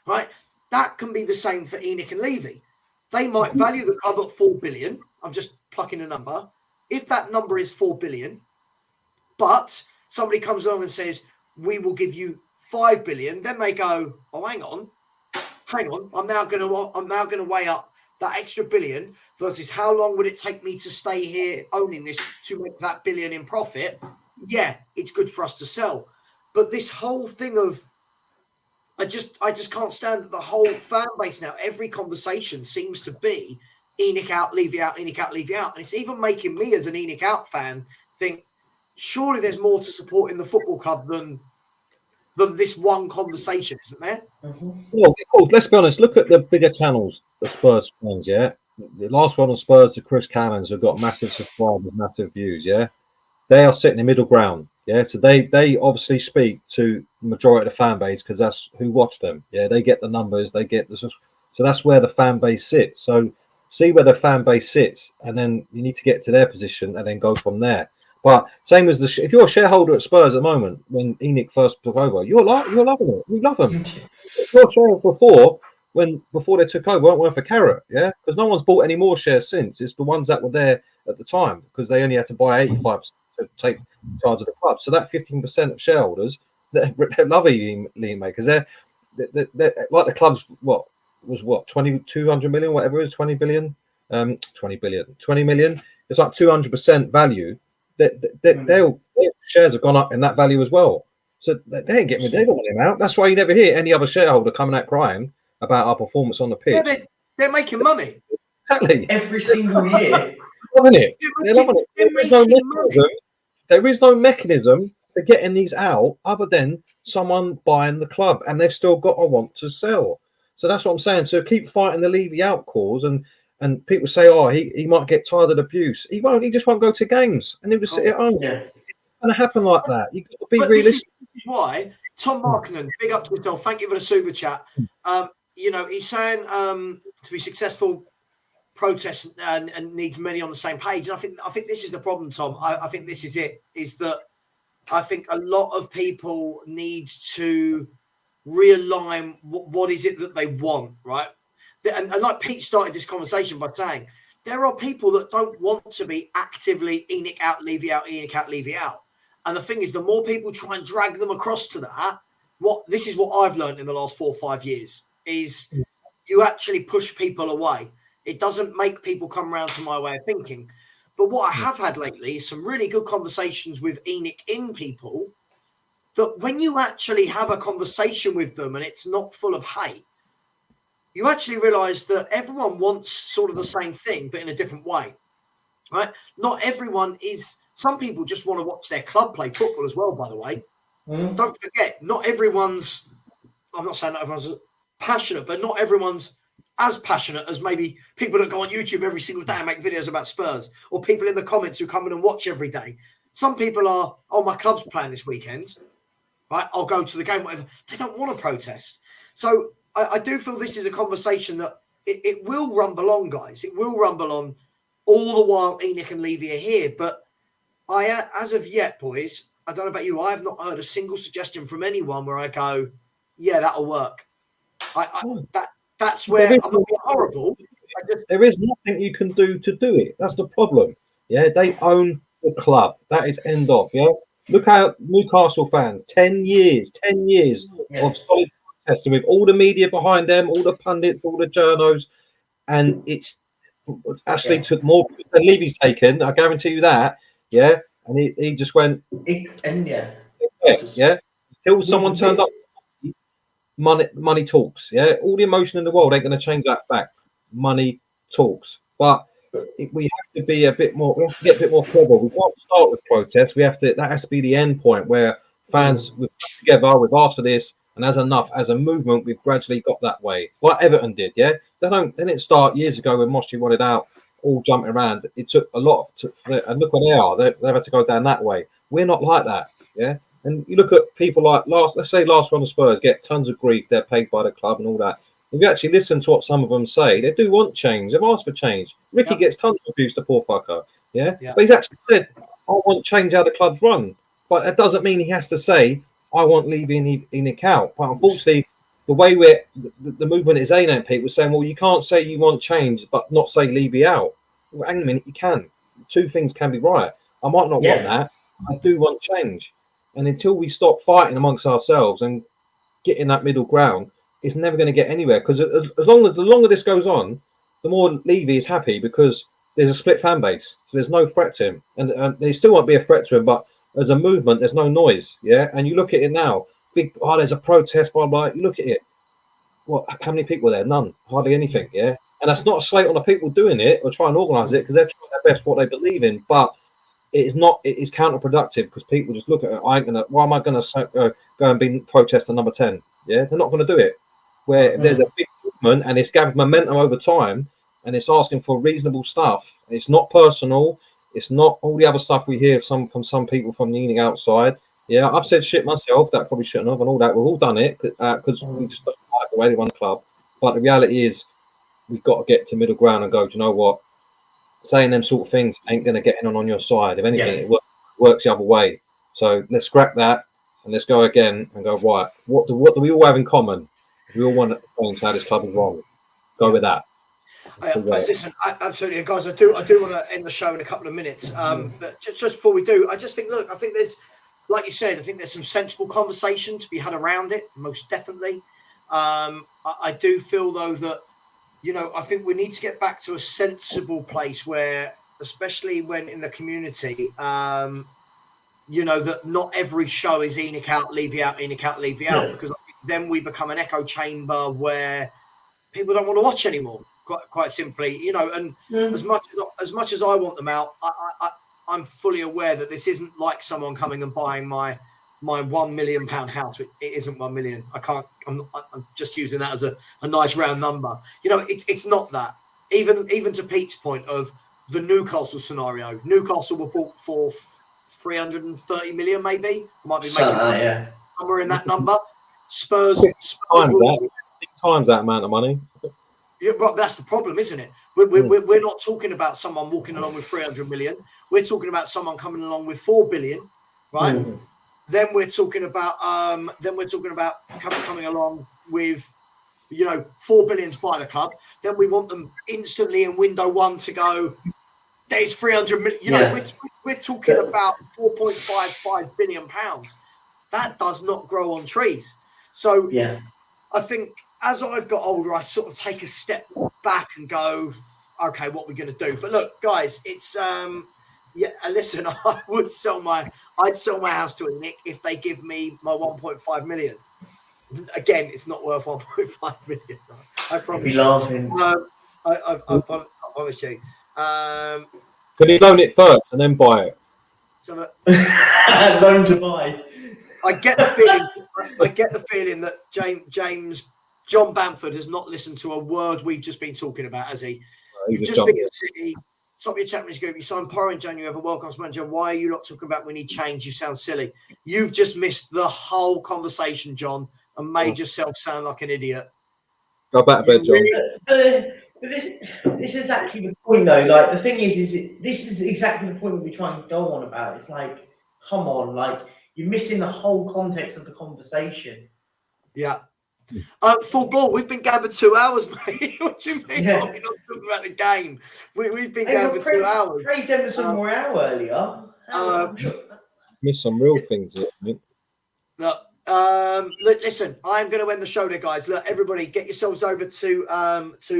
Speaker 1: right? That can be the same for ENIC and Levy. They might value the club at 4 billion. I'm just plucking a number. If that number is 4 billion, but somebody comes along and says, we will give you 5 billion, then they go, oh, hang on. I'm now going to weigh up that extra billion versus how long would it take me to stay here owning this to make that billion in profit? Yeah, it's good for us to sell. But this whole thing of, I just can't stand that the whole fan base now, every conversation seems to be ENIC out, Levy out, ENIC out, Levy out. And it's even making me as an ENIC out fan think, surely there's more to support in the football club than this one conversation, isn't there?
Speaker 3: Well, let's be honest. Look at the bigger channels, the Spurs fans, yeah? The last one on Spurs, the Chris Cannons, have got massive subscribers, massive views, yeah? They are sitting in the middle ground, yeah? So they obviously speak to the majority of the fan base because that's who watch them, yeah? They get the numbers, they get the... So that's where the fan base sits. So see where the fan base sits, and then you need to get to their position and then go from there. But same as if you're a shareholder at Spurs at the moment, when ENIC first took over, you're loving it. We love them. If you're a shareholder before they took over, weren't worth a carrot, yeah? Because no one's bought any more shares since. It's the ones that were there at the time because they only had to buy 85% to take charge of the club. So that 15% of shareholders, they love ENIC, because they're like the club's 200 million, whatever it is, 20 million. It's like 200% value. Their shares have gone up in that value as well. So they ain't getting rid. They don't want him out. That's why you never hear any other shareholder coming out crying about our performance on the pitch.
Speaker 1: Yeah, they're making money.
Speaker 2: Exactly. Every single year.
Speaker 3: Loving it. They're loving it. There is no mechanism for getting these out other than someone buying the club, and they've still got to want to sell. So that's what I'm saying. So keep fighting the Levy out cause, and people say, oh, he might get tired of the abuse. He won't. He just won't go to games, and he'll just sit at home. Yeah. It's going to happen like that. You've got to be realistic.
Speaker 1: This is why Tom Markinen, big up to yourself. Thank you for the super chat. He's saying to be successful, protests and needs many on the same page. And I think this is the problem, Tom. I think this is it. Is that I think a lot of people need to realign what is it that they want, right? And like Pete started this conversation by saying, there are people that don't want to be actively ENIC out, Levy out, ENIC out, Levy out. And the thing is, the more people try and drag them across to that, this is what I've learned in the last 4 or 5 years, is you actually push people away. It doesn't make people come around to my way of thinking. But what I have had lately is some really good conversations with ENIC in people that when you actually have a conversation with them and it's not full of hate, you actually realize that everyone wants sort of the same thing, but in a different way, right? Not everyone is. Some people just want to watch their club play football as well, by the way. Don't forget, not everyone's, I'm not saying that everyone's passionate, but not everyone's as passionate as maybe people that go on YouTube every single day and make videos about Spurs, or people in the comments who come in and watch every day. Some people are, oh, my club's playing this weekend, right? I'll go to the game, whatever. They don't want to protest. So I do feel this is a conversation that it will rumble on, guys. It will rumble on all the while ENIC and Levy are here. But as of yet, boys, I don't know about you, I have not heard a single suggestion from anyone where I go, yeah, that'll work. That's where I'm not being horrible.
Speaker 3: There is nothing you can do to do it. That's the problem. Yeah, they own the club. That is end of. Yeah, look at Newcastle fans. 10 years of solid protesting with all the media behind them, all the pundits, all the journos, and it's actually took more than Levy's taken. I guarantee you that. Yeah, and he just went. Until someone turned up. Money talks. Yeah, all the emotion in the world ain't going to change that fact. Money talks, but we have to be a bit more. We have to get a bit more clever. We can't start with protests. We have to. That has to be the end point where fans we've come together. We've asked for this, and as a movement, we've gradually got that way. Like Everton did. Yeah, they didn't start years ago when Moshi wanted out, all jumping around. It took a lot and look where they are. They've had to go down that way. We're not like that. Yeah. And you look at people like last one of Spurs get tons of grief. They're paid by the club and all that. If you actually listen to what some of them say, they do want change. They've asked for change. Ricky gets tons of abuse, the poor fucker. Yeah? But he's actually said, I want change how the club's run. But that doesn't mean he has to say, I want Levy in account. But unfortunately, the way the movement is aimed at people saying, well, you can't say you want change, but not say Levy out. Well, hang on a minute, you can. Two things can be right. I might not want that. I do want change. And until we stop fighting amongst ourselves and get in that middle ground, it's never going to get anywhere. Because the longer this goes on, the more Levy is happy because there's a split fan base. So there's no threat to him. And they still won't be a threat to him, but as a movement, there's no noise. Yeah. And you look at it now, there's a protest, blah, blah. You look at it. What? How many people are there? None. Hardly anything. Yeah. And that's not a slate on the people doing it or trying to organise it because they're trying their best for what they believe in. But it is not. It is counterproductive because people just look at it. Why am I going to go and be protester number 10? Yeah, they're not going to do it. Where if there's a big movement and it's gathered momentum over time and it's asking for reasonable stuff. It's not personal. It's not all the other stuff we hear from some people from the evening outside. Yeah, I've said shit myself that I probably shouldn't have and all that. We've all done it because we just don't like the way they run the club. But the reality is, we've got to get to middle ground and go, do you know what? Saying them sort of things ain't going to get on your side. If anything, it works the other way. So let's scrap that and let's go again and go, right, what do we all have in common? We all want to change how this club is wrong. Go with that.
Speaker 1: Listen, absolutely. And guys, I do want to end the show in a couple of minutes. But just before we do, I just think, look, I think there's, like you said, I think there's some sensible conversation to be had around it, most definitely. I do feel, though, that, I think we need to get back to a sensible place where, especially when in the community, that not every show is Enoch out, Levy out, Enoch out, Levy out, because I think then we become an echo chamber where people don't want to watch anymore. Quite simply, and as much as I want them out, I'm fully aware that this isn't like someone coming and buying my £1 million house. It isn't 1 million. I'm just using that as a nice round number. It's not that. Even to Pete's point of the Newcastle scenario, Newcastle were bought for 330 million, maybe. I might be making somewhere in that number. Spurs
Speaker 3: times that amount of money.
Speaker 1: Yeah, well, that's the problem, isn't it? We're not talking about someone walking along with 300 million. We're talking about someone coming along with 4 billion, right? Then we're talking about coming along with 4 billion to buy the club. Then we want them instantly in window one to go. There's 300 million. We're talking about 4.55 billion pounds. That does not grow on trees. So I think as I've got older, I sort of take a step back and go, okay, what are we going to do? But look, guys, it's listen, I'd sell my house to Nick if they give me my 1.5 million. Again, it's not worth 1.5 million. I promise.
Speaker 2: You'll be laughing.
Speaker 1: I promise you.
Speaker 3: Can you loan it first and then buy it?
Speaker 1: So
Speaker 2: loan to buy.
Speaker 1: I get the feeling that John Bamford has not listened to a word we've just been talking about, has he? You've just been at City, top of your Champions Group. You signed Porro in January, have a world-class manager. Why are you not talking about we need change? You sound silly. You've just missed the whole conversation, John, and made yourself sound like an idiot.
Speaker 3: Go back to bed, John.
Speaker 2: This is exactly the point, though. Like, the thing is this is exactly the point we're trying to go on about. It's like, come on, like, you're missing the whole context of the conversation.
Speaker 1: Yeah. Full ball. We've been gathered 2 hours, mate. What do you mean? We're not talking about the game. We've been gathered 2 hours.
Speaker 2: Praised Emerson more hour earlier.
Speaker 3: Missed some real things, I think.
Speaker 1: Look, listen, I'm going to end the show there, guys. Look, everybody, get yourselves over to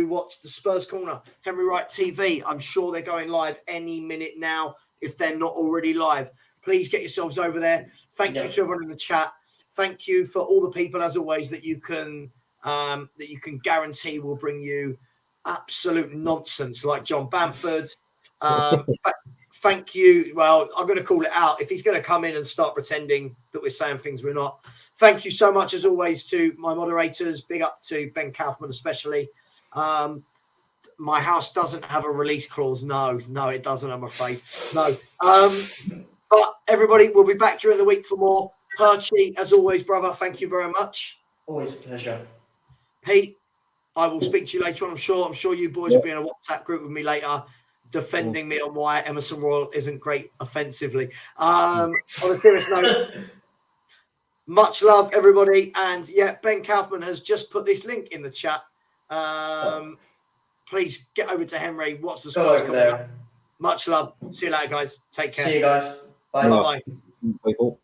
Speaker 1: watch the Spurs Corner, Henry Wright TV. I'm sure they're going live any minute now if they're not already live. Please get yourselves over there. Thank you to everyone in the chat. Thank you for all the people, as always, that you can guarantee will bring you absolute nonsense, like John Bamford. Thank you. Well, I'm going to call it out. If he's going to come in and start pretending that we're saying things we're not. Thank you so much, as always, to my moderators. Big up to Ben Kaufman, especially. My house doesn't have a release clause. No, it doesn't, I'm afraid. No. But everybody, we'll be back during the week for more. Perchy, as always, brother, thank you very much.
Speaker 2: Always a pleasure.
Speaker 1: Pete, I will speak to you later on. I'm sure you boys will be in a WhatsApp group with me later, defending me on why Emerson Royal isn't great offensively. On a serious note, much love, everybody. And yeah, Ben Kaufman has just put this link in the chat. Please get over to Henry. Watch the Spurs coming up. Much love. See you later, guys. Take care.
Speaker 2: See you guys. Bye.
Speaker 3: People.